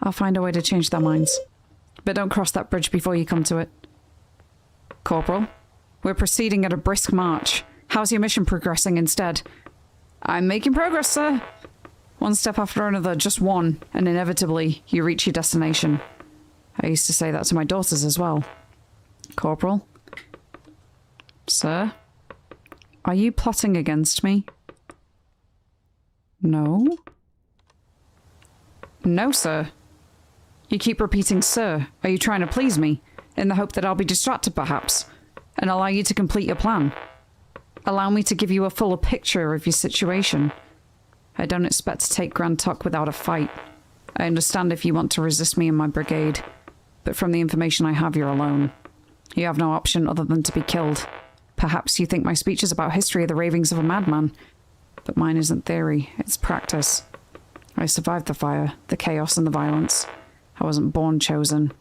I'll find a way to change their minds. But don't cross that bridge before you come to it. Corporal, we're proceeding at a brisk march. How's your mission progressing instead? I'm making progress, sir. One step after another, just one, and inevitably you reach your destination. I used to say that to my daughters as well. Corporal? Sir? Are you plotting against me? No? No, sir. You keep repeating, sir. Are you trying to please me? In the hope that I'll be distracted, perhaps? And allow you to complete your plan? Allow me to give you a fuller picture of your situation? I don't expect to take Grand Tok without a fight. I understand if you want to resist me and my brigade. But from the information I have, you're alone. You have no option other than to be killed. Perhaps you think my speech is about history or the ravings of a madman. But mine isn't theory, it's practice. I survived the fire, the chaos and the violence. I wasn't born chosen.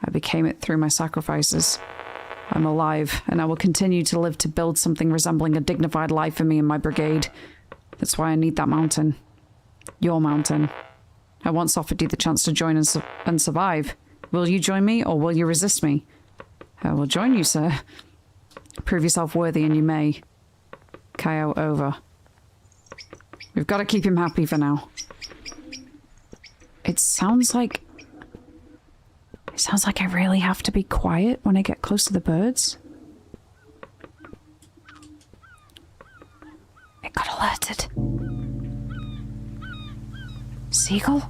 I became it through my sacrifices. I'm alive, and I will continue to live to build something resembling a dignified life for me and my brigade. That's why I need that mountain. Your mountain. I once offered you the chance to join and survive. Will you join me, or will you resist me? I will join you, sir. Prove yourself worthy, and you may. Kaio over. We've got to keep him happy for now. It sounds like I really have to be quiet when I get close to the birds. It got alerted. Seagull?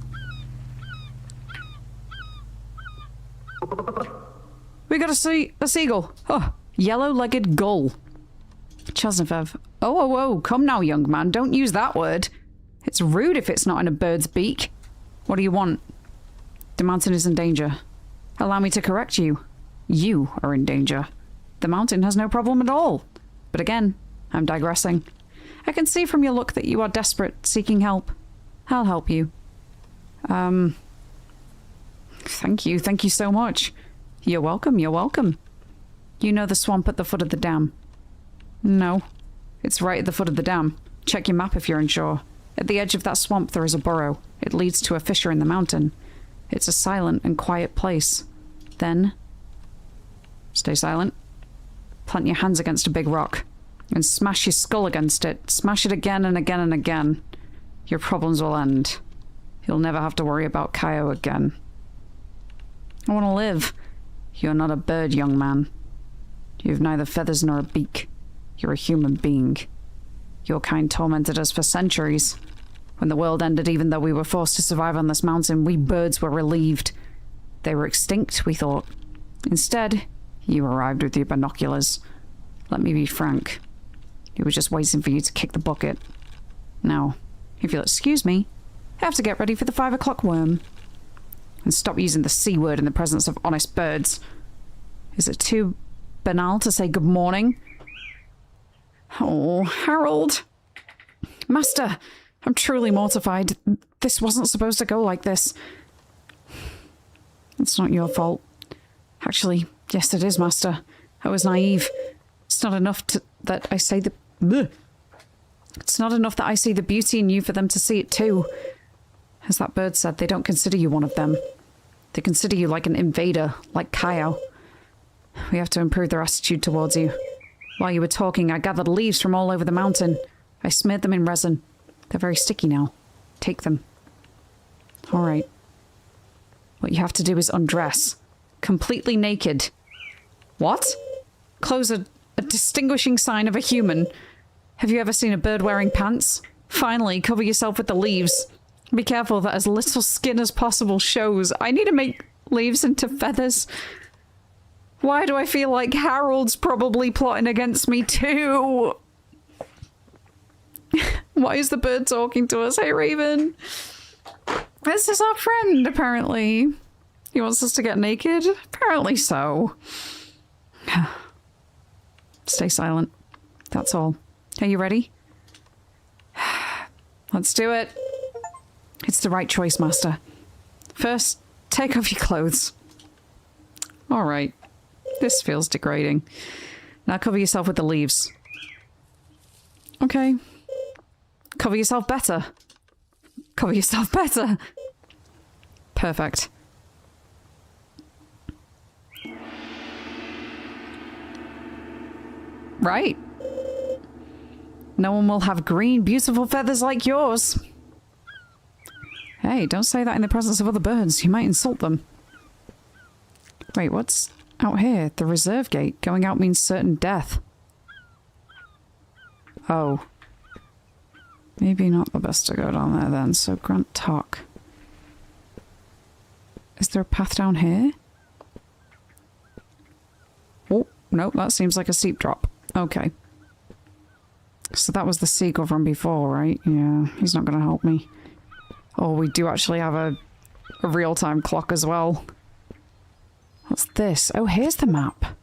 We got a seagull. Oh, yellow-legged gull. Chasnefev. Oh, come now, young man. Don't use that word. It's rude if it's not in a bird's beak. What do you want? The mountain is in danger. Allow me to correct you. You are in danger. The mountain has no problem at all. But again, I'm digressing. I can see from your look that you are desperate, seeking help. I'll help you. Thank you so much. You're welcome. You know the swamp at the foot of the dam? No. It's right at the foot of the dam. Check your map if you're unsure. At the edge of that swamp there is a burrow. It leads to a fissure in the mountain. It's a silent and quiet place. Then... stay silent. Plant your hands against a big rock. And smash your skull against it. Smash it again and again and again. Your problems will end. You'll never have to worry about Kaio again. I want to live. You're not a bird, young man. You've neither feathers nor a beak. You're a human being. Your kind tormented us for centuries. When the world ended, even though we were forced to survive on this mountain, we birds were relieved. They were extinct, we thought. Instead, you arrived with your binoculars. Let me be frank. We were just waiting for you to kick the bucket. Now, if you'll excuse me, I have to get ready for the 5 o'clock worm. And stop using the C word in the presence of honest birds. Is it too banal to say good morning? Oh, Harold. Master, I'm truly mortified. This wasn't supposed to go like this. It's not your fault. Actually, yes it is, Master. I was naive. It's not enough that I say the... Bleh. It's not enough that I see the beauty in you for them to see it too. As that bird said, they don't consider you one of them. They consider you like an invader, like Kaio. We have to improve their attitude towards you. While you were talking, I gathered leaves from all over the mountain. I smeared them in resin. They're very sticky now. Take them. All right. What you have to do is undress. Completely naked. What? Clothes are a distinguishing sign of a human. Have you ever seen a bird wearing pants? Finally, cover yourself with the leaves. Be careful that as little skin as possible shows. I need to make leaves into feathers. Why do I feel like Harold's probably plotting against me too? Why is the bird talking to us? Hey, Raven. This is our friend, apparently. He wants us to get naked? Apparently so. Stay silent. That's all. Are you ready? Let's do it. It's the right choice, Master. First, take off your clothes. All right. This feels degrading. Now cover yourself with the leaves. Okay. Cover yourself better. Cover yourself better. Perfect. Right. No one will have green, beautiful feathers like yours. Hey, don't say that in the presence of other birds. You might insult them. Wait, what's out here? The reserve gate. Going out means certain death. Oh. Maybe not the best to go down there then, so Grant talk. Is there a path down here? Oh, no, that seems like a steep drop. Okay. So that was the seagull from before, right? Yeah, he's not going to help me. Oh, we do actually have a real-time clock as well. What's this? Oh, here's the map.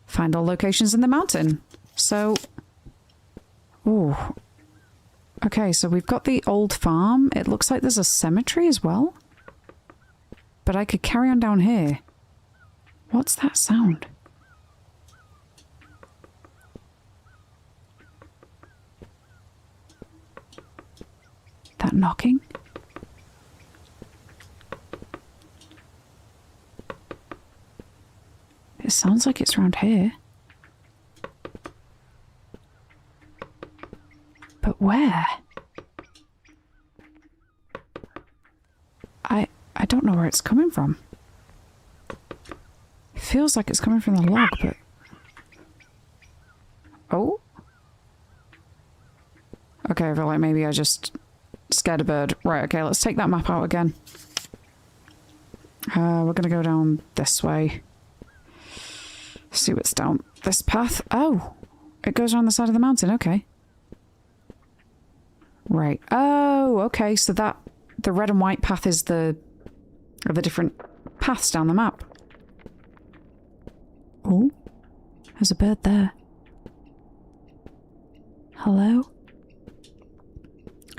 Find all locations in the mountain. So... ooh. Okay, so we've got the old farm. It looks like there's a cemetery as well. But I could carry on down here. What's that sound? That knocking? It sounds like it's around here. But where? I don't know where it's coming from. It feels like it's coming from the log, but... Oh? Okay, I feel like maybe I just scared a bird. Right, okay, let's take that map out again. We're gonna go down this way. See what's down this path. Oh! It goes around the side of the mountain, okay. Right. Oh, okay, so that... The red and white path is the different paths down the map. Oh, there's a bird there. Hello?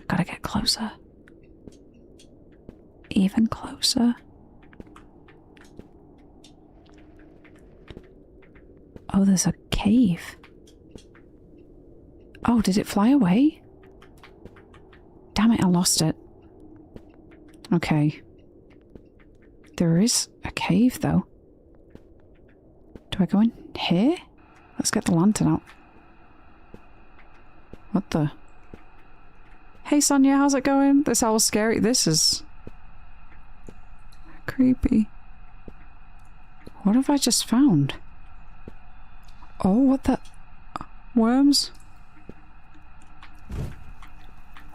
Gotta get closer. Even closer. Oh, there's a cave. Oh, did it fly away? Damn it, I lost it. Okay. There is a cave, though. Do I go in here? Let's get the lantern out. What the? Hey, Sonia, how's it going? This owl's scary. This is... creepy. What have I just found? Oh, what the... Worms?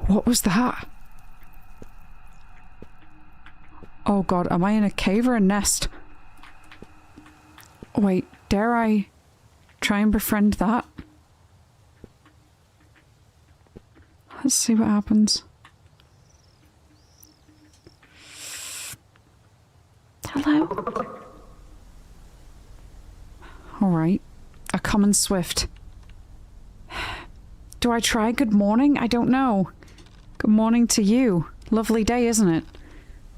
What was that? Oh god, am I in a cave or a nest? Wait, dare I try and befriend that? Let's see what happens. Hello? Alright. A common swift. Do I try good morning? I don't know. Good morning to you. Lovely day, isn't it?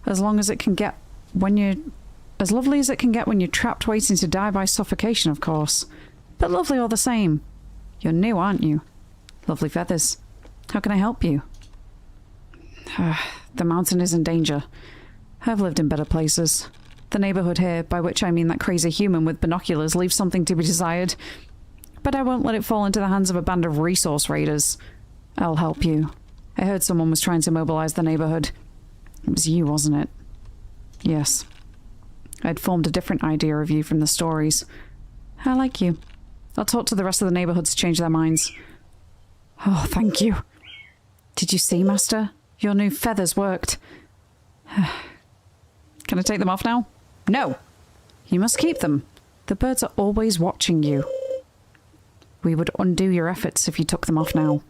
As long as it can get when you're... As lovely as it can get when you're trapped waiting to die by suffocation, of course. But lovely all the same. You're new, aren't you? Lovely feathers. How can I help you? The mountain is in danger. I've lived in better places. The neighborhood here, by which I mean that crazy human with binoculars, leaves something to be desired. But I won't let it fall into the hands of a band of resource raiders. I'll help you. I heard someone was trying to mobilize the neighborhood. It was you, wasn't it? Yes. I'd formed a different idea of you from the stories. I like you. I'll talk to the rest of the neighborhood to change their minds. Oh, thank you. Did you see, Master? Your new feathers worked. Can I take them off now? No! You must keep them. The birds are always watching you. We would undo your efforts if you took them off now.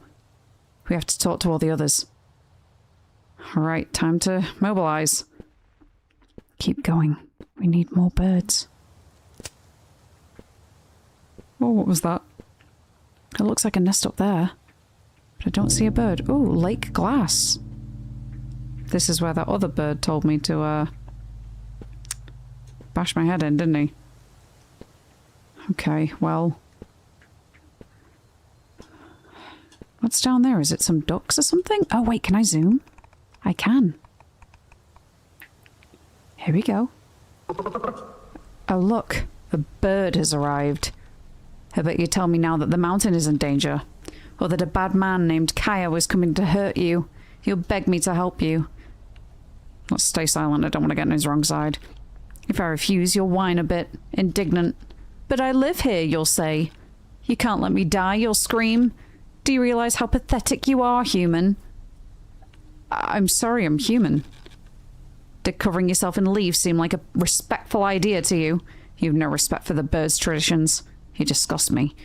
We have to talk to all the others. Alright, time to mobilize. Keep going. We need more birds. Oh, what was that? It looks like a nest up there. But I don't see a bird. Oh, lake glass. This is where that other bird told me to, bash my head in, didn't he? Okay, well... What's down there? Is it some ducks or something? Oh, wait, can I zoom? I can. Here we go. Oh, look. A bird has arrived. I bet you tell me now that the mountain is in danger. Or that a bad man named Kaya was coming to hurt you. He'll beg me to help you. Let's stay silent. I don't want to get on his wrong side. If I refuse, you'll whine a bit, indignant. But I live here, you'll say. You can't let me die, you'll scream. Do you realize how pathetic you are, human? I'm sorry, I'm human. Did covering yourself in leaves seem like a respectful idea to you? You've no respect for the bird's traditions. You disgust me.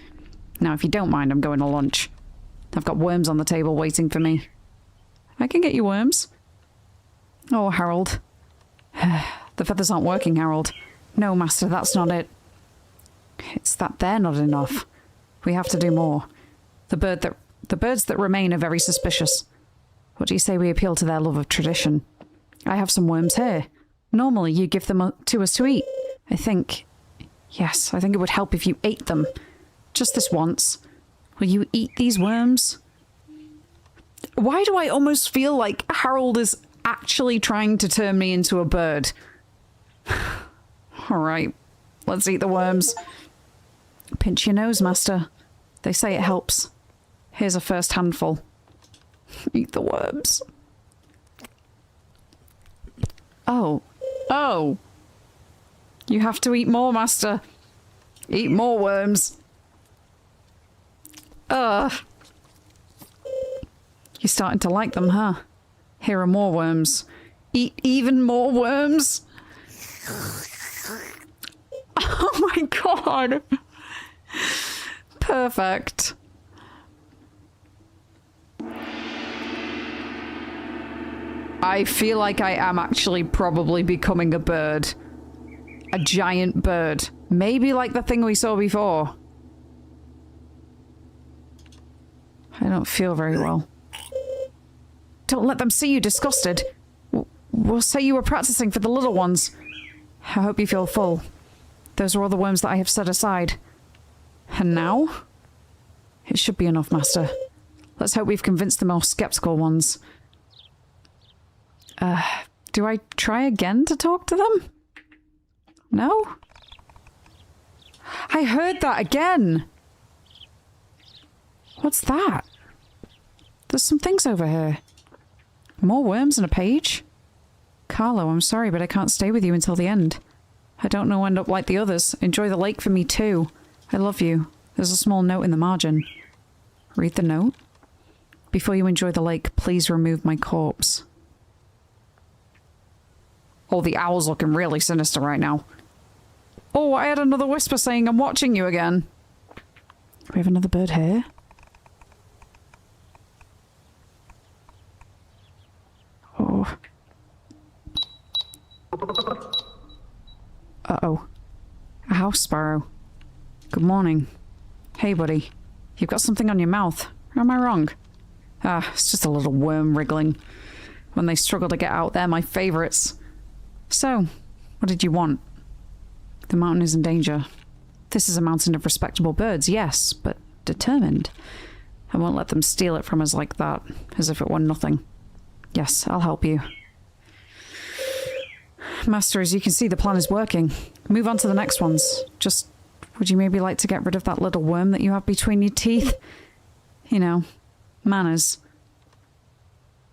Now, if you don't mind, I'm going to lunch. I've got worms on the table waiting for me. I can get you worms. Oh, Harold. The feathers aren't working, Harold. No, Master, that's not it. It's that they're not enough. We have to do more. The birds that remain are very suspicious. What do you say we appeal to their love of tradition? I have some worms here. Normally, you give them to us to eat. I think it would help if you ate them. Just this once. Will you eat these worms? Why do I almost feel like Harold is actually trying to turn me into a bird? All right, let's eat the worms. Pinch your nose, Master. They say it helps. Here's a first handful. Eat the worms. Oh. Oh. You have to eat more, Master. Eat more worms. Ugh. You're starting to like them, huh? Here are more worms. Eat even more worms? Oh my god. Perfect. I feel like I am actually probably becoming a bird. A giant bird. Maybe like the thing we saw before. I don't feel very well. Don't let them see you disgusted. We'll say you were practicing for the little ones. I hope you feel full. Those are all the worms that I have set aside. And now? It should be enough, Master. Let's hope we've convinced the more skeptical ones. Do I try again to talk to them? No? I heard that again! What's that? There's some things over here. More worms and a page? Carlo, I'm sorry, but I can't stay with you until the end. I don't know end up like the others. Enjoy the lake for me too. I love you. There's a small note in the margin. Read the note. Before you enjoy the lake, please remove my corpse. Oh, the owl's looking really sinister right now. Oh, I had another whisper saying I'm watching you again. We have another bird here. Oh. Uh-oh. A house sparrow. Good morning. Hey, buddy. You've got something on your mouth. Or am I wrong? Ah, it's just a little worm wriggling. When they struggle to get out, they're my favourites. So, what did you want? The mountain is in danger. This is a mountain of respectable birds, yes, but determined. I won't let them steal it from us like that, as if it were nothing. Yes, I'll help you. Master, as you can see, the plan is working. Move on to the next ones. Just, would you maybe like to get rid of that little worm that you have between your teeth? You know, manners.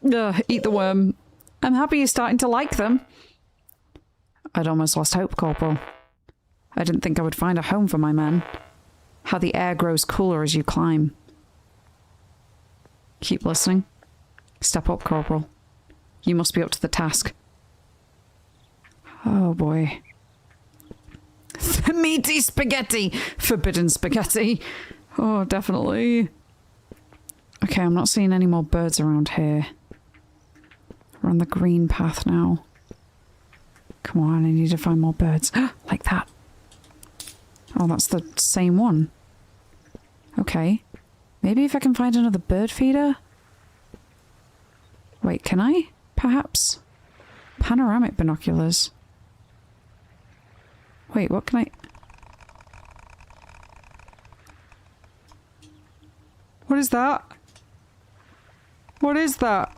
Ugh, eat the worm. I'm happy you're starting to like them. I'd almost lost hope, Corporal. I didn't think I would find a home for my men. How the air grows cooler as you climb. Keep listening. Step up, Corporal. You must be up to the task. Oh boy. The meaty spaghetti! Forbidden spaghetti! Oh, definitely. Okay, I'm not seeing any more birds around here. We're on the green path now. Come on, I need to find more birds. Like that. Oh, that's the same one. Okay. Maybe if I can find another bird feeder? Wait, can I? Perhaps? Panoramic binoculars. Wait, what can I... What is that? What is that?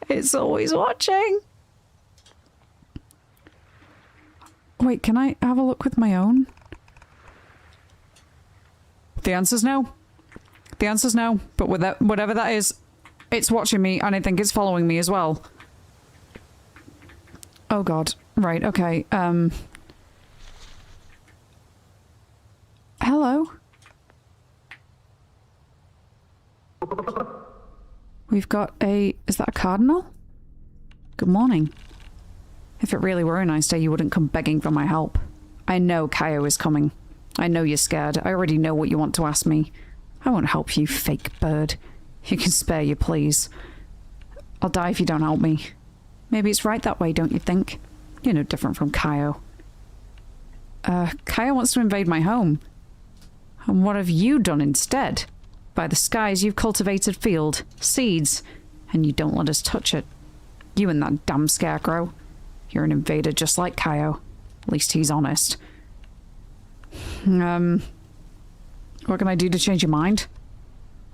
It's always watching. Wait, can I have a look with my own? The answer's no. The answer's no. But with that, whatever that is, it's watching me and I think it's following me as well. Oh god. Right, okay. Hello? We've got a... Is that a cardinal? Good morning. If it really were a nice day, you wouldn't come begging for my help. I know Kaio is coming. I know you're scared. I already know what you want to ask me. I won't help you, fake bird. You can spare your pleas. I'll die if you don't help me. Maybe it's right that way, don't you think? You're no different from Kaio. Kaio wants to invade my home. And what have you done instead? By the skies, you've cultivated field, seeds, and you don't let us touch it. You and that damn scarecrow. You're an invader just like Kaio. At least he's honest. What can I do to change your mind?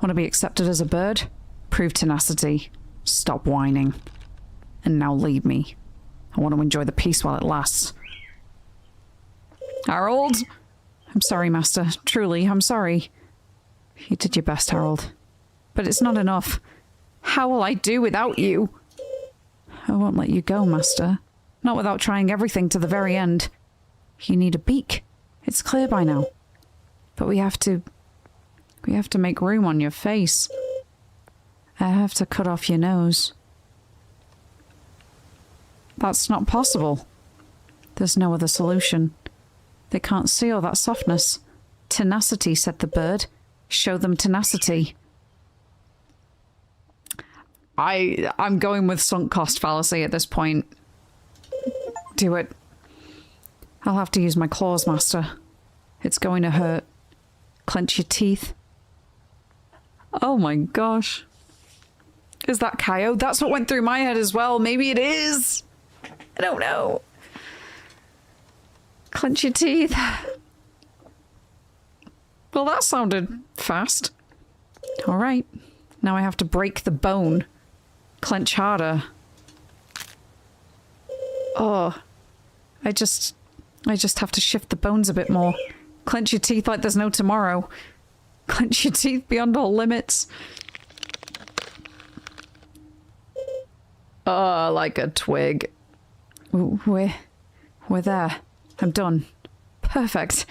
Want to be accepted as a bird? Prove tenacity. Stop whining. And now leave me. I want to enjoy the peace while it lasts. Harold? I'm sorry, Master. Truly, I'm sorry. You did your best, Harold. But it's not enough. How will I do without you? I won't let you go, Master. Not without trying everything to the very end. You need a beak. It's clear by now. But we have to make room on your face. I have to cut off your nose. That's not possible. There's no other solution. They can't see all that softness. Tenacity, said the bird. Show them tenacity. I'm going with sunk cost fallacy at this point. Do it. I'll have to use my claws, Master. It's going to hurt. Clench your teeth. Oh my gosh. Is that Kaio? That's what went through my head as well. Maybe it is. I don't know. Clench your teeth. Well, that sounded fast. All right. Now I have to break the bone. Clench harder. Oh. I just have to shift the bones a bit more. Clench your teeth like there's no tomorrow. Clench your teeth beyond all limits. Oh, like a twig. We're there. I'm done. Perfect.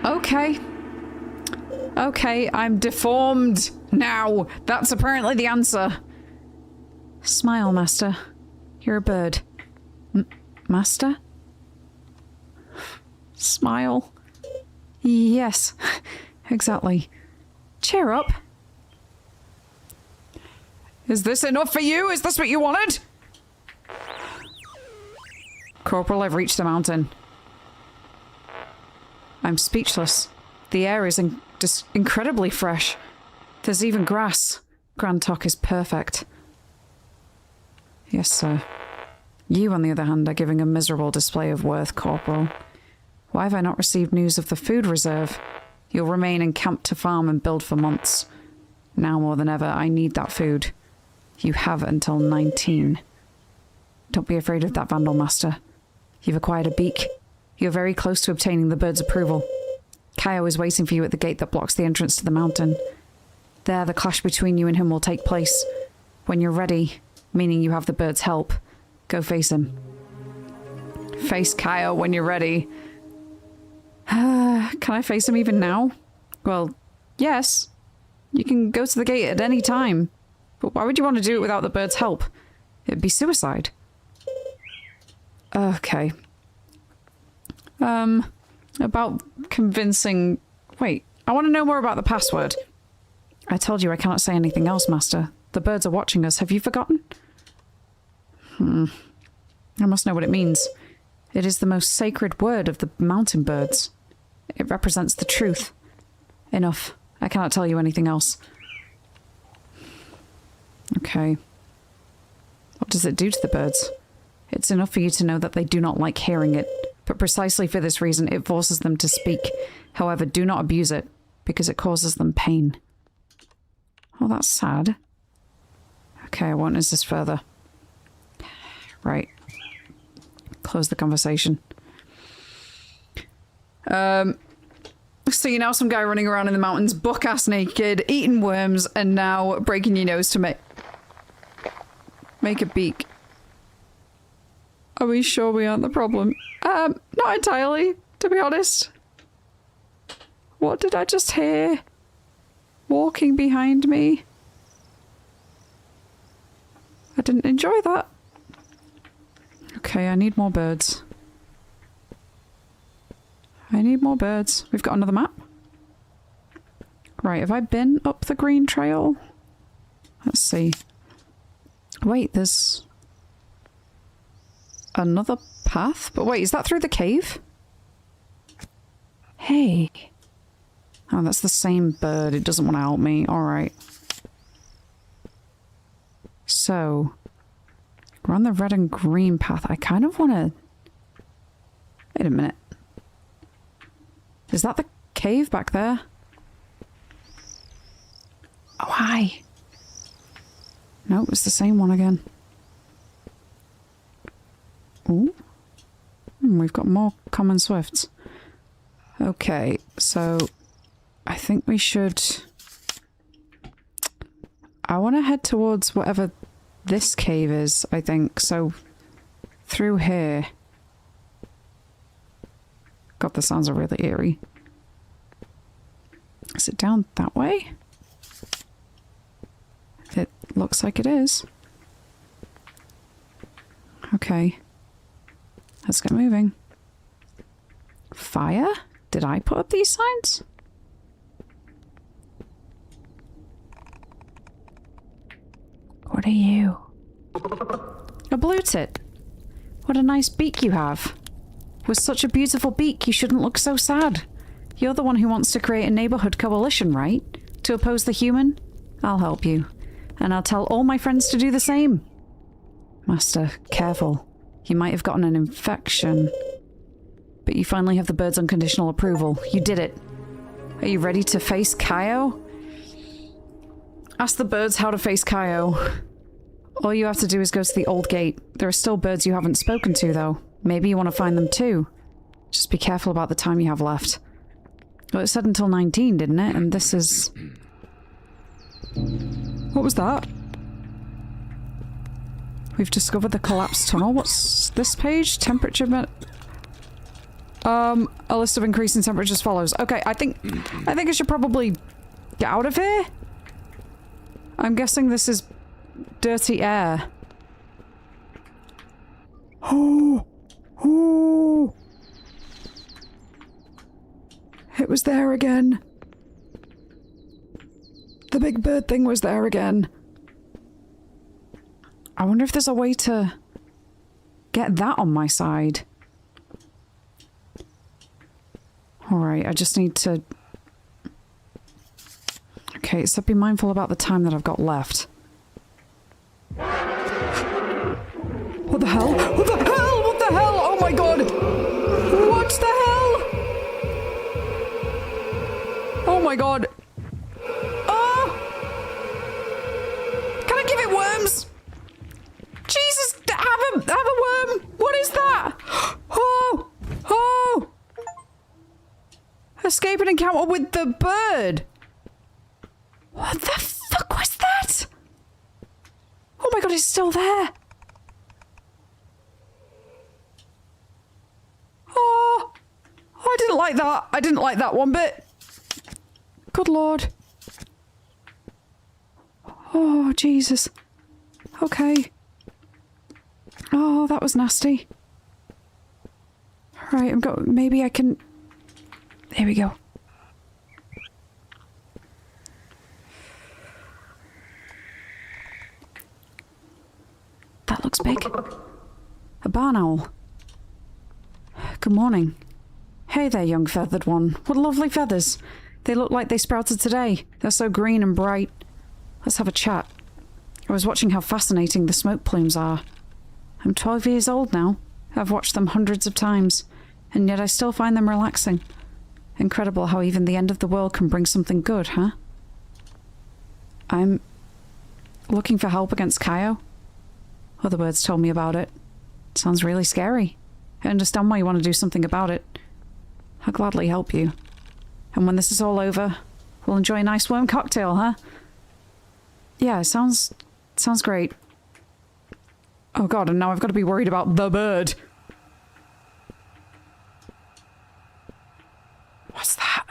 Okay. Okay, I'm deformed now. That's apparently the answer. Smile, Master. You're a bird. Master? Smile. Yes, exactly. Cheer up. Is this enough for you? Is this what you wanted? Corporal, I've reached the mountain. I'm speechless. The air is just incredibly fresh. There's even grass. Grand Tok is perfect. Yes, sir. You, on the other hand, are giving a miserable display of worth, Corporal. Why have I not received news of the food reserve? You'll remain encamped to farm and build for months. Now more than ever, I need that food. You have until 19. Don't be afraid of that, Vandal Master. You've acquired a beak. You're very close to obtaining the bird's approval. Kaio is waiting for you at the gate that blocks the entrance to the mountain. There, the clash between you and him will take place. When you're ready, meaning you have the bird's help, go face him. Face Kaio when you're ready. Can I face him even now? Well, yes. You can go to the gate at any time. But why would you want to do it without the bird's help? It'd be suicide. Okay. About convincing... Wait, I want to know more about the password. I told you I cannot say anything else, Master. The birds are watching us. Have you forgotten? I must know what it means. It is the most sacred word of the mountain birds. It represents the truth. Enough. I cannot tell you anything else. Okay. What does it do to the birds? It's enough for you to know that they do not like hearing it, but precisely for this reason it forces them to speak. However, do not abuse it, because it causes them pain. Oh, that's sad. Okay, I won't insist further. Right. Close the conversation. So you're now some guy running around in the mountains, buck-ass naked, eating worms, and now breaking your nose to make a beak. Are we sure we aren't the problem? Not entirely, to be honest. What did I just hear? Walking behind me. I didn't enjoy that. Okay, I need more birds. I need more birds. We've got another map. Right, have I been up the green trail? Let's see. Wait, there's another path? But wait, is that through the cave? Hey. Oh, that's the same bird. It doesn't want to help me. Alright. So, we're on the red and green path. I kind of want to Wait a minute. Is that the cave back there? Oh, hi. No, it's the same one again. Ooh. We've got more common swifts. Okay, so I think we should... I want to head towards whatever this cave is, I think. So, through here. God, the sounds are really eerie. Is it down that way? It looks like it is. Okay. Let's get moving. Fire? Did I put up these signs? What are you? A blue tit. What a nice beak you have. With such a beautiful beak, you shouldn't look so sad. You're the one who wants to create a neighborhood coalition, right? To oppose the human? I'll help you. And I'll tell all my friends to do the same. Master, careful. You might have gotten an infection. But you finally have the bird's unconditional approval. You did it. Are you ready to face Kaio? Ask the birds how to face Kaio. All you have to do is go to the old gate. There are still birds you haven't spoken to, though. Maybe you want to find them too. Just be careful about the time you have left. Well, it said until 19, didn't it? And this is... What was that? We've discovered the collapsed tunnel. What's this page? Temperature... a list of increasing temperatures follows. Okay, I think I should probably get out of here. I'm guessing this is dirty air. Oh! Oh! It was there again. The big bird thing was there again. I wonder if there's a way to get that on my side. Alright, I just need to... Okay, so be mindful about the time that I've got left. What the hell? What the hell? What the hell? Oh my god! What the hell? Oh my god. Oh! Can I give it worms? Jesus, have a worm! What is that? Oh! Oh! Escape an encounter with the bird! What the fuck was that? Oh my god, it's still there! Oh! I didn't like that. I didn't like that one bit. Good lord. Oh, Jesus. Okay. Oh, that was nasty. Right, maybe I can... There we go. That looks big. A barn owl. Good morning. Hey there, young feathered one. What lovely feathers. They look like they sprouted today. They're so green and bright. Let's have a chat. I was watching how fascinating the smoke plumes are. I'm 12 years old now. I've watched them hundreds of times, and yet I still find them relaxing. Incredible how even the end of the world can bring something good, huh? I'm looking for help against Kaio. Other birds told me about it. Sounds really scary. I understand why you want to do something about it. I'll gladly help you. And when this is all over, we'll enjoy a nice worm cocktail, huh? Yeah, sounds great. Oh god, and now I've got to be worried about the bird. What's that?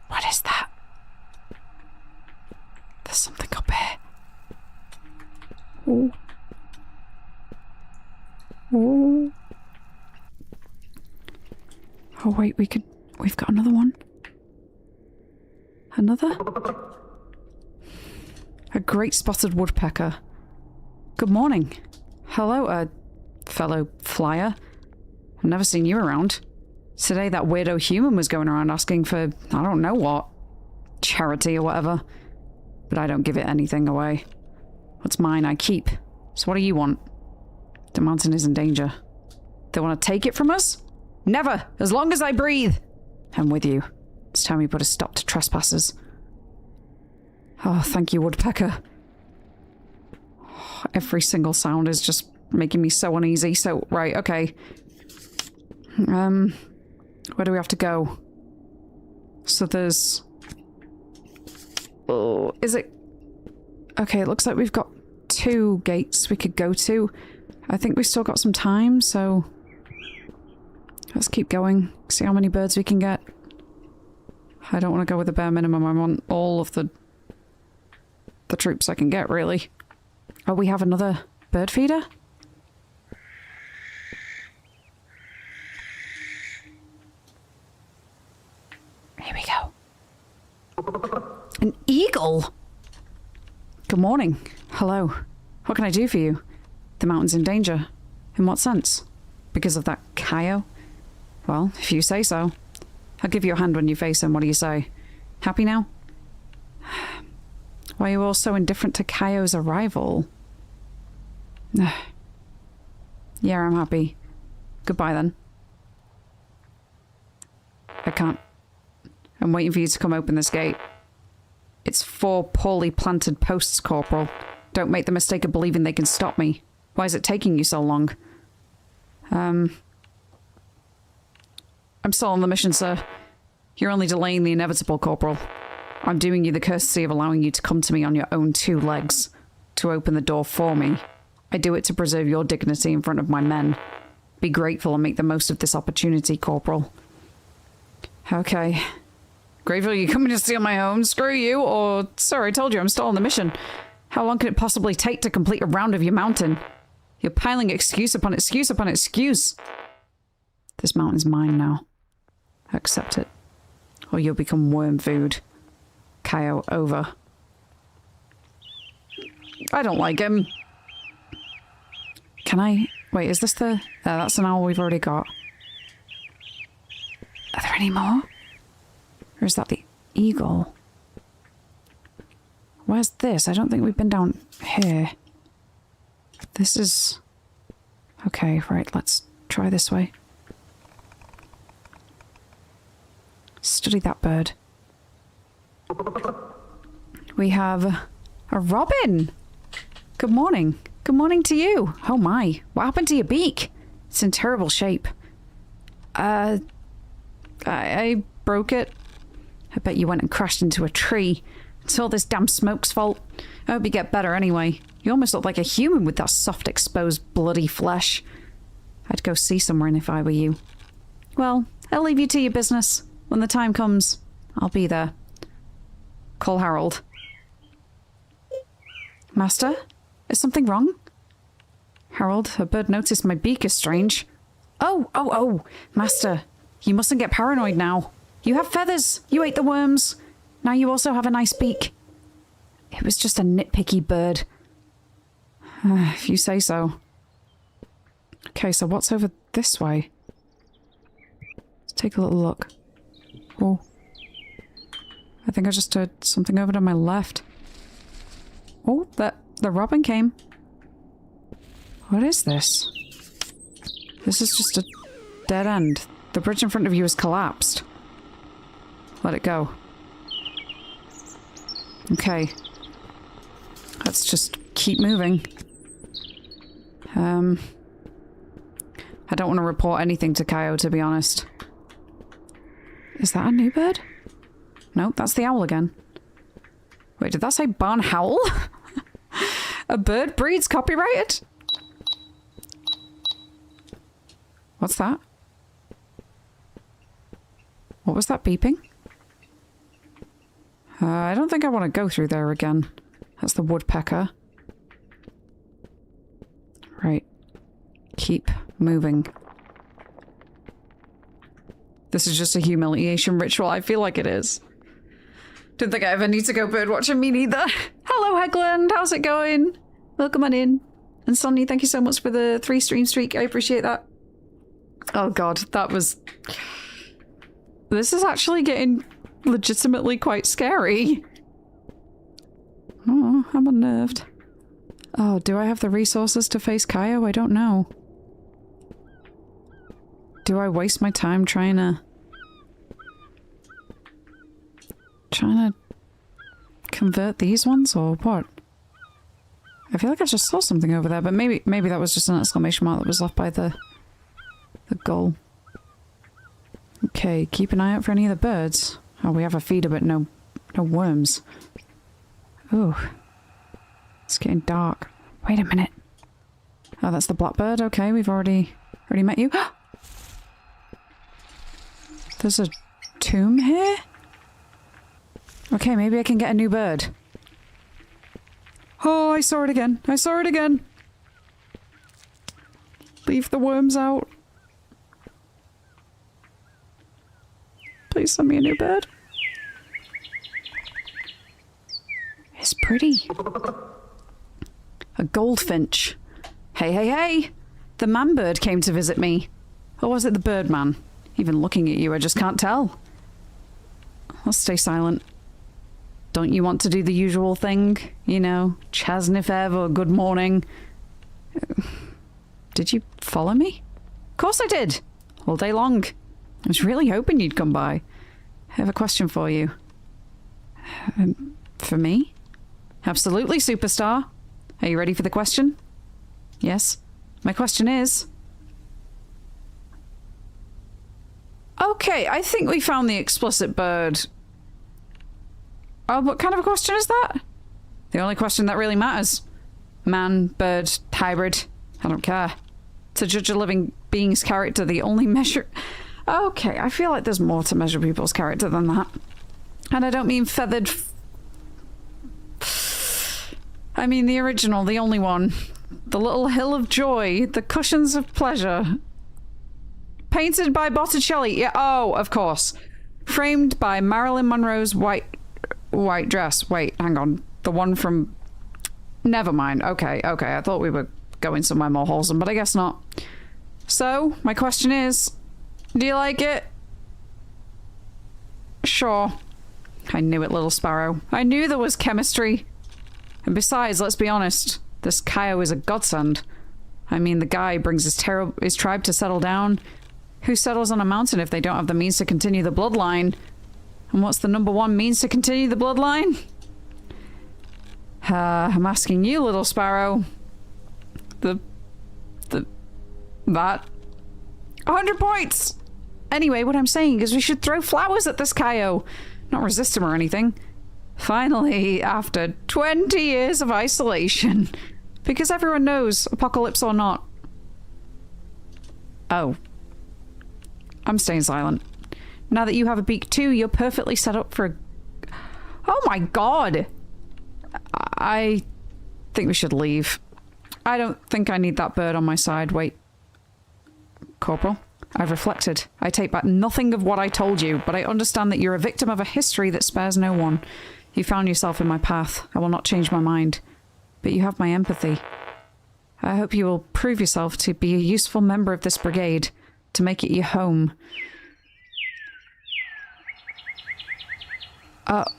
What is that? There's something up here. Oh. Oh. Oh wait, we've got another one. Another? A great spotted woodpecker. Good morning. Hello, fellow flyer. I've never seen you around. Today that weirdo human was going around asking for, I don't know what, charity or whatever. But I don't give it anything away. What's mine I keep. So what do you want? The mountain is in danger. They want to take it from us? Never! As long as I breathe! I'm with you. It's time we put a stop to trespassers. Oh, thank you, woodpecker. Oh, every single sound is just making me so uneasy. So, right, okay. Where do we have to go? So there's... Oh, is it... Okay, it looks like we've got 2 gates we could go to. I think we've still got some time, so... Let's keep going. See how many birds we can get. I don't want to go with the bare minimum. I want all of the troops I can get, really. Oh, we have another bird feeder? Here we go. An eagle? Good morning. Hello. What can I do for you? The mountain's in danger. In what sense? Because of that coyote? Well, if you say so. I'll give you a hand when you face him. What do you say? Happy now? Why are you all so indifferent to Kaio's arrival? Yeah, I'm happy. Goodbye then. I can't. I'm waiting for you to come open this gate. It's 4 poorly planted posts, Corporal. Don't make the mistake of believing they can stop me. Why is it taking you so long? I'm still on the mission, sir. You're only delaying the inevitable, Corporal. I'm doing you the courtesy of allowing you to come to me on your own 2 legs. To open the door for me. I do it to preserve your dignity in front of my men. Be grateful and make the most of this opportunity, Corporal. Okay. Grateful you're coming to steal my home? Screw you, or... Sorry, I told you I'm still on the mission. How long could it possibly take to complete a round of your mountain? You're piling excuse upon excuse upon excuse. This mountain's mine now. Accept it. Or you'll become worm food. Kaio, over. I don't like him. Can I... Wait, is this the... that's an owl we've already got. Are there any more? Or is that the eagle? Where's this? I don't think we've been down here. This is... Okay, right, let's try this way. Study that bird. We have a robin. Good morning. Good morning to you. Oh my, what happened to your beak? It's in terrible shape. I broke it. I bet you went and crashed into a tree. It's all this damn smoke's fault. I hope you get better anyway. You almost look like a human with that soft, exposed, bloody flesh. I'd go see someone if I were you. Well, I'll leave you to your business. When the time comes, I'll be there. Call Harold. Master? Is something wrong? Harold, a bird noticed my beak is strange. Oh! Master, you mustn't get paranoid now. You have feathers. You ate the worms. Now you also have a nice beak. It was just a nitpicky bird. If you say so. Okay, so what's over this way? Let's take a little look. Oh. I think I just heard something over to my left. Oh, the robin came. What is this? This is just a dead end. The bridge in front of you has collapsed. Let it go. Okay. Let's just keep moving. I don't want to report anything to Kaio, to be honest. Is that a new bird? Nope, that's the owl again. Wait, did that say barn howl? A bird breeds copyrighted? What's that? What was that beeping? I don't think I want to go through there again. That's the woodpecker. Right. Keep moving. This is just a humiliation ritual. I feel like it is. Didn't think I ever need to go bird watching, me neither. Hello, Hegland. How's it going? Welcome on in. And Sonny, thank you so much for the 3 stream streak. I appreciate that. Oh god, that was... This is actually getting legitimately quite scary. Oh, I'm unnerved. Oh, do I have the resources to face Kaio? I don't know. Do I waste my time trying to convert these ones, or what? I feel like I just saw something over there, but maybe that was just an exclamation mark that was left by the goal. Okay, keep an eye out for any of the birds. Oh, we have a feeder, but no worms. Ooh. It's getting dark. Wait a minute. Oh, that's the blackbird. Okay, we've already met you. There's a tomb here? Okay, maybe I can get a new bird. Oh, I saw it again. I saw it again. Leave the worms out. Please send me a new bird. It's pretty. A goldfinch. Hey, hey, hey! The man bird came to visit me. Or was it the bird man? Even looking at you, I just can't tell. I'll stay silent. Don't you want to do the usual thing? You know, Chasnifev or good morning? Did you follow me? Of course I did! All day long. I was really hoping you'd come by. I have a question for you. For me? Absolutely, superstar. Are you ready for the question? Yes. My question is... Okay, I think we found the explicit bird. Oh, what kind of a question is that? The only question that really matters. Man, bird, hybrid. I don't care. To judge a living being's character, the only measure... Okay, I feel like there's more to measure people's character than that. And I don't mean feathered... I mean the original, the only one. The little hill of joy, the cushions of pleasure. Painted by Botticelli. Yeah, oh, of course. Framed by Marilyn Monroe's white dress. Wait, hang on. The one from... Never mind. Okay. I thought we were going somewhere more wholesome, but I guess not. So, my question is, do you like it? Sure. I knew it, little sparrow. I knew there was chemistry. And besides, let's be honest, this Kaio is a godsend. I mean, the guy brings his tribe to settle down. Who settles on a mountain if they don't have the means to continue the bloodline? And what's the number one means to continue the bloodline? I'm asking you, little sparrow. That. 100 points! Anyway, what I'm saying is we should throw flowers at this Kaio. Not resist him or anything. Finally, after 20 years of isolation. Because everyone knows, apocalypse or not. Oh. I'm staying silent. Now that you have a beak too, you're perfectly set up for a... Oh my god! I think we should leave. I don't think I need that bird on my side. Wait. Corporal, I've reflected. I take back nothing of what I told you, but I understand that you're a victim of a history that spares no one. You found yourself in my path. I will not change my mind. But you have my empathy. I hope you will prove yourself to be a useful member of this brigade, to make it your home.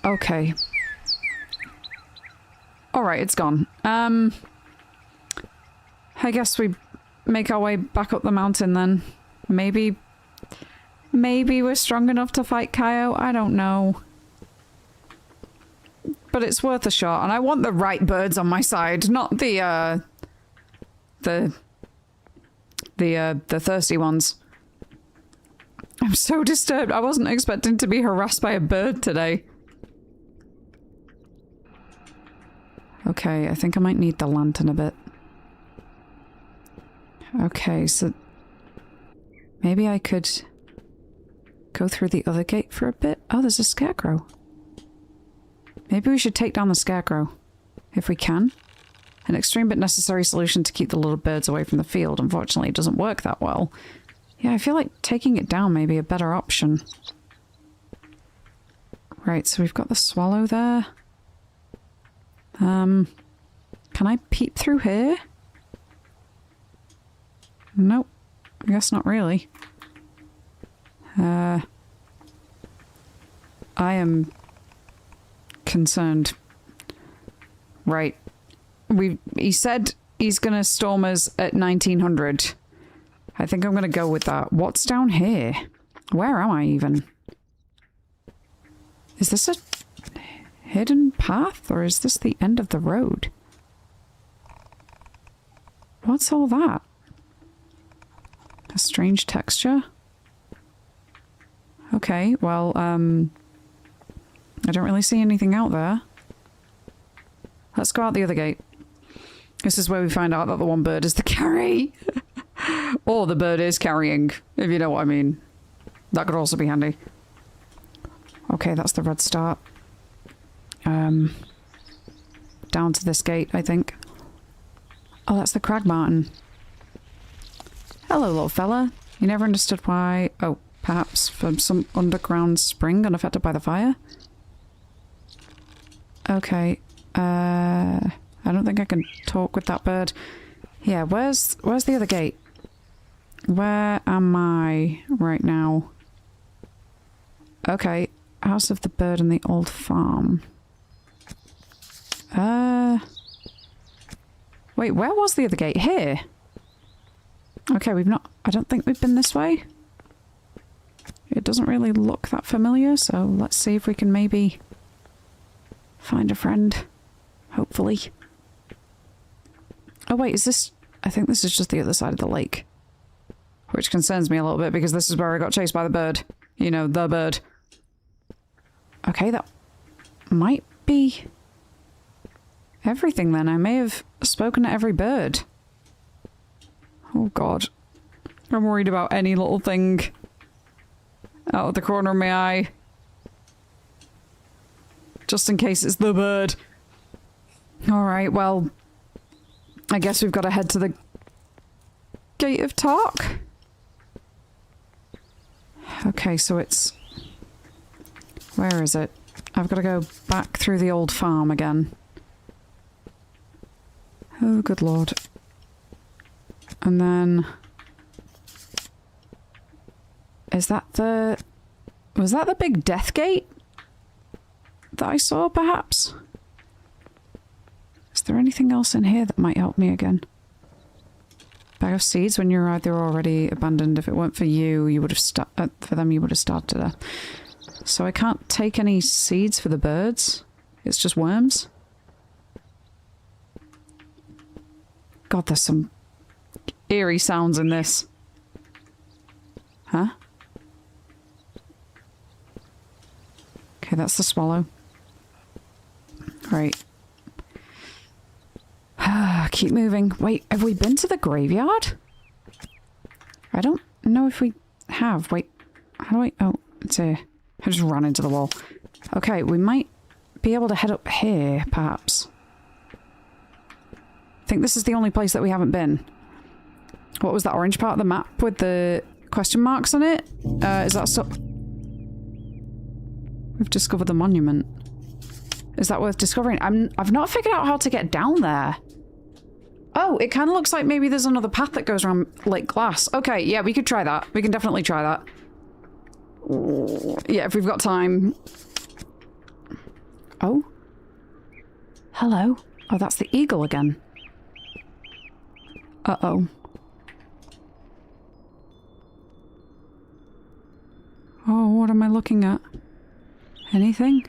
Okay. Alright, it's gone. I guess we make our way back up the mountain then. Maybe we're strong enough to fight Kaio? I don't know. But it's worth a shot, and I want the right birds on my side, not the thirsty ones. I'm so disturbed. I wasn't expecting to be harassed by a bird today. Okay, I think I might need the lantern a bit. Okay, so maybe I could go through the other gate for a bit. Oh, there's a scarecrow. Maybe we should take down the scarecrow, if we can. An extreme but necessary solution to keep the little birds away from the field. Unfortunately, it doesn't work that well. Yeah, I feel like taking it down may be a better option. Right, so we've got the swallow there. Can I peep through here? Nope. I guess not really. I am concerned. Right. He said he's gonna storm us at 1900. I think I'm gonna go with that. What's down here? Where am I even? Is this a hidden path, or is this the end of the road? What's all that? A strange texture? Okay, well, I don't really see anything out there. Let's go out the other gate. This is where we find out that the one bird is the carry. Or the bird is carrying, if you know what I mean. That could also be handy. Okay, that's the red start. Down to this gate, I think. Oh, that's the crag martin. Hello, little fella. You never understood why... Oh, perhaps from some underground spring unaffected by the fire? Okay. I don't think I can talk with that bird. Yeah, where's the other gate? Where am I right now? Okay. House of the Bird and the Old Farm. Wait, where was the other gate? Here? Okay, we've not... I don't think we've been this way. It doesn't really look that familiar, so let's see if we can maybe find a friend. Hopefully. Oh wait, is this... I think this is just the other side of the lake. Which concerns me a little bit because this is where I got chased by the bird. You know, the bird. Okay, that might be everything then. I may have spoken to every bird. Oh god. I'm worried about any little thing out of the corner of my eye. Just in case it's the bird. Alright, well, I guess we've got to head to the Gate of Talk. Okay, so it's... Where is it? I've got to go back through the old farm again. Oh, good lord. And then... Is that the... Was that the big death gate that I saw, perhaps? Is there anything else in here that might help me again? Bag of seeds when you arrived, they were already abandoned. If it weren't for you, you would have for them, you would have starved to death. So I can't take any seeds for the birds? It's just worms? God, there's some eerie sounds in this. Huh? Okay, that's the swallow. Right. Keep moving. Wait, have we been to the graveyard? I don't know if we have. Wait, how do I... Oh, it's here. I just ran into the wall. Okay, we might be able to head up here, perhaps. I think this is the only place that we haven't been. What was that orange part of the map with the question marks on it? Is that so... We've discovered the monument. Is that worth discovering? I've not figured out how to get down there. Oh, it kind of looks like maybe there's another path that goes around Lake Glass. Okay, yeah, we could try that. We can definitely try that. Yeah, if we've got time. Oh. Hello. Oh, that's the eagle again. Uh-oh. Oh, what am I looking at? Anything?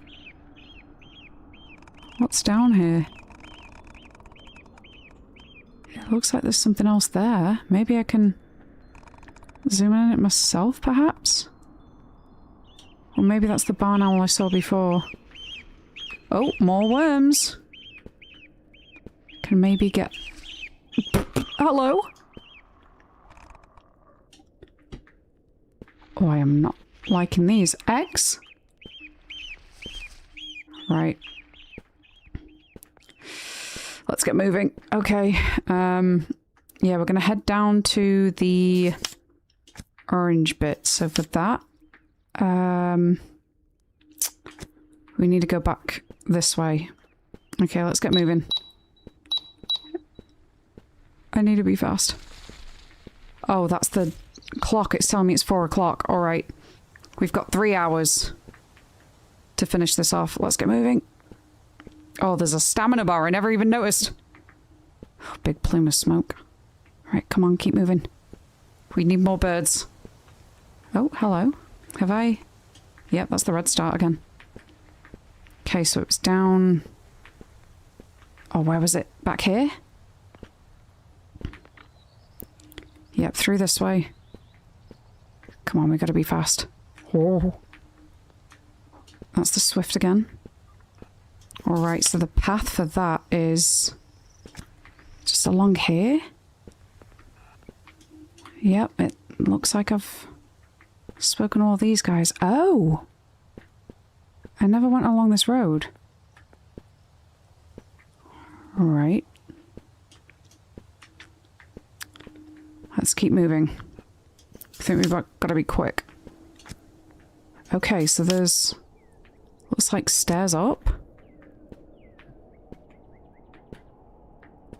What's down here? It looks like there's something else there. Maybe I can zoom in on it myself, perhaps? Or maybe that's the barn owl I saw before. Oh, more worms. Can maybe get... Hello? Oh, I am not liking these. Eggs? Right. Let's get moving. Okay. Yeah, we're going to head down to the orange bit. So for that, we need to go back this way. Okay, let's get moving. I need to be fast. Oh, that's the clock. It's telling me it's 4 o'clock. All right. We've got 3 hours to finish this off. Let's get moving. Oh, there's a stamina bar. I never even noticed. Oh, big plume of smoke. Right, come on, keep moving. We need more birds. Oh, hello. Have I... Yep, that's the red start again. Okay, so it was down... Oh, where was it? Back here? Yep, through this way. Come on, we gotta be fast. Oh. That's the swift again. Alright, so the path for that is... just along here? Yep, it looks like I've spoken to all these guys. Oh! I never went along this road. Alright. Let's keep moving. I think we've got to be quick. Okay, so there's... looks like stairs up.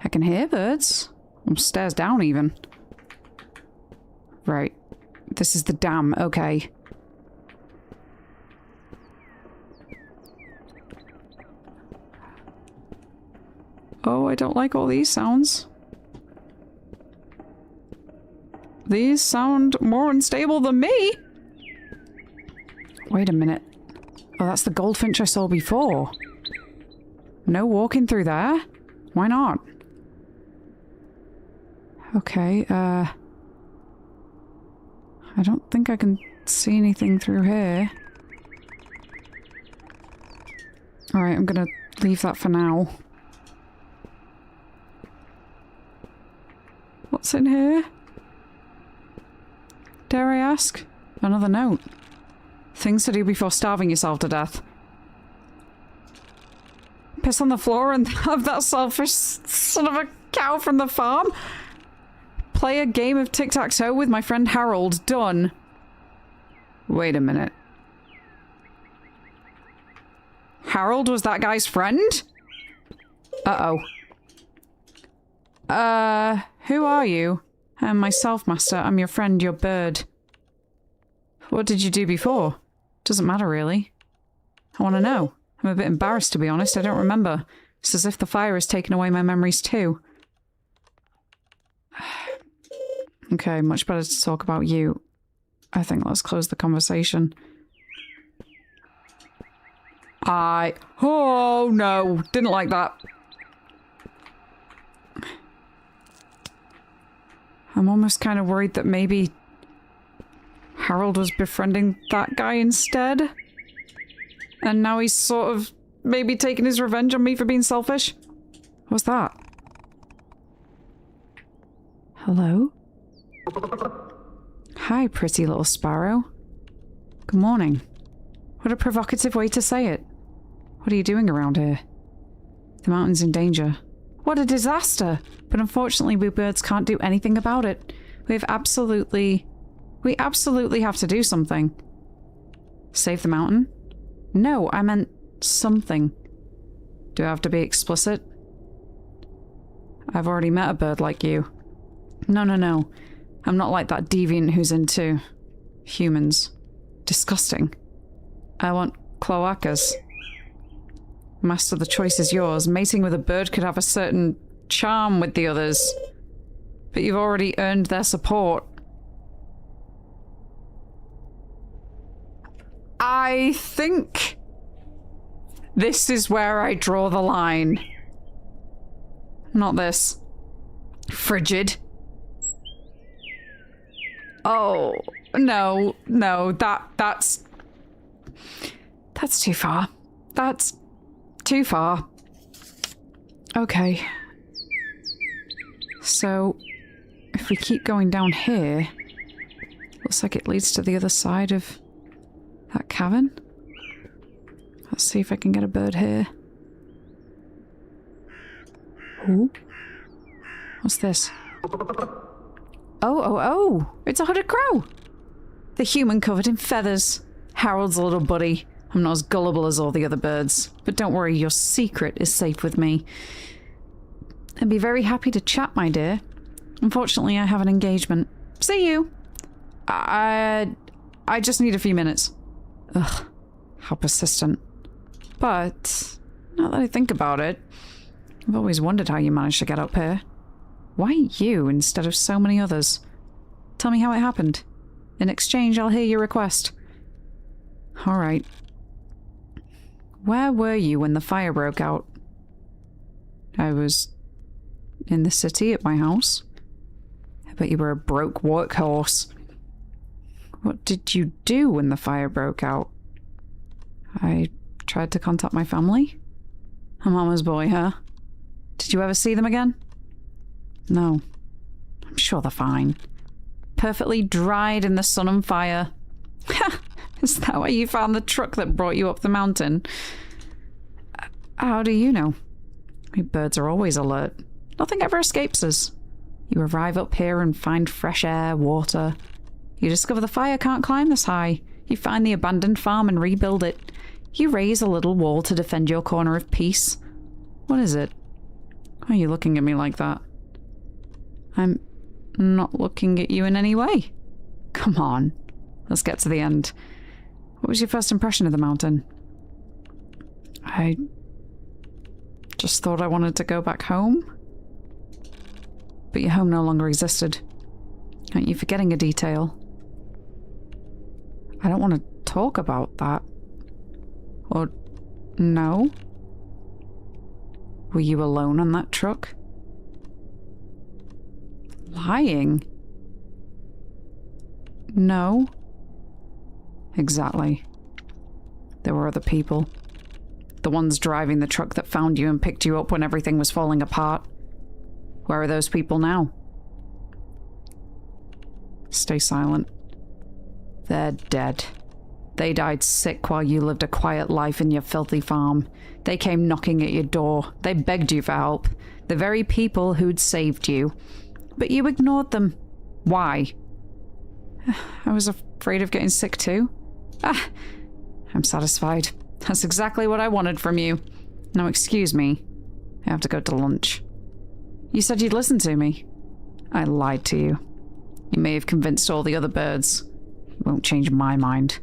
I can hear birds. Or stairs down even. Right. This is the dam, okay. Oh, I don't like all these sounds. These sound more unstable than me. Wait a minute. Oh, that's the goldfinch I saw before. No walking through there? Why not? Okay, I don't think I can see anything through here. Alright, I'm gonna leave that for now. What's in here? Dare I ask? Another note. Things to do before starving yourself to death. Piss on the floor and have that selfish son of a cow from the farm? Play a game of tic-tac-toe with my friend Harold. Done. Wait a minute. Harold was that guy's friend? Uh-oh. Who are you? I'm myself, Master. I'm your friend, your bird. What did you do before? Doesn't matter, really. I want to know. I'm a bit embarrassed, to be honest. I don't remember. It's as if the fire has taken away my memories, too. Okay, much better to talk about you. I think let's close the conversation. Oh, no. Didn't like that. I'm almost kind of worried that maybe Harold was befriending that guy instead. And now he's sort of maybe taking his revenge on me for being selfish. What's that? Hello? Hi, pretty little sparrow. Good morning. What a provocative way to say it. What are you doing around here? The mountain's in danger. What a disaster! But unfortunately, we birds can't do anything about it. We absolutely have to do something. Save the mountain? No, I meant something. Do I have to be explicit? I've already met a bird like you. No. I'm not like that deviant who's into humans. Disgusting. I want cloacas. Master, the choice is yours. Mating with a bird could have a certain charm with the others. But you've already earned their support. I think this is where I draw the line. Not this. Frigid. Oh, no, that's too far. That's too far. Okay. So, if we keep going down here, looks like it leads to the other side of that cavern. Let's see if I can get a bird here. Ooh. What's this? Oh, it's a hooded crow! The human covered in feathers. Harold's a little buddy. I'm not as gullible as all the other birds. But don't worry, your secret is safe with me. I'd be very happy to chat, my dear. Unfortunately, I have an engagement. See you! I just need a few minutes. Ugh, how persistent. But, now that I think about it, I've always wondered how you managed to get up here. Why you instead of so many others? Tell me how it happened. In exchange, I'll hear your request. Alright. Where were you when the fire broke out? I was in the city at my house. I bet you were a broke workhorse. What did you do when the fire broke out? I tried to contact my family. A mama's boy, huh? Did you ever see them again? No. I'm sure they're fine. Perfectly dried in the sun and fire. Ha! Is that why you found the truck that brought you up the mountain? How do you know? We birds are always alert. Nothing ever escapes us. You arrive up here and find fresh air, water. You discover the fire can't climb this high. You find the abandoned farm and rebuild it. You raise a little wall to defend your corner of peace. What is it? Why are you looking at me like that? I'm not looking at you in any way. Come on. Let's get to the end. What was your first impression of the mountain? I just thought I wanted to go back home. But your home no longer existed. Aren't you forgetting a detail? I don't want to talk about that. Or no? Were you alone on that truck? Lying? No. Exactly. There were other people. The ones driving the truck that found you and picked you up when everything was falling apart. Where are those people now? Stay silent. They're dead. They died sick while you lived a quiet life in your filthy farm. They came knocking at your door. They begged you for help. The very people who'd saved you. But you ignored them. Why? I was afraid of getting sick too. I'm satisfied. That's exactly what I wanted from you. Now excuse me. I have to go to lunch. You said you'd listen to me. I lied to you. You may have convinced all the other birds. It won't change my mind.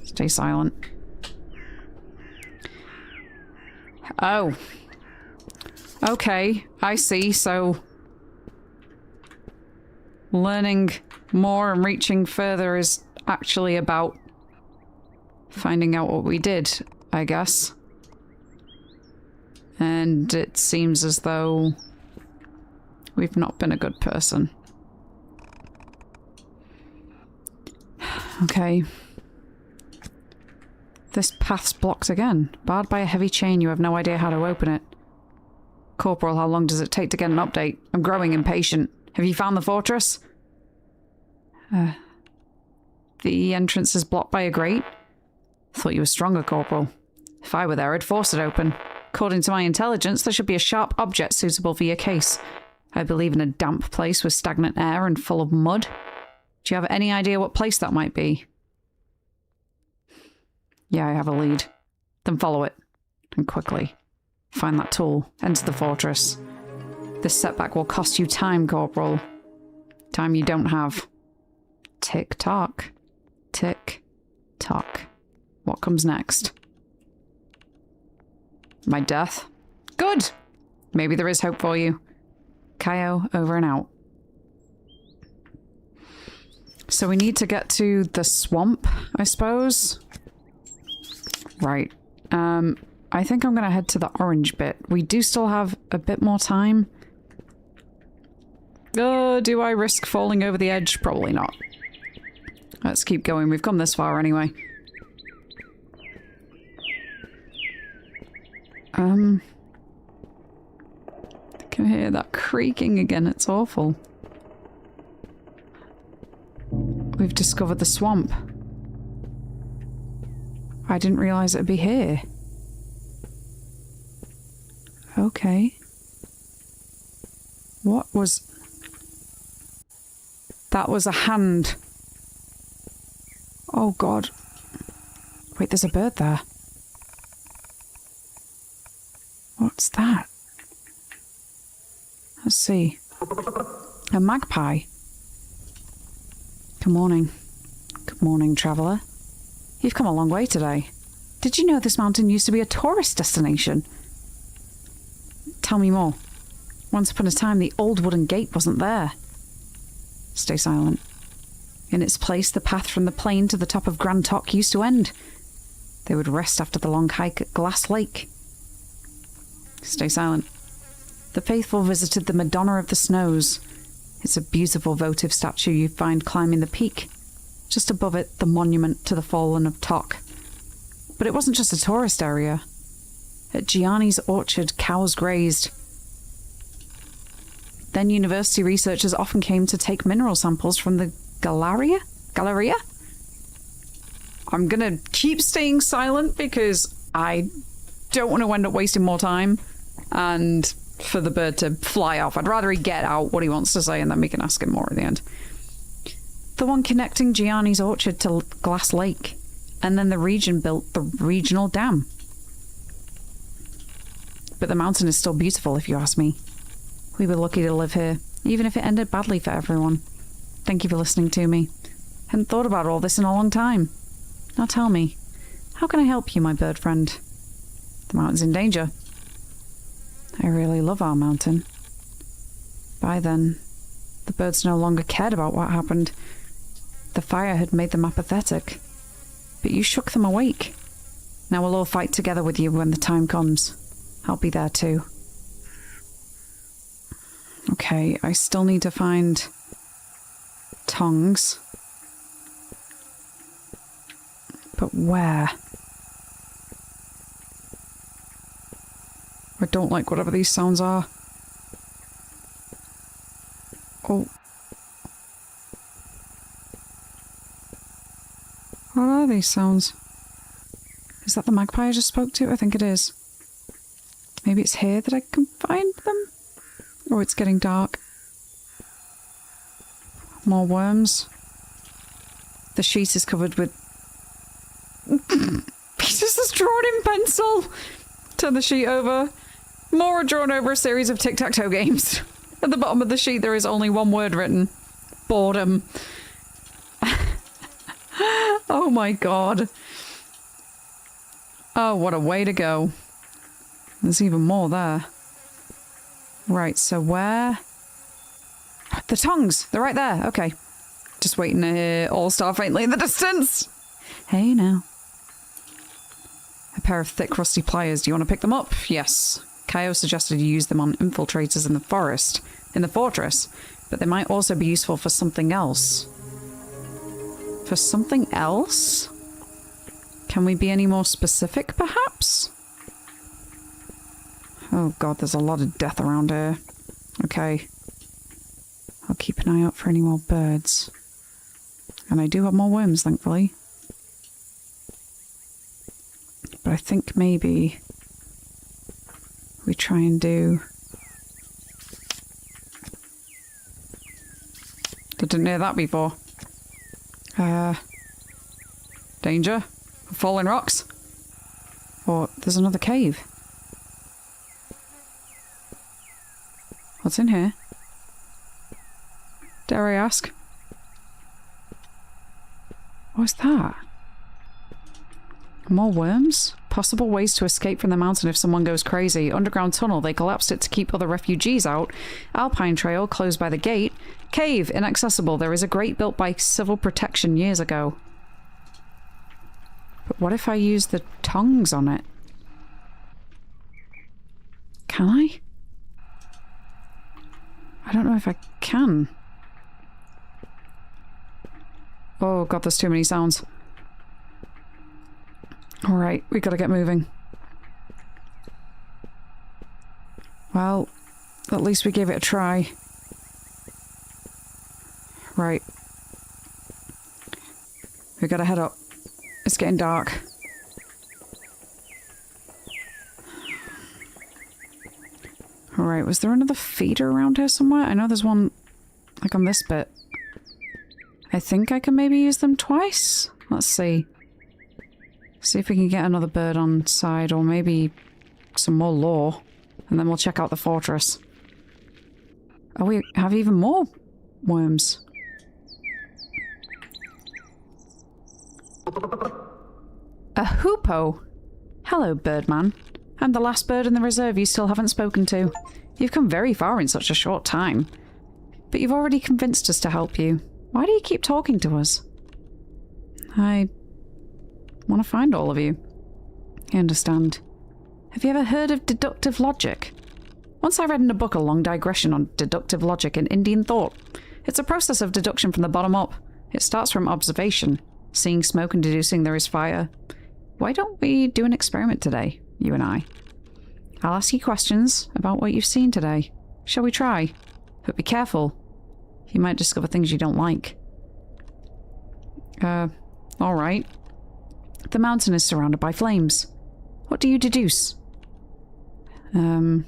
Stay silent. Oh. Okay, I see, so... learning more and reaching further is actually about finding out what we did, I guess. And it seems as though we've not been a good person. Okay. This path's blocked again. Barred by a heavy chain, you have no idea how to open it. Corporal, how long does it take to get an update? I'm growing impatient. Have you found the fortress? The entrance is blocked by a grate? Thought you were stronger, Corporal. If I were there, I'd force it open. According to my intelligence, there should be a sharp object suitable for your case. I believe in a damp place with stagnant air and full of mud. Do you have any idea what place that might be? Yeah, I have a lead. Then follow it. And quickly. Find that tool. Enter the fortress. This setback will cost you time, Corporal. Time you don't have. Tick-tock. Tick-tock. What comes next? My death? Good! Maybe there is hope for you. Kaio, over and out. So we need to get to the swamp, I suppose? Right. I think I'm gonna head to the orange bit. We do still have a bit more time. Do I risk falling over the edge? Probably not. Let's keep going. We've come this far anyway. I can hear that creaking again. It's awful. We've discovered the swamp. I didn't realize it'd be here. Okay. What was... That was a hand. Oh god. Wait, there's a bird there. What's that? Let's see. A magpie. Good morning. Good morning, traveller. You've come a long way today. Did you know this mountain used to be a tourist destination? Tell me more. Once upon a time, the old wooden gate wasn't there. Stay silent. In its place, the path from the plain to the top of Grand Tok used to end. They would rest after the long hike at Glass Lake. Stay silent. The faithful visited the Madonna of the Snows. It's a beautiful votive statue you find climbing the peak. Just above it, the monument to the fallen of Tok. But it wasn't just a tourist area. At Gianni's orchard, cows grazed. Then university researchers often came to take mineral samples from the Galleria? I'm gonna keep staying silent because I don't want to end up wasting more time and for the bird to fly off. I'd rather he get out what he wants to say and then we can ask him more at the end. The one connecting Gianni's orchard to Glass Lake. And then the region built the regional dam. But the mountain is still beautiful if you ask me. We were lucky to live here, even if it ended badly for everyone. Thank you for listening to me. Hadn't thought about all this in a long time. Now tell me, how can I help you, my bird friend? The mountain's in danger. I really love our mountain. By then, the birds no longer cared about what happened. The fire had made them apathetic. But you shook them awake. Now we'll all fight together with you when the time comes. I'll be there too. Okay, I still need to find tongues. But where? I don't like whatever these sounds are. Oh. What are these sounds? Is that the magpie I just spoke to? I think it is. Maybe it's here that I can find them? Oh, it's getting dark. More worms. The sheet is covered with pieces is drawn in pencil. Turn the sheet over. More are drawn over a series of tic-tac-toe games. At the bottom of the sheet there is only one word written. Boredom. Oh my god. Oh, what a way to go. There's even more there. Right, so where? The tongues! They're right there. Okay. Just waiting to hear All-Star faintly in the distance. Hey now. A pair of thick, rusty pliers. Do you want to pick them up? Yes. Kaio suggested you use them on infiltrators in the fortress, but they might also be useful for something else. For something else? Can we be any more specific, perhaps? Oh god, there's a lot of death around here. Okay. I'll keep an eye out for any more birds. And I do have more worms, thankfully. But I think maybe we try and do... Didn't hear that before. Danger? Falling rocks? Or there's another cave. What's in here? Dare I ask? What's that? More worms? Possible ways to escape from the mountain if someone goes crazy. Underground tunnel. They collapsed it to keep other refugees out. Alpine trail closed by the gate. Cave inaccessible. There is a grate built by civil protection years ago. But what if I use the tongs on it? Can I? I don't know if I can. Oh god, there's too many sounds. Alright, we gotta get moving. Well, at least we gave it a try. Right. We gotta head up. It's getting dark. Alright, was there another feeder around here somewhere? I know there's one, like on this bit. I think I can maybe use them twice? Let's see. See if we can get another bird on side, or maybe some more lore. And then we'll check out the fortress. Oh, we have even more worms. A hoopoe! Hello, birdman. I'm the last bird in the reserve you still haven't spoken to. You've come very far in such a short time. But you've already convinced us to help you. Why do you keep talking to us? I want to find all of you. I understand. Have you ever heard of deductive logic? Once I read in a book a long digression on deductive logic in Indian thought. It's a process of deduction from the bottom up. It starts from observation, seeing smoke and deducing there is fire. Why don't we do an experiment today, you and I? I'll ask you questions about what you've seen today. Shall we try? But be careful. You might discover things you don't like. Alright. The mountain is surrounded by flames. What do you deduce? The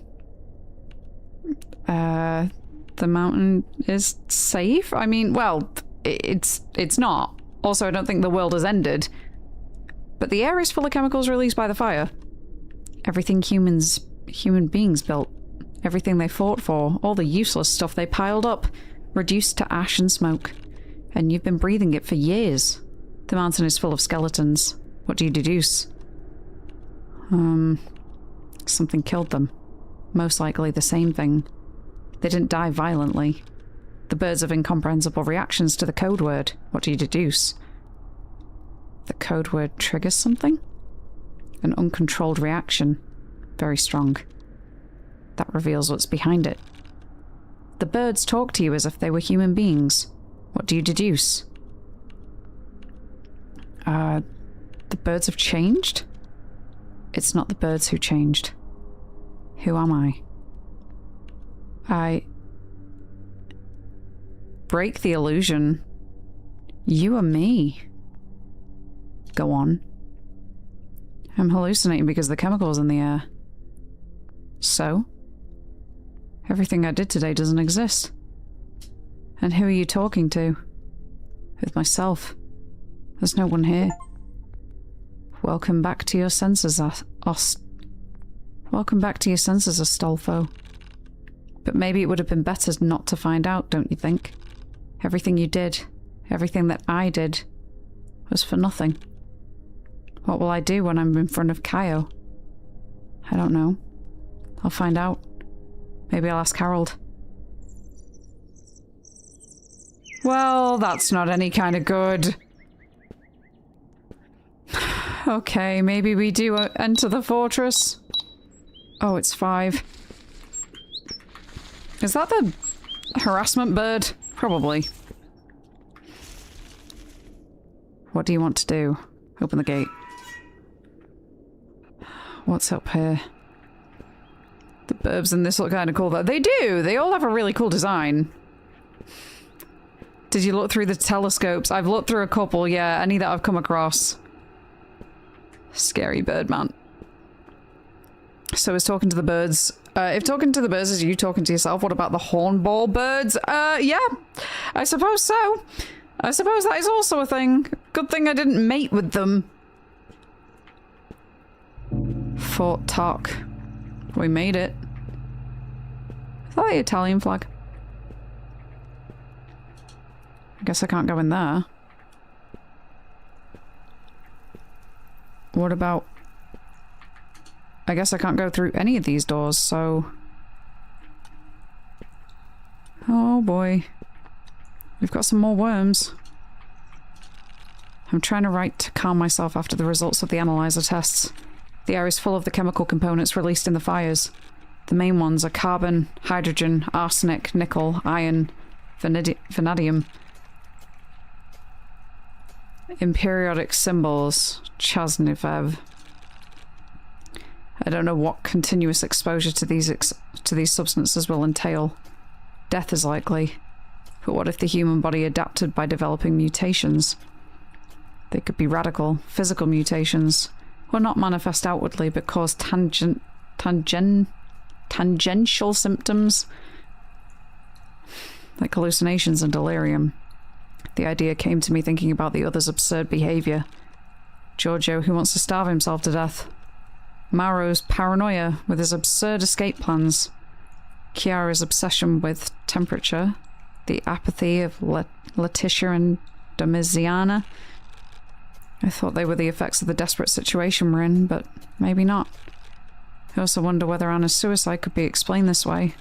mountain is safe? I mean, well, it's not. Also, I don't think the world has ended. But the air is full of chemicals released by the fire. Everything human beings built. Everything they fought for. All the useless stuff they piled up. Reduced to ash and smoke. And you've been breathing it for years. The mountain is full of skeletons. What do you deduce? Something killed them. Most likely the same thing. They didn't die violently. The birds have incomprehensible reactions to the code word. What do you deduce? The code word triggers something? An uncontrolled reaction. Very strong. That reveals what's behind it. The birds talk to you as if they were human beings. What do you deduce? The birds have changed? It's not the birds who changed. Who am I? I break the illusion. You are me. Go on. I'm hallucinating because of the chemicals in the air. So? Everything I did today doesn't exist. And who are you talking to? With myself. There's no one here. Welcome back to your senses, Welcome back to your senses, Astolfo. But maybe it would have been better not to find out, don't you think? Everything you did, everything that I did, was for nothing. What will I do when I'm in front of Kaio? I don't know. I'll find out. Maybe I'll ask Harold. Well, that's not any kind of good. Okay, maybe we do enter the fortress. Oh, it's 5. Is that the harassment bird? Probably. What do you want to do? Open the gate. What's up here? The burbs in this look kind of cool though. They do! They all have a really cool design. Did you look through the telescopes? I've looked through a couple, yeah. Any that I've come across. Scary bird, man. So is talking to the birds. If talking to the birds is you talking to yourself, what about the hornball birds? Yeah. I suppose so. I suppose that is also a thing. Good thing I didn't mate with them. Fort Talk. We made it. Is that the Italian flag? I guess I can't go in there. What about... I guess I can't go through any of these doors, so... Oh boy. We've got some more worms. I'm trying to write to calm myself after the results of the analyzer tests. The air is full of the chemical components released in the fires. The main ones are carbon, hydrogen, arsenic, nickel, iron, vanadium. In periodic symbols, Chasnivev. I don't know what continuous exposure to these substances will entail. Death is likely. But what if the human body adapted by developing mutations? They could be radical, physical mutations, or not manifest outwardly but cause tangential symptoms, like hallucinations and delirium. The idea came to me thinking about the other's absurd behavior. Giorgio, who wants to starve himself to death. Mauro's paranoia with his absurd escape plans. Chiara's obsession with temperature. The apathy of Letitia and Domiziana. I thought they were the effects of the desperate situation we're in, but maybe not. I also wonder whether Anna's suicide could be explained this way.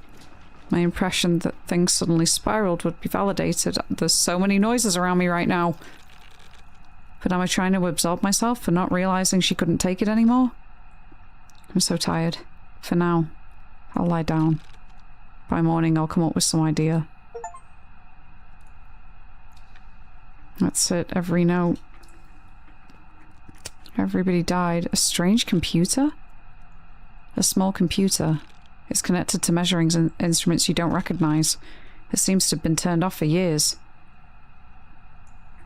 My impression that things suddenly spiraled would be validated. There's so many noises around me right now. But am I trying to absolve myself for not realizing she couldn't take it anymore? I'm so tired. For now, I'll lie down. By morning, I'll come up with some idea. That's it, every note. Everybody died. A strange computer? A small computer. It's connected to measuring instruments you don't recognize. It seems to have been turned off for years.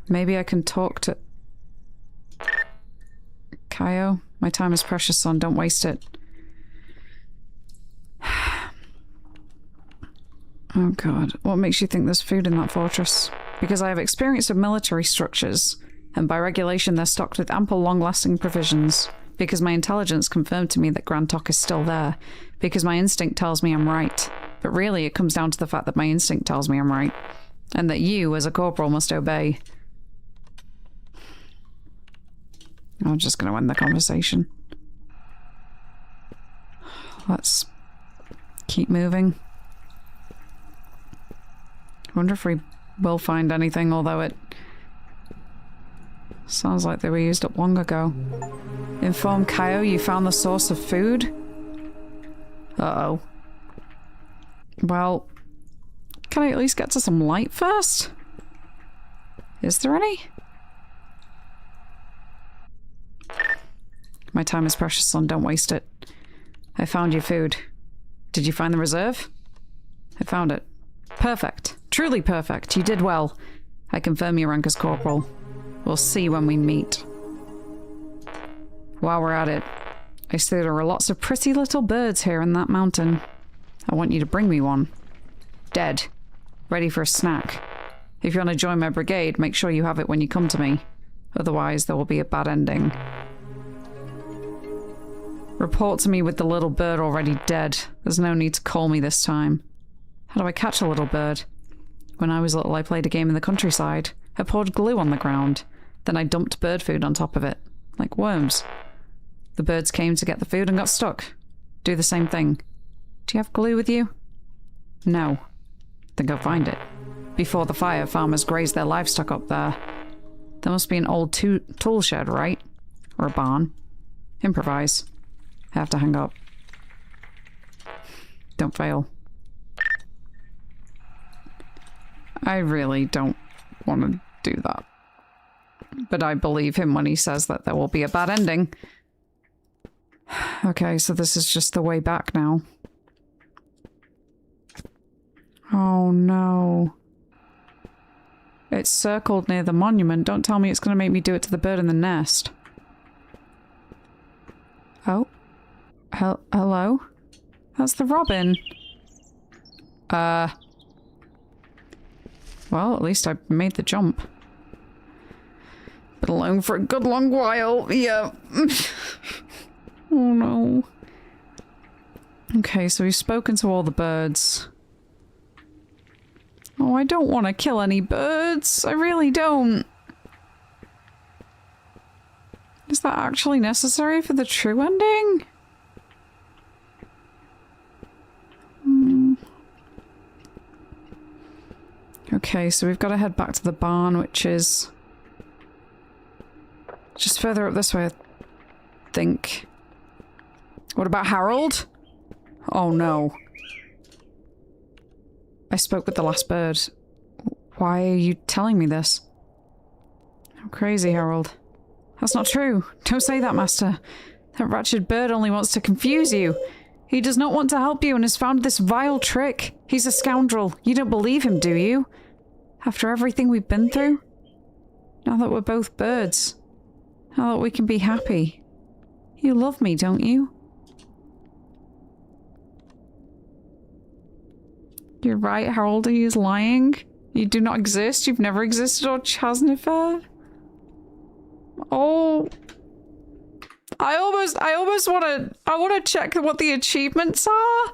Maybe I can talk to... Kaio, my time is precious, son. Don't waste it. Oh god. What makes you think there's food in that fortress? Because I have experience of military structures, and by regulation they're stocked with ample long-lasting provisions. Because my intelligence confirmed to me that Grantok is still there. Because my instinct tells me I'm right. But really it comes down to the fact that my instinct tells me I'm right. And that you, as a corporal, must obey. I'm just gonna end the conversation. Let's keep moving. I wonder if we will find anything, although it sounds like they were used up long ago. Inform Kaio you found the source of food? Uh-oh. Well, can I at least get to some light first? Is there any? My time is precious, son. Don't waste it. I found your food. Did you find the reserve? I found it. Perfect. Truly perfect. You did well. I confirm your rank as corporal. We'll see when we meet. While we're at it, I see there are lots of pretty little birds here in that mountain. I want you to bring me one. Dead. Ready for a snack. If you want to join my brigade, make sure you have it when you come to me. Otherwise, there will be a bad ending. Report to me with the little bird already dead. There's no need to call me this time. How do I catch a little bird? When I was little, I played a game in the countryside. I poured glue on the ground. Then I dumped bird food on top of it. Like worms. The birds came to get the food and got stuck. Do the same thing. Do you have glue with you? No. Then go find it. Before the fire, farmers grazed their livestock up there. There must be an old tool shed, right? Or a barn. Improvise. I have to hang up. Don't fail. I really don't want to do that. But I believe him when he says that there will be a bad ending. Okay, so this is just the way back now. Oh no. It's circled near the monument. Don't tell me it's going to make me do it to the bird in the nest. Oh. Hello? That's the robin. Well, at least I made the jump. Been alone for a good long while. Yeah. Oh no. Okay, so we've spoken to all the birds. Oh, I don't want to kill any birds. I really don't. Is that actually necessary for the true ending? Okay, so we've got to head back to the barn, which is just further up this way, I think. What about Harold? Oh no. I spoke with the last bird. Why are you telling me this? I'm crazy, Harold. That's not true. Don't say that, Master. That wretched bird only wants to confuse you. He does not want to help you and has found this vile trick. He's a scoundrel. You don't believe him, do you? After everything we've been through? Now that we're both birds. Now that we can be happy. You love me, don't you? You're right, Harold. He is lying. You do not exist. You've never existed on Chasnifer. Oh. I almost wanna check what the achievements are.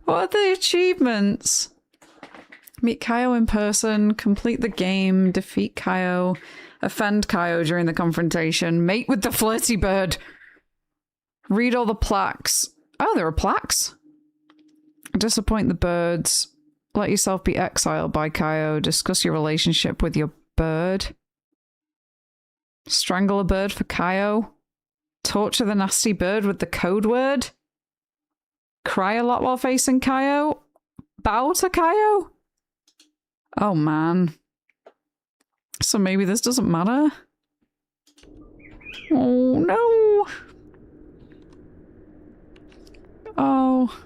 What are the achievements? Meet Kaio in person, complete the game, defeat Kaio, offend Kaio during the confrontation, mate with the flirty bird. Read all the plaques. Oh, there are plaques. Disappoint the birds. Let yourself be exiled by Kaio. Discuss your relationship with your bird. Strangle a bird for Kaio. Torture the nasty bird with the code word. Cry a lot while facing Kaio. Bow to Kaio. Oh man. So maybe this doesn't matter? Oh no. Oh.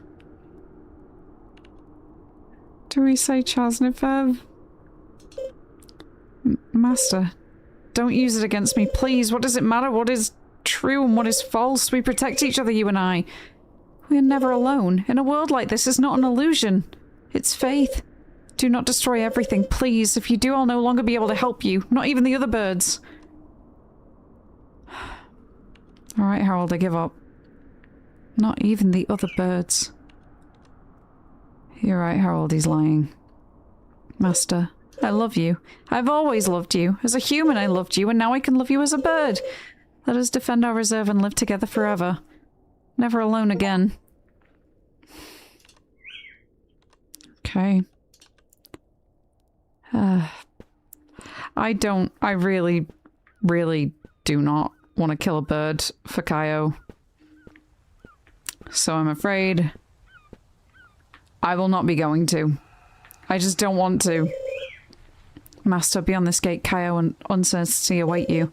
Do we say Chasnifev? Master, don't use it against me, please. What does it matter? What is true and what is false? We protect each other, you and I. We are never alone. In a world like this, it's not an illusion. It's faith. Do not destroy everything, please. If you do, I'll no longer be able to help you. Not even the other birds. Alright, Harold, I give up. Not even the other birds. You're right, Harold, he's lying. Master, I love you. I've always loved you. As a human, I loved you, and now I can love you as a bird. Let us defend our reserve and live together forever. Never alone again. Okay. I really do not want to kill a bird for Kaio. So I'm afraid I will not be going to. I just don't want to. Master, beyond this gate, Kaio and uncertainty await you.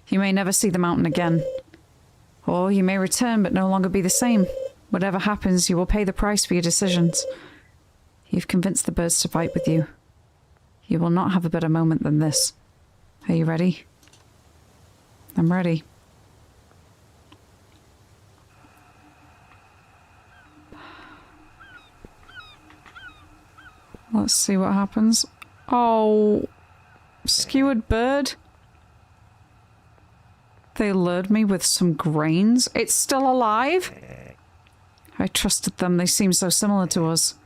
You may never see the mountain again. Or you may return but no longer be the same. Whatever happens, you will pay the price for your decisions. You've convinced the birds to fight with you. You will not have a better moment than this. Are you ready? I'm ready. Let's see what happens. Oh, skewered bird. They lured me with some grains. It's still alive? I trusted them. They seem so similar to us.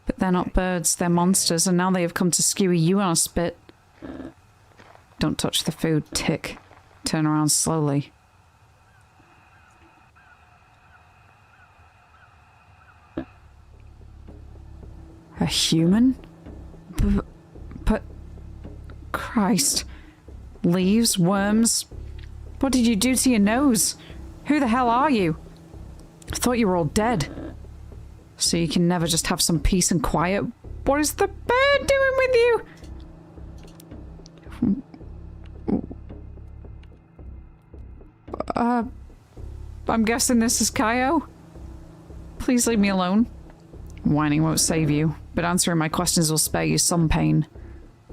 But they're not birds, they're monsters, and now they have come to skewer you on a spit. Don't touch the food, tick. Turn around slowly. A human? But... Christ. Leaves, worms... What did you do to your nose? Who the hell are you? I thought you were all dead. So you can never just have some peace and quiet? What is the bird doing with you? I'm guessing this is Kaio? Please leave me alone. Whining won't save you, but answering my questions will spare you some pain.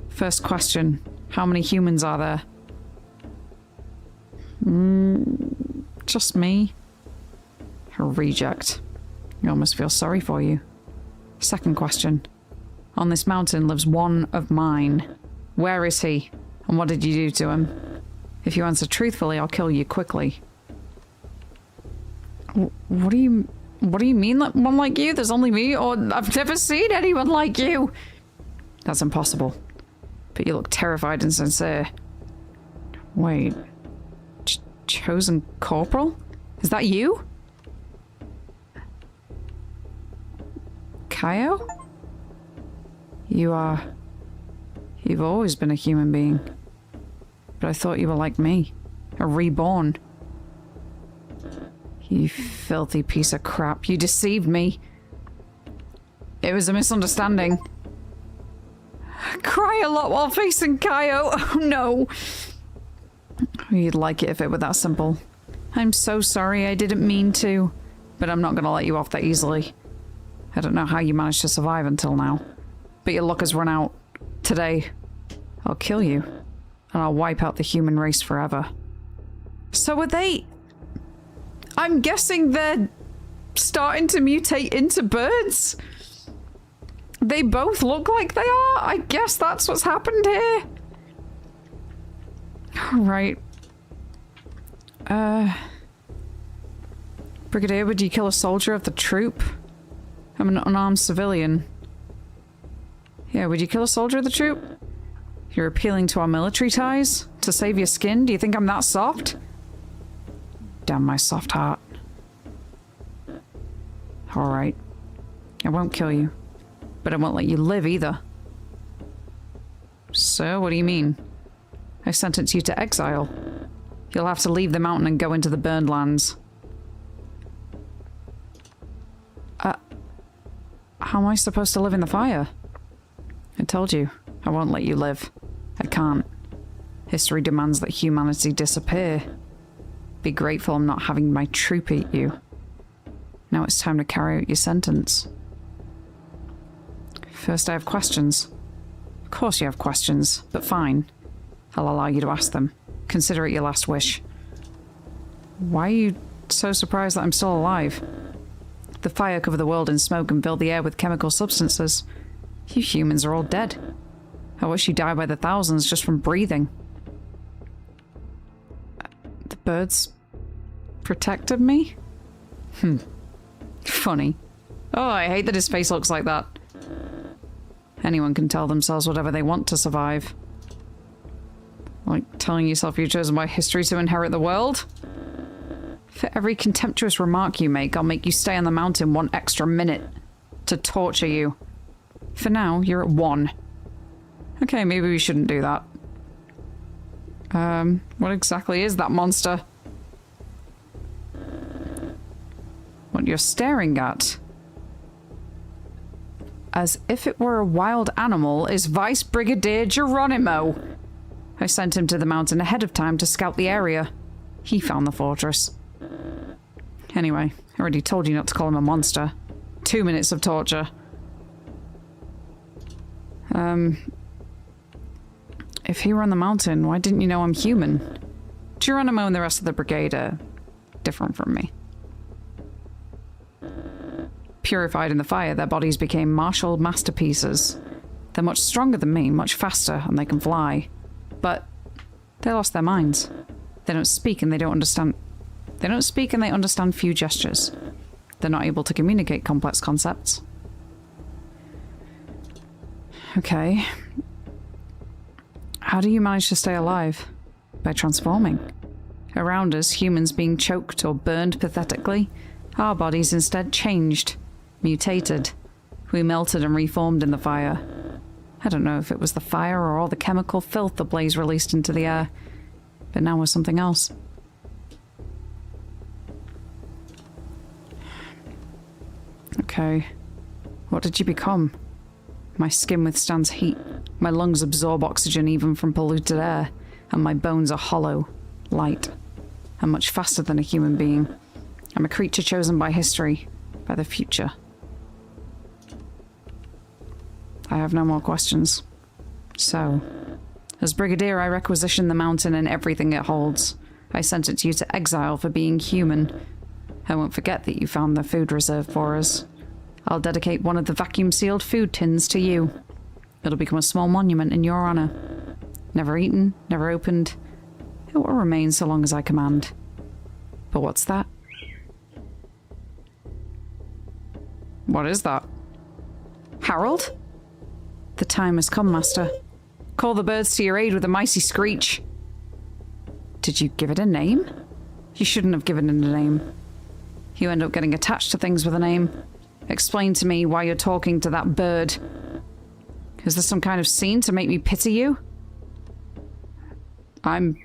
First question, how many humans are there? Just me. A reject. I almost feel sorry for you. Second question. On this mountain lives one of mine. Where is he? And what did you do to him? If you answer truthfully, I'll kill you quickly. What do you mean, one like you? There's only me, or I've never seen anyone like you. That's impossible. But you look terrified and sincere. Wait. Chosen Corporal? Is that you? Kaio? You've always been a human being. But I thought you were like me. A reborn. You filthy piece of crap. You deceived me. It was a misunderstanding. Cry a lot while facing Kaio. Oh no. You'd like it if it were that simple. I'm so sorry, I didn't mean to. But I'm not gonna let you off that easily. I don't know how you managed to survive until now. But your luck has run out. Today, I'll kill you. And I'll wipe out the human race forever. So are they... I'm guessing they're starting to mutate into birds? They both look like they are? I guess that's what's happened here. Right. Brigadier, would you kill a soldier of the troop? I'm an unarmed civilian. Yeah, would you kill a soldier of the troop? You're appealing to our military ties? To save your skin? Do you think I'm that soft? Damn my soft heart. Alright. I won't kill you. But I won't let you live either. So, what do you mean? I sentence you to exile. You'll have to leave the mountain and go into the burned lands. How am I supposed to live in the fire? I told you, I won't let you live. I can't. History demands that humanity disappear. Be grateful I'm not having my troop eat you. Now it's time to carry out your sentence. First I have questions. Of course you have questions, but fine. I'll allow you to ask them. Consider it your last wish. Why are you so surprised that I'm still alive? The fire covered the world in smoke and filled the air with chemical substances. You humans are all dead. I wish you died by the thousands just from breathing. The birds protected me? Funny. Oh, I hate that his face looks like that. Anyone can tell themselves whatever they want to survive. Like telling yourself you're chosen by history to inherit the world? For every contemptuous remark you make, I'll make you stay on the mountain 1 extra minute to torture you. For now, you're at 1. Okay, maybe we shouldn't do that. What exactly is that monster? What you're staring at, as if it were a wild animal, is Vice Brigadier Geronimo. I sent him to the mountain ahead of time to scout the area. He found the fortress. Anyway, I already told you not to call him a monster. 2 minutes of torture. If he were on the mountain, why didn't you know I'm human? Geronimo and the rest of the brigade are different from me. Purified in the fire, their bodies became martial masterpieces. They're much stronger than me, much faster, and they can fly. But they lost their minds. They don't speak and they don't understand. They don't speak and they understand few gestures. They're not able to communicate complex concepts. Okay. How do you manage to stay alive? By transforming. Around us, humans being choked or burned pathetically. Our bodies instead changed. Mutated. We melted and reformed in the fire. I don't know if it was the fire or all the chemical filth the blaze released into the air. But now we're something else. Okay. What did you become? My skin withstands heat. My lungs absorb oxygen even from polluted air. And my bones are hollow, light. I'm much faster than a human being. I'm a creature chosen by history, by the future. I have no more questions. So, as Brigadier, I requisition the mountain and everything it holds. I sentence you to exile for being human. I won't forget that you found the food reserve for us. I'll dedicate one of the vacuum-sealed food tins to you. It'll become a small monument in your honor. Never eaten, never opened. It will remain so long as I command. But what's that? What is that? Harold? The time has come, Master. Call the birds to your aid with a mighty screech. Did you give it a name? You shouldn't have given it a name. You end up getting attached to things with a name. Explain to me why you're talking to that bird. Is there some kind of scene to make me pity you? I'm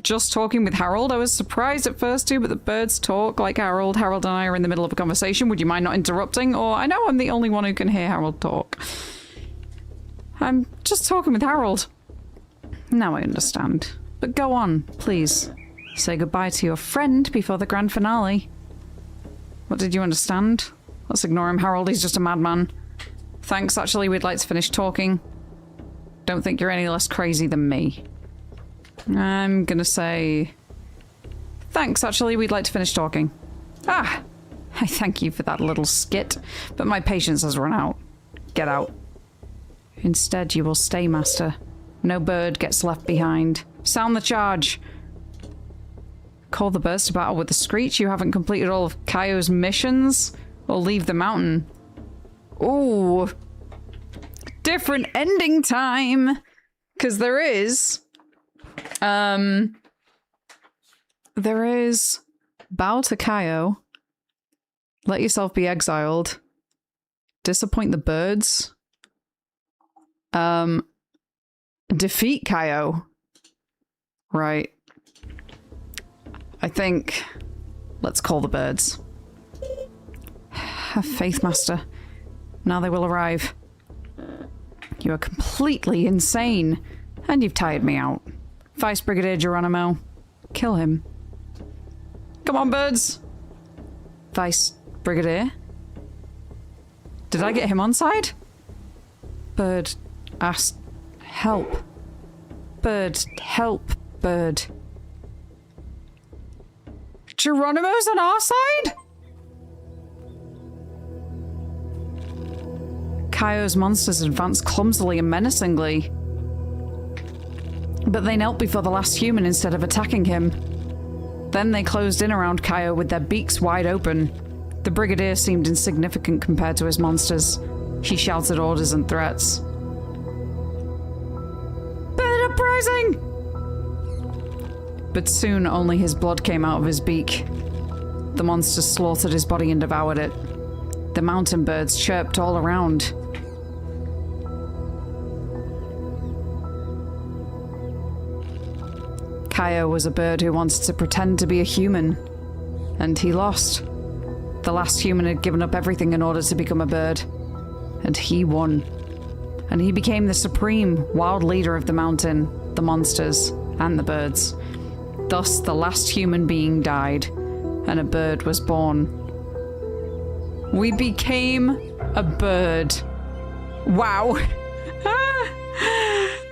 just talking with Harold. I was surprised at first too, but the birds talk like Harold. Harold and I are in the middle of a conversation. Would you mind not interrupting? Or I know I'm the only one who can hear Harold talk. I'm just talking with Harold. Now I understand. But go on, please. Say goodbye to your friend before the grand finale. What did you understand? Let's ignore him, Harold. He's just a madman. Thanks, actually, we'd like to finish talking. Don't think you're any less crazy than me. I'm gonna say... Thanks, actually, we'd like to finish talking. Ah! I thank you for that little skit, but my patience has run out. Get out. Instead, you will stay, Master. No bird gets left behind. Sound the charge! Call the birds to battle with the screech. You haven't completed all of Kaio's missions? Or leave the mountain. Ooh. Different ending time! Because there is... There is bow to Kaio, Let yourself be exiled. Disappoint the birds. Defeat Kaio. Right. I think... Let's call the birds. Have faith, Master. Now they will arrive. You are completely insane. And you've tired me out. Vice Brigadier Geronimo. Kill him. Come on, birds! Vice Brigadier? Did I get him on side? Bird asked help. Bird, help, bird. Geronimo's on our side? Kaio's monsters advanced clumsily and menacingly. But they knelt before the last human instead of attacking him. Then they closed in around Kaio with their beaks wide open. The Brigadier seemed insignificant compared to his monsters. He shouted orders and threats. Bird uprising! But soon only his blood came out of his beak. The monsters slaughtered his body and devoured it. The mountain birds chirped all around. Kaio was a bird who wanted to pretend to be a human. And he lost. The last human had given up everything in order to become a bird. And he won. And he became the supreme wild leader of the mountain, the monsters, and the birds. Thus, the last human being died, and a bird was born. We became a bird. Wow.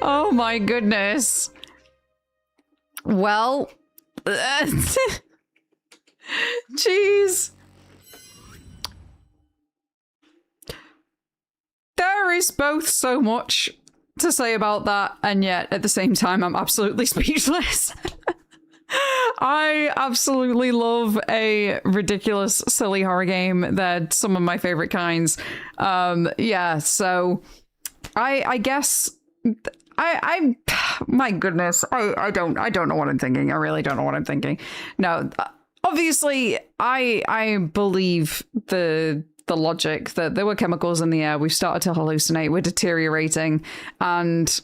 Oh my goodness. Well, jeez. There is both so much to say about that, and yet at the same time, I'm absolutely speechless. I absolutely love a ridiculous, silly horror game. They're some of my favorite kinds. Yeah, so I guess I my goodness, I don't know what I'm thinking. I really don't know what I'm thinking. No, obviously I believe the logic that there were chemicals in the air. We've started to hallucinate. We're deteriorating, and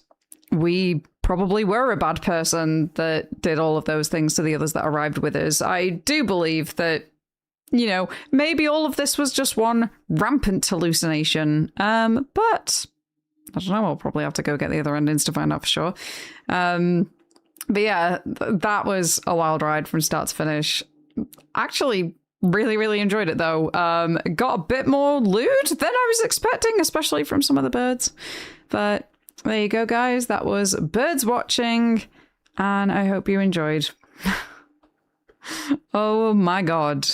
we probably were a bad person that did all of those things to the others that arrived with us. I do believe that, you know, maybe all of this was just one rampant hallucination. But I don't know, I'll probably have to go get the other endings to find out for sure. But yeah, that was a wild ride from start to finish. Actually, really enjoyed it though. Got a bit more loot than I was expecting, especially from some of the birds. But there you go, guys. That was Birds Watching, and I hope you enjoyed. Oh my god.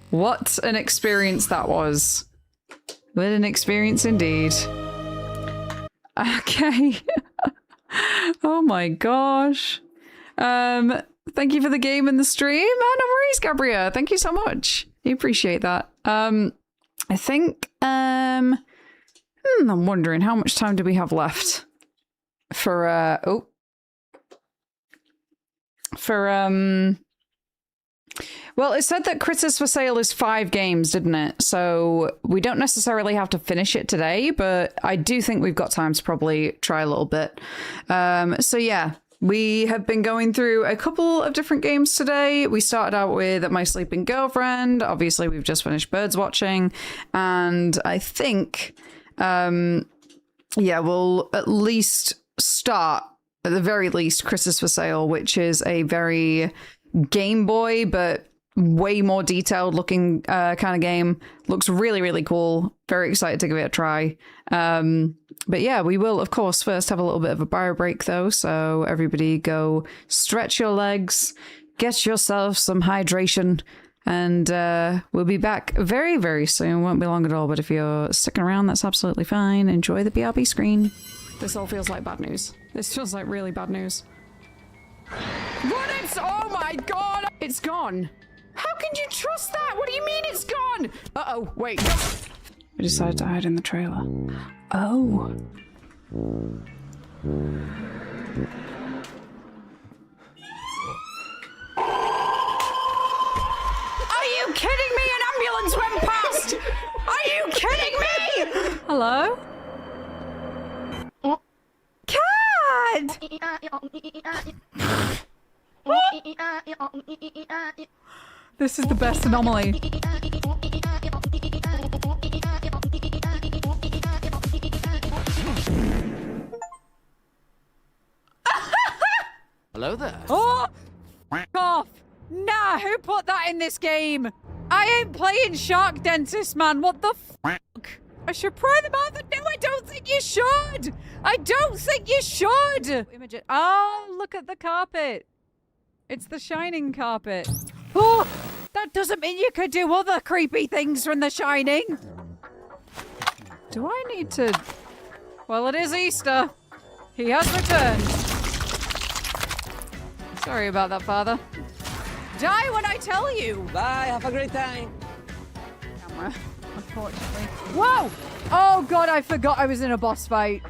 What an experience that was. What an experience indeed. Okay. Oh my gosh. Thank you for the game and the stream. Oh, no worries, Gabrielle. Thank you so much. I appreciate that. I think, I'm wondering how much time do we have left for, well, it said that Critters for Sale is 5 games, didn't it? So we don't necessarily have to finish it today, but I do think we've got time to probably try a little bit. So yeah, we have been going through a couple of different games today. We started out with My Sleeping Girlfriend. Obviously, we've just finished Birds Watching. And I think, yeah, we'll at least start, at the very least, Critters for Sale, which is a very Gameboy, but way more detailed looking kind of game. Looks really cool. Very excited to give it a try. But yeah, we will, of course, first have a little bit of a bio break, though. So everybody go stretch your legs, get yourself some hydration, and we'll be back very soon. Won't be long at all, but if you're sticking around, that's absolutely fine. Enjoy the BRB screen. This all feels like bad news. This feels like really bad news. What? Oh my god! It's gone. How can you trust that? What do you mean it's gone? Uh-oh, wait. I decided to hide in the trailer. Oh. Are you kidding me? An ambulance went Hello? Cat! This is the best anomaly. Hello there. Oh! F off! Nah, who put that in this game? I ain't playing Shark Dentist, man. What the fuck? I should pry them out. No, I don't think you should. I don't think you should. Oh, look at the carpet. It's the Shining carpet. Oh, that doesn't mean you could do other creepy things from The Shining. Do I need to... Well, it is Easter. He has returned. Sorry about that, Father. Die when I tell you. Bye, have a great time. Camera, unfortunately. Whoa! Oh god, I forgot I was in a boss fight.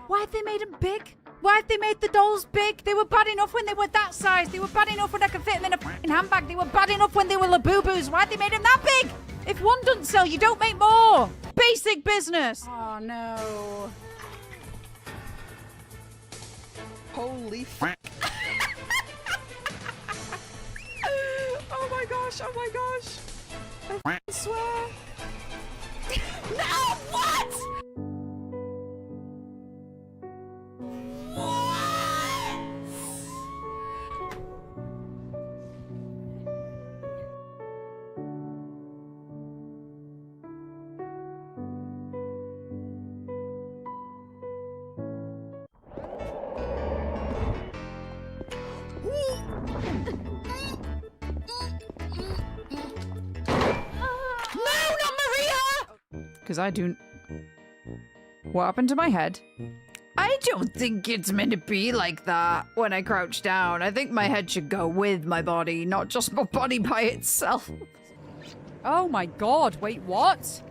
Why have they made them big? Why have they made the dolls big? They were bad enough when they were that size. They were bad enough when I could fit them in a f***ing handbag. They were bad enough when they were Labubu's. Why have they made them that big? If one doesn't sell, you don't make more. Basic business. Oh no. Holy f***. Oh my gosh, oh my gosh. I f***ing swear. No, what? Because I do... What happened to my head? I don't think it's meant to be like that when I crouch down. I think my head should go with my body, not just my body by itself. Oh my god, wait, what?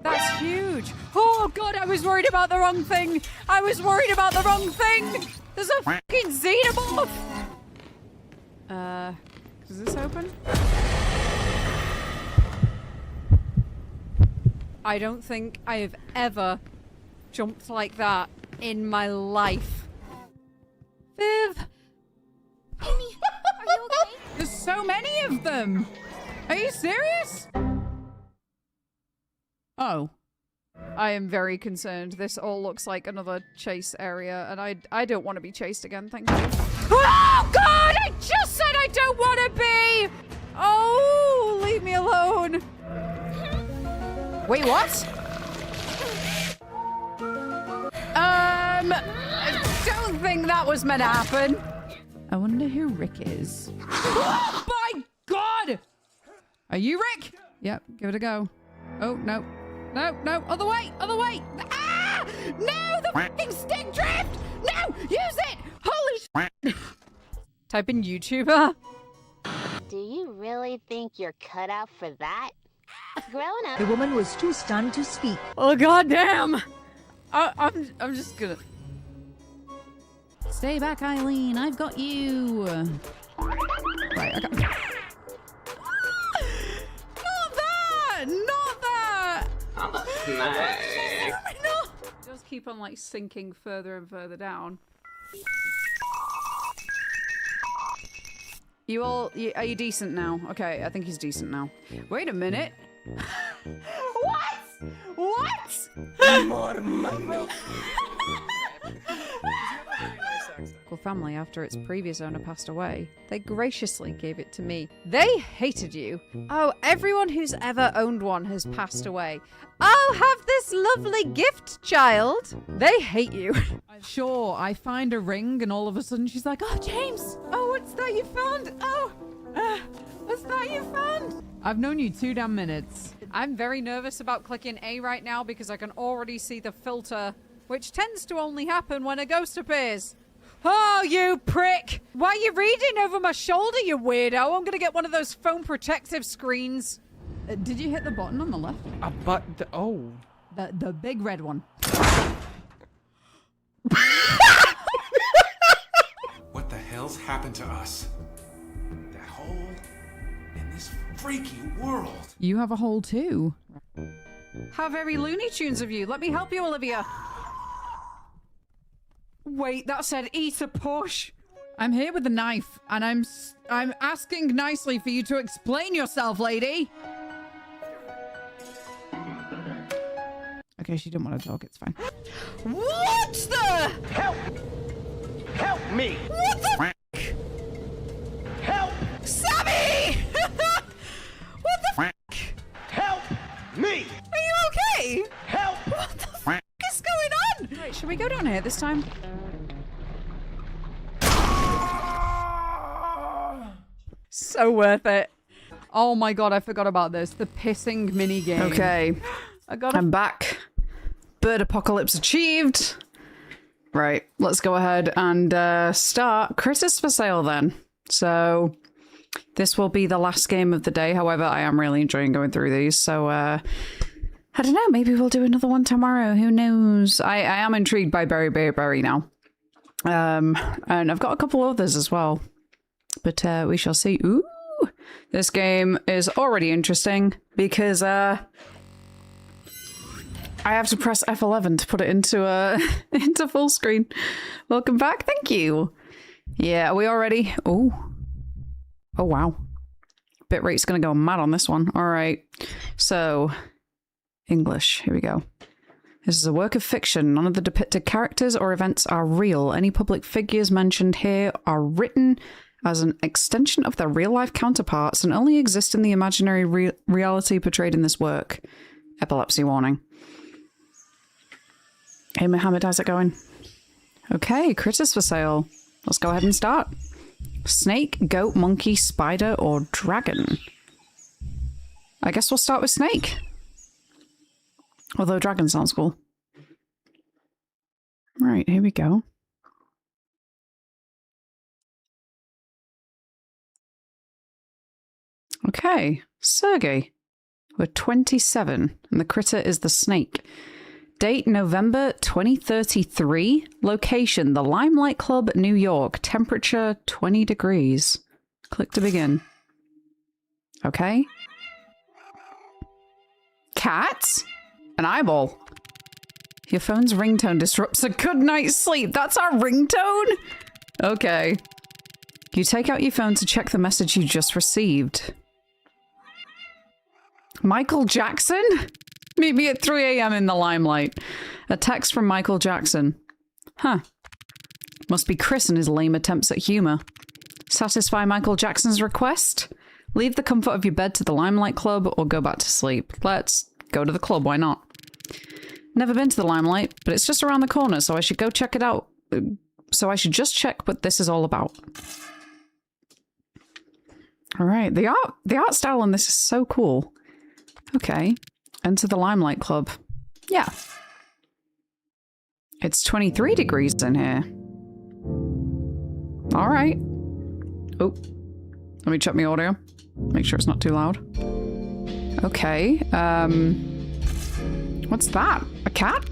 That's huge. Oh god, I was worried about the wrong thing. I was worried about the wrong thing. There's a fucking xenomorph. Is this open? I don't think I have ever jumped like that in my life. Viv! Amy, are you okay? There's so many of them! Are you serious? Oh. I am very concerned. This all looks like another chase area, and I don't want to be chased again, thank you. Oh god! I just said I don't want to be! Oh, leave me alone. Wait, what? I don't think that was meant to happen. I wonder who Rick is. Oh my god! Are you Rick? Yep, give it a go. Oh, no. No, no, other way, other way. Ah! No, the fucking stick drift! No, use it! Holy sh**. Type in YouTuber. Do you really think you're cut out for that? Grown up. The woman was too stunned to speak. Oh goddamn! I'm just gonna stay back, Eileen. I've got you. Right, okay. Not that! Not that! I'm a snake. No! Just keep on like sinking further and further down. Are you decent now? Okay, I think he's decent now. Wait a minute. What? What? Family, after its previous owner passed away, they graciously gave it to me. They hated you. Oh, everyone who's ever owned one has passed away. I'll have this lovely gift, child. They hate you. Sure, I find a ring and all of a sudden she's like, oh, James. Oh, what's that you found? Oh, what's that you found? I've known you 2 damn minutes. I'm very nervous about clicking A right now because I can already see the filter, which tends to only happen when a ghost appears. Oh, you prick! Why are you reading over my shoulder, you weirdo? I'm gonna get one of those phone protective screens. Did you hit the button on the left? Oh. The big red one. What the hell's happened to us? That hole in this freaky world. You have a hole too. How very Looney Tunes of you. Let me help you, Olivia. Wait, that said eat a push. I'm here with the knife, and I'm asking nicely for you to explain yourself, lady. Okay, she didn't want to talk. It's fine. What the? Help! Help me! What the? Help! Sammy! What the f? Help me! Are you okay? Help! What the f is going on? Right, should we go down here this time? So worth it. Oh my god, I forgot about this. The pissing mini game. Okay. I'm back. Bird apocalypse achieved. Right, let's go ahead and start Critters for Sale then. So this will be the last game of the day. However, I am really enjoying going through these. So I don't know, maybe we'll do another one tomorrow. Who knows? I am intrigued by Berry Berry Berry now. And I've got a couple others as well. But we shall see. Ooh, this game is already interesting because I have to press F11 to put it into into full screen. Welcome back. Thank you. Yeah, are we all ready? Oh wow. Bitrate's gonna go mad on this one. All right. So English. Here we go. This is a work of fiction. None of the depicted characters or events are real. Any public figures mentioned here are written as an extension of their real-life counterparts and only exist in the imaginary reality portrayed in this work. Epilepsy warning. Hey, Mohammed, how's it going? Okay, Critters for Sale. Let's go ahead and start. Snake, goat, monkey, spider, or dragon? I guess we'll start with snake. Although dragon sounds cool. Right, here we go. Okay, Sergey. We're 27, and the critter is the snake. Date, November 2033. Location, the Limelight Club, New York. Temperature, 20 degrees. Click to begin. Okay. Cat? An eyeball. Your phone's ringtone disrupts a good night's sleep. That's our ringtone? Okay. You take out your phone to check the message you just received. Michael Jackson? Meet me at 3 a.m. in the Limelight. A text from Michael Jackson. Huh. Must be Chris and his lame attempts at humor. Satisfy Michael Jackson's request? Leave the comfort of your bed to the Limelight Club or go back to sleep. Let's go to the club, why not? Never been to the Limelight, but it's just around the corner, so I should go check it out. So I should just check what this is all about. All right, the art style on this is so cool. Okay, enter the Limelight Club. Yeah. It's 23 degrees in here. All right. Oh, let me check my audio. Make sure it's not too loud. Okay, what's that? A cat?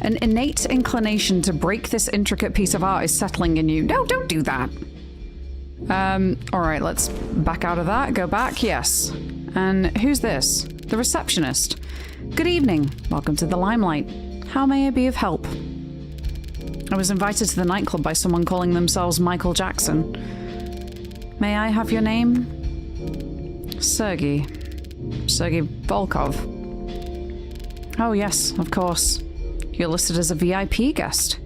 An innate inclination to break this intricate piece of art is settling in you. No, don't do that. All right, let's back out of that. Go back, yes. And who's this? The receptionist. Good evening. Welcome to the Limelight. How may I be of help? I was invited to the nightclub by someone calling themselves Michael Jackson. May I have your name? Sergey. Sergey Volkov. Oh yes, of course. You're listed as a VIP guest.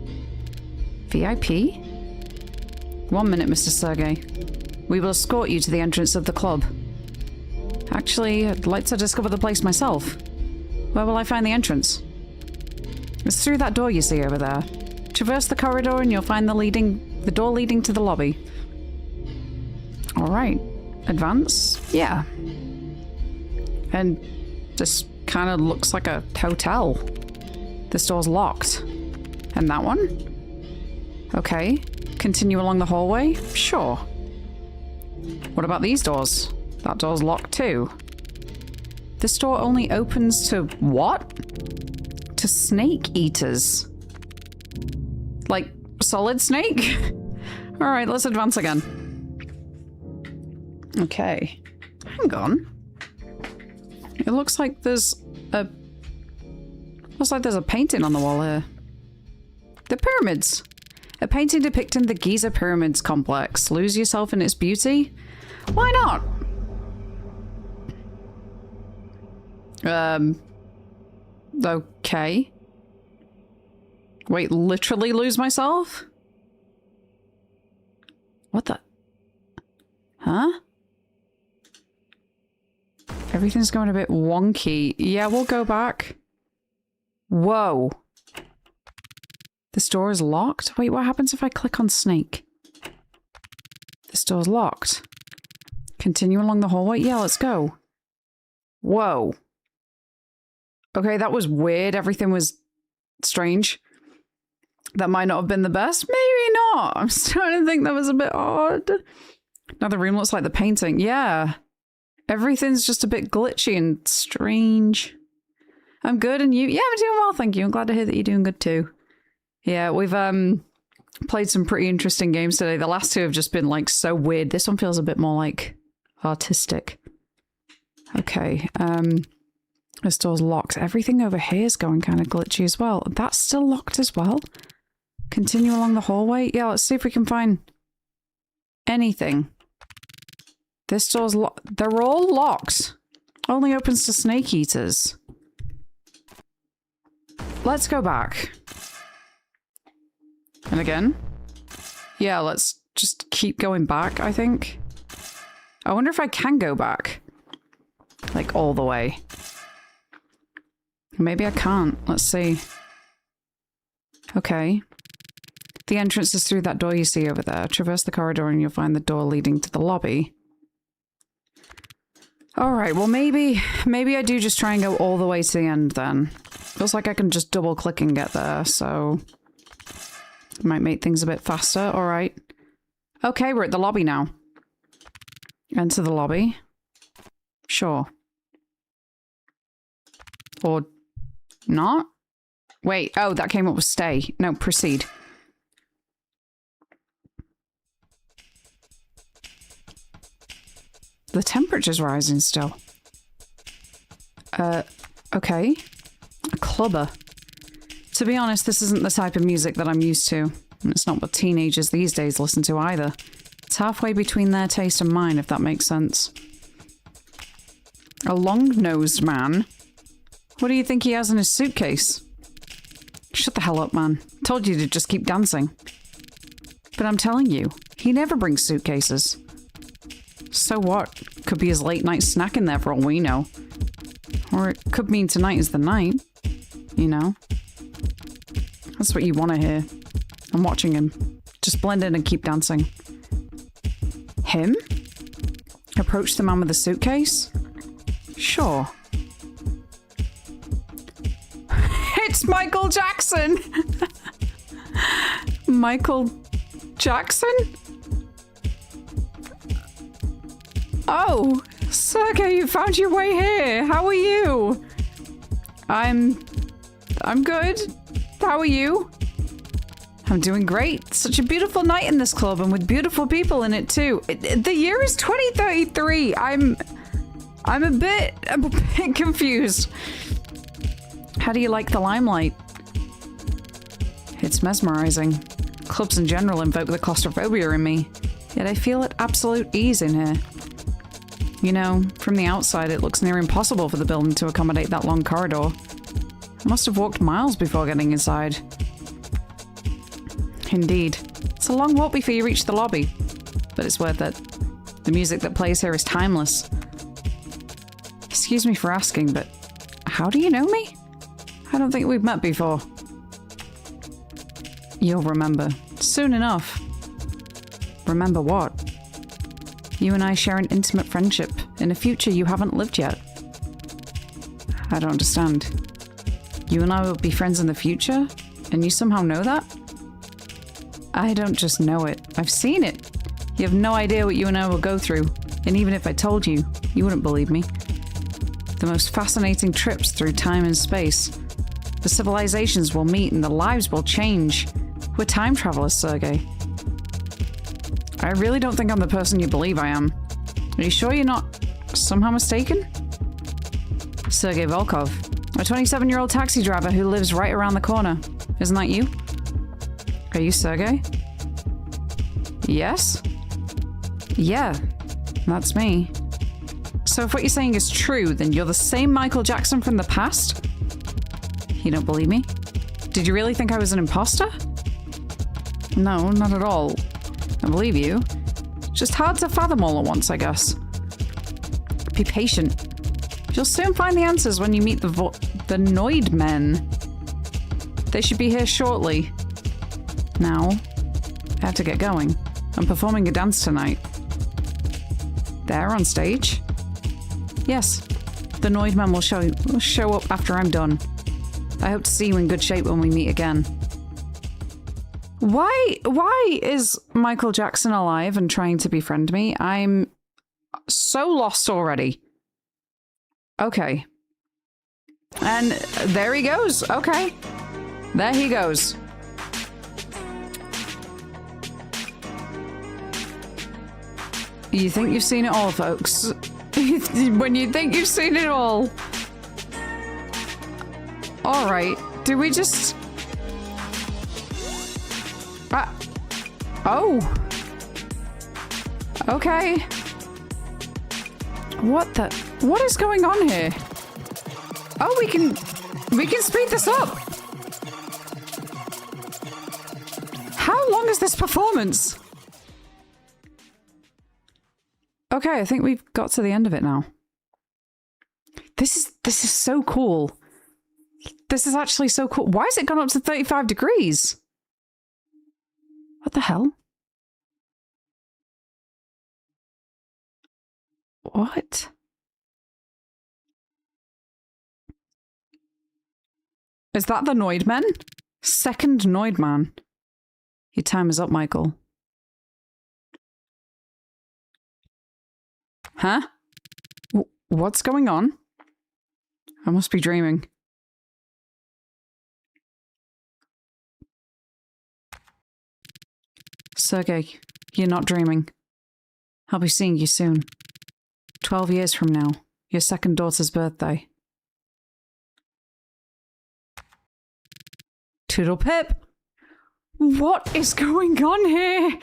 VIP? 1 minute, Mr. Sergey. We will escort you to the entrance of the club. Actually, I'd like to discover the place myself. Where will I find the entrance? It's through that door you see over there. Traverse the corridor and you'll find the door leading to the lobby. Alright. Advance? Yeah. And this kind of looks like a hotel. This door's locked. And that one? Okay. Continue along the hallway? Sure. What about these doors? That door's locked too. This door only opens to what? To snake eaters. Like, solid snake? Alright, let's advance again. Okay. Hang on. It looks like there's a Looks like there's a painting on the wall here. The pyramids. A painting depicting the Giza Pyramids complex. Lose yourself in its beauty? Why not? Okay. Wait, literally lose myself? What the? Huh? Everything's going a bit wonky. Yeah, we'll go back. Whoa. This door is locked? Wait, what happens if I click on Snake? This door's locked. Continue along the hallway? Yeah, let's go. Whoa. Okay, that was weird. Everything was strange. That might not have been the best. Maybe not. I'm starting to think that was a bit odd. Now the room looks like the painting. Yeah. Everything's just a bit glitchy and strange. I'm good, and you? Yeah, I'm doing well, thank you. I'm glad to hear that you're doing good too. Yeah, we've played some pretty interesting games today. The last two have just been like so weird. This one feels a bit more like artistic. Okay, this door's locked. Everything over here is going kind of glitchy as well. That's still locked as well. Continue along the hallway. Yeah, let's see if we can find anything. This door's locked. They're all locked. Only opens to snake eaters. Let's go back. And again? Yeah, let's just keep going back, I think. I wonder if I can go back. Like, all the way. Maybe I can't. Let's see. Okay. The entrance is through that door you see over there. Traverse the corridor and you'll find the door leading to the lobby. Alright, well maybe I do just try and go all the way to the end then. Feels like I can just double click and get there, so... might make things a bit faster. Alright. Okay, we're at the lobby now. Enter the lobby. Sure. Or not? Wait, oh, that came up with stay. No, proceed. The temperature's rising still. Okay. A clubber. To be honest, this isn't the type of music that I'm used to. And it's not what teenagers these days listen to either. It's halfway between their taste and mine, if that makes sense. A long-nosed man? What do you think he has in his suitcase? Shut the hell up, man. Told you to just keep dancing. But I'm telling you, he never brings suitcases. So what? Could be his late-night snack in there for all we know. Or it could mean tonight is the night. You know? That's what you want to hear. I'm watching him. Just blend in and keep dancing. Him? Approach the man with the suitcase? Sure. It's Michael Jackson! Michael Jackson? Oh, Sergey, you found your way here. How are you? I'm good. How are you? I'm doing great. Such a beautiful night in this club and with beautiful people in it too. The year is 2033. I'm a bit confused. How do you like the limelight? It's mesmerizing. Clubs in general invoke the claustrophobia in me, yet I feel at absolute ease in here. You know, from the outside it looks near impossible for the building to accommodate that long corridor. I must have walked miles before getting inside. Indeed. It's a long walk before you reach the lobby, but it's worth it. The music that plays here is timeless. Excuse me for asking, but how do you know me? I don't think we've met before. You'll remember. Soon enough. Remember what? You and I share an intimate friendship in a future you haven't lived yet. I don't understand. You and I will be friends in the future? And you somehow know that? I don't just know it. I've seen it. You have no idea what you and I will go through. And even if I told you, you wouldn't believe me. The most fascinating trips through time and space. The civilizations will meet and the lives will change. We're time travelers, Sergey. I really don't think I'm the person you believe I am. Are you sure you're not somehow mistaken? Sergey Volkov. A 27-year-old taxi driver who lives right around the corner. Isn't that you? Are you Sergey? Yes? Yeah, that's me. So if what you're saying is true, then you're the same Michael Jackson from the past? You don't believe me? Did you really think I was an imposter? No, not at all. I believe you. Just hard to fathom all at once, I guess. Be patient. You'll soon find the answers when you meet the Noid Men. They should be here shortly. Now, I have to get going. I'm performing a dance tonight. There on stage? Yes. The Noid Men will show up after I'm done. I hope to see you in good shape when we meet again. Why is Michael Jackson alive and trying to befriend me? I'm so lost already. Okay. And there he goes. Okay. There he goes. You think you've seen it all, folks. When you think you've seen it all. Alright. Do we just... Oh. Okay. What is going on here? Oh, we can speed this up. How long is this performance? Okay, I think we've got to the end of it now. This is so cool. This is actually so cool. Why has it gone up to 35 degrees? What the hell? What? Is that the Noid Men? Second Noid Man. Your time is up, Michael. Huh? What's going on? I must be dreaming. Sergey, you're not dreaming. I'll be seeing you soon. 12 years from now, your second daughter's birthday. Toodle pip! What is going on here?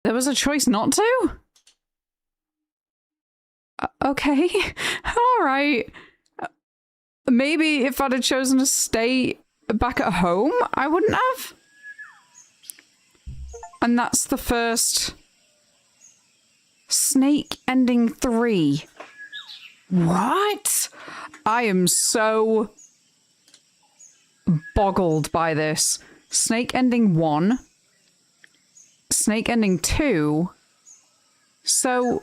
There was a choice not to? Okay. Alright. Maybe if I'd have chosen to stay back at home, I wouldn't have. And that's the first... Snake ending 3. What? I am so... boggled by this. Snake ending 1. Snake ending 2. So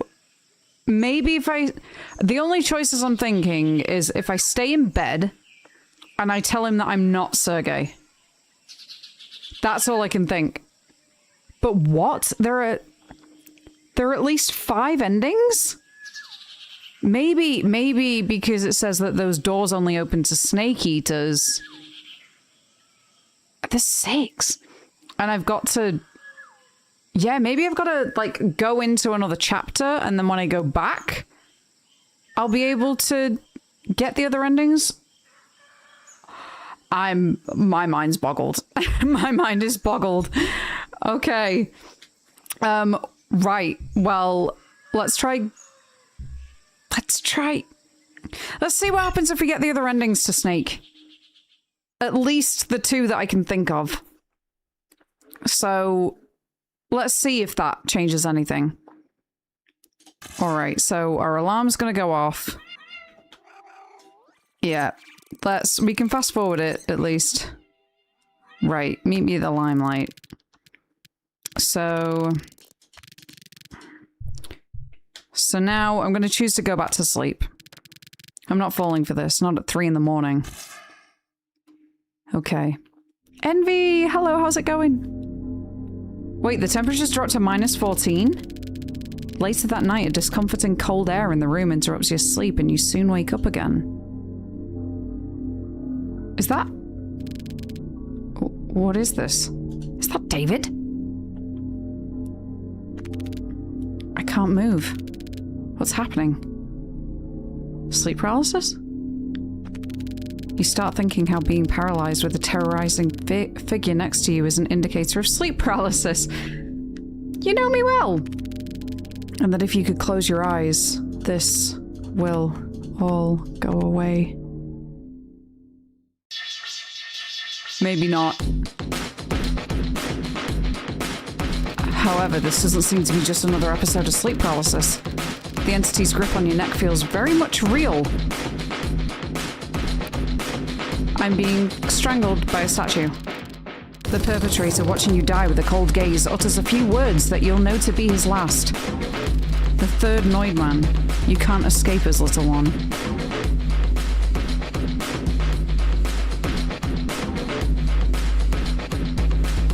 maybe if I... The only choices I'm thinking is if I stay in bed and I tell him that I'm not Sergey. That's all I can think. But what? There are at least 5 endings? Maybe because it says that those doors only open to snake eaters. there's 6. And I've got to... Yeah, maybe I've got to, like, go into another chapter, and then when I go back, I'll be able to get the other endings. My mind's boggled. My mind is boggled. Okay. Right. Well, let's see what happens if we get the other endings to Snake. At least the 2 that I can think of. So... let's see if that changes anything. All right, so our alarm's gonna go off. Yeah, we can fast forward it at least. Right, meet me at the limelight. So now I'm gonna choose to go back to sleep. I'm not falling for this, not at 3 in the morning. Okay. Envy, hello, how's it going? Wait, the temperature's dropped to -14? Later that night, a discomforting cold air in the room interrupts your sleep and you soon wake up again. Is that... What is this? Is that David? I can't move. What's happening? Sleep paralysis? You start thinking how being paralyzed with a terrorizing figure next to you is an indicator of sleep paralysis. You know me well. And that if you could close your eyes, this will all go away. Maybe not. However, this doesn't seem to be just another episode of sleep paralysis. The entity's grip on your neck feels very much real. I'm being strangled by a statue. The perpetrator, watching you die with a cold gaze, utters a few words that you'll know to be his last. The third Noid Man. You can't escape us, little one.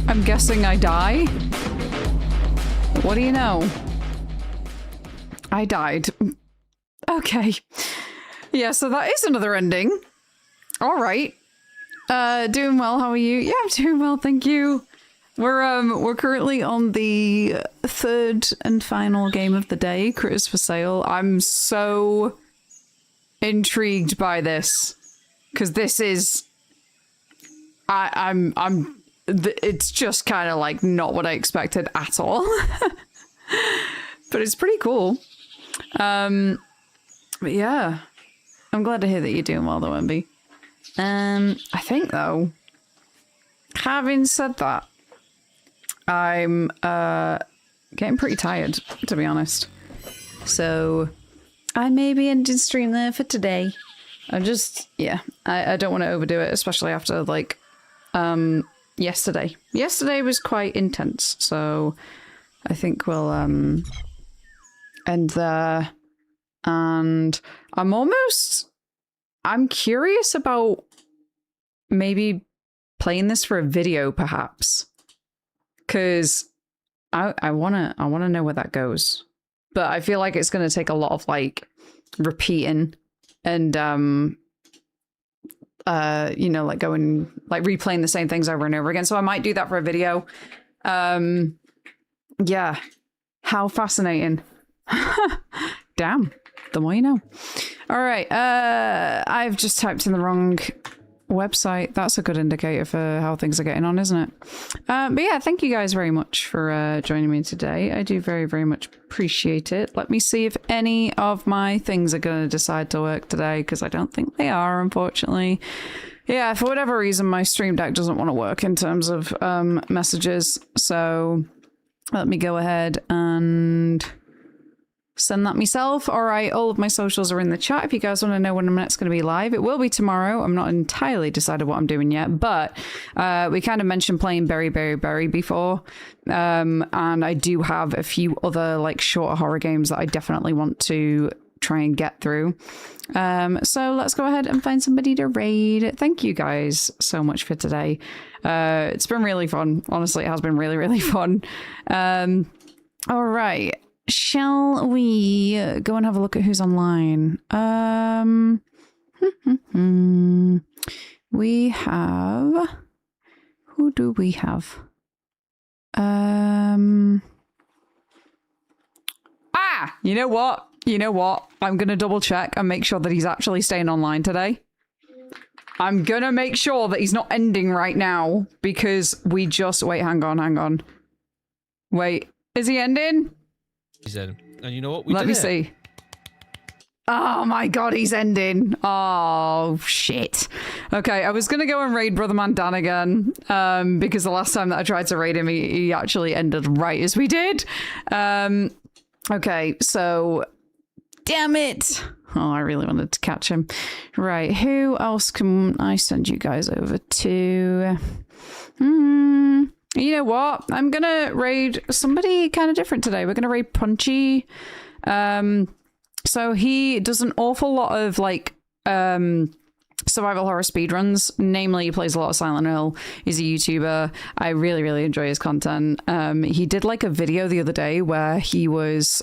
I'm guessing I die? What do you know? I died. Okay. Yeah, so that is another ending. All right. Doing well. How are you? Yeah, I'm doing well. Thank you. We're currently on the 3rd and final game of the day, Critters for Sale. I'm so intrigued by this because this is it's just kind of like not what I expected at all. But it's pretty cool. But yeah. I'm glad to hear that you're doing well though, MB. I think though, having said that, I'm getting pretty tired, to be honest. So I may be ending stream there for today. I'm just, yeah, I don't want to overdo it, especially after like yesterday. Yesterday was quite intense, so I think we'll end there. And I'm curious about maybe playing this for a video, perhaps, because I wanna know where that goes. But I feel like it's gonna take a lot of like repeating and you know, like going like replaying the same things over and over again. So I might do that for a video. Yeah, how fascinating. Damn. The more you know. All right. I've just typed in the wrong website. That's a good indicator for how things are getting on, isn't it? But yeah, thank you guys very much for joining me today. I do very, very much appreciate it. Let me see if any of my things are going to decide to work today, because I don't think they are, unfortunately. Yeah, for whatever reason, my Stream Deck doesn't want to work in terms of messages. So let me go ahead and send that myself. All right, all of my socials are in the chat if you guys want to know when I'm next going to be live. It will be tomorrow. I'm not entirely decided what I'm doing yet, but we kind of mentioned playing Berry Berry Berry before, and I do have a few other like shorter horror games that I definitely want to try and get through. So let's go ahead and find somebody to raid. Thank you guys so much for today. It's been really fun. Honestly, it has been really, really fun. All right. Shall we go and have a look at who's online? We have... Who do we have? You know what? You know what? I'm going to double check and make sure that he's actually staying online today. I'm going to make sure that he's not ending right now because we just... Wait, hang on. Wait, is he ending? He's in. And you know what? Let me see. Oh my god, he's ending. Oh, shit. Okay, I was going to go and raid Brother Man Dan again because the last time that I tried to raid him, he actually ended right as we did. Okay, so... Damn it! Oh, I really wanted to catch him. Right, who else can I send you guys over to? You know what? I'm gonna raid somebody kind of different today. We're gonna raid Punchy. So he does an awful lot of like survival horror speedruns. Namely, he plays a lot of Silent Hill. He's a YouTuber. I really, really enjoy his content. He did like a video the other day where he was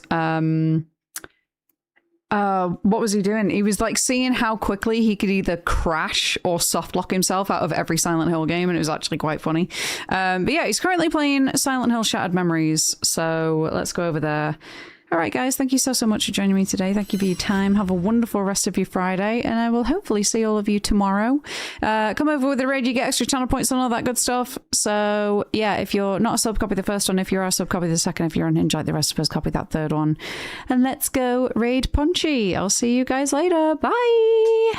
what was he doing? He was like seeing how quickly he could either crash or soft lock himself out of every Silent Hill game, and it was actually quite funny. But yeah, he's currently playing Silent Hill Shattered Memories, so let's go over there. All right, guys, thank you so much for joining me today. Thank you for your time. Have a wonderful rest of your Friday, and I will hopefully see all of you tomorrow. Come over with the raid, you get extra channel points and all that good stuff. So, yeah, if you're not a sub, copy the first one. If you're a sub, copy the second. If you're unhinged like the rest of us, copy that third one. And let's go raid Punchy. I'll see you guys later. Bye!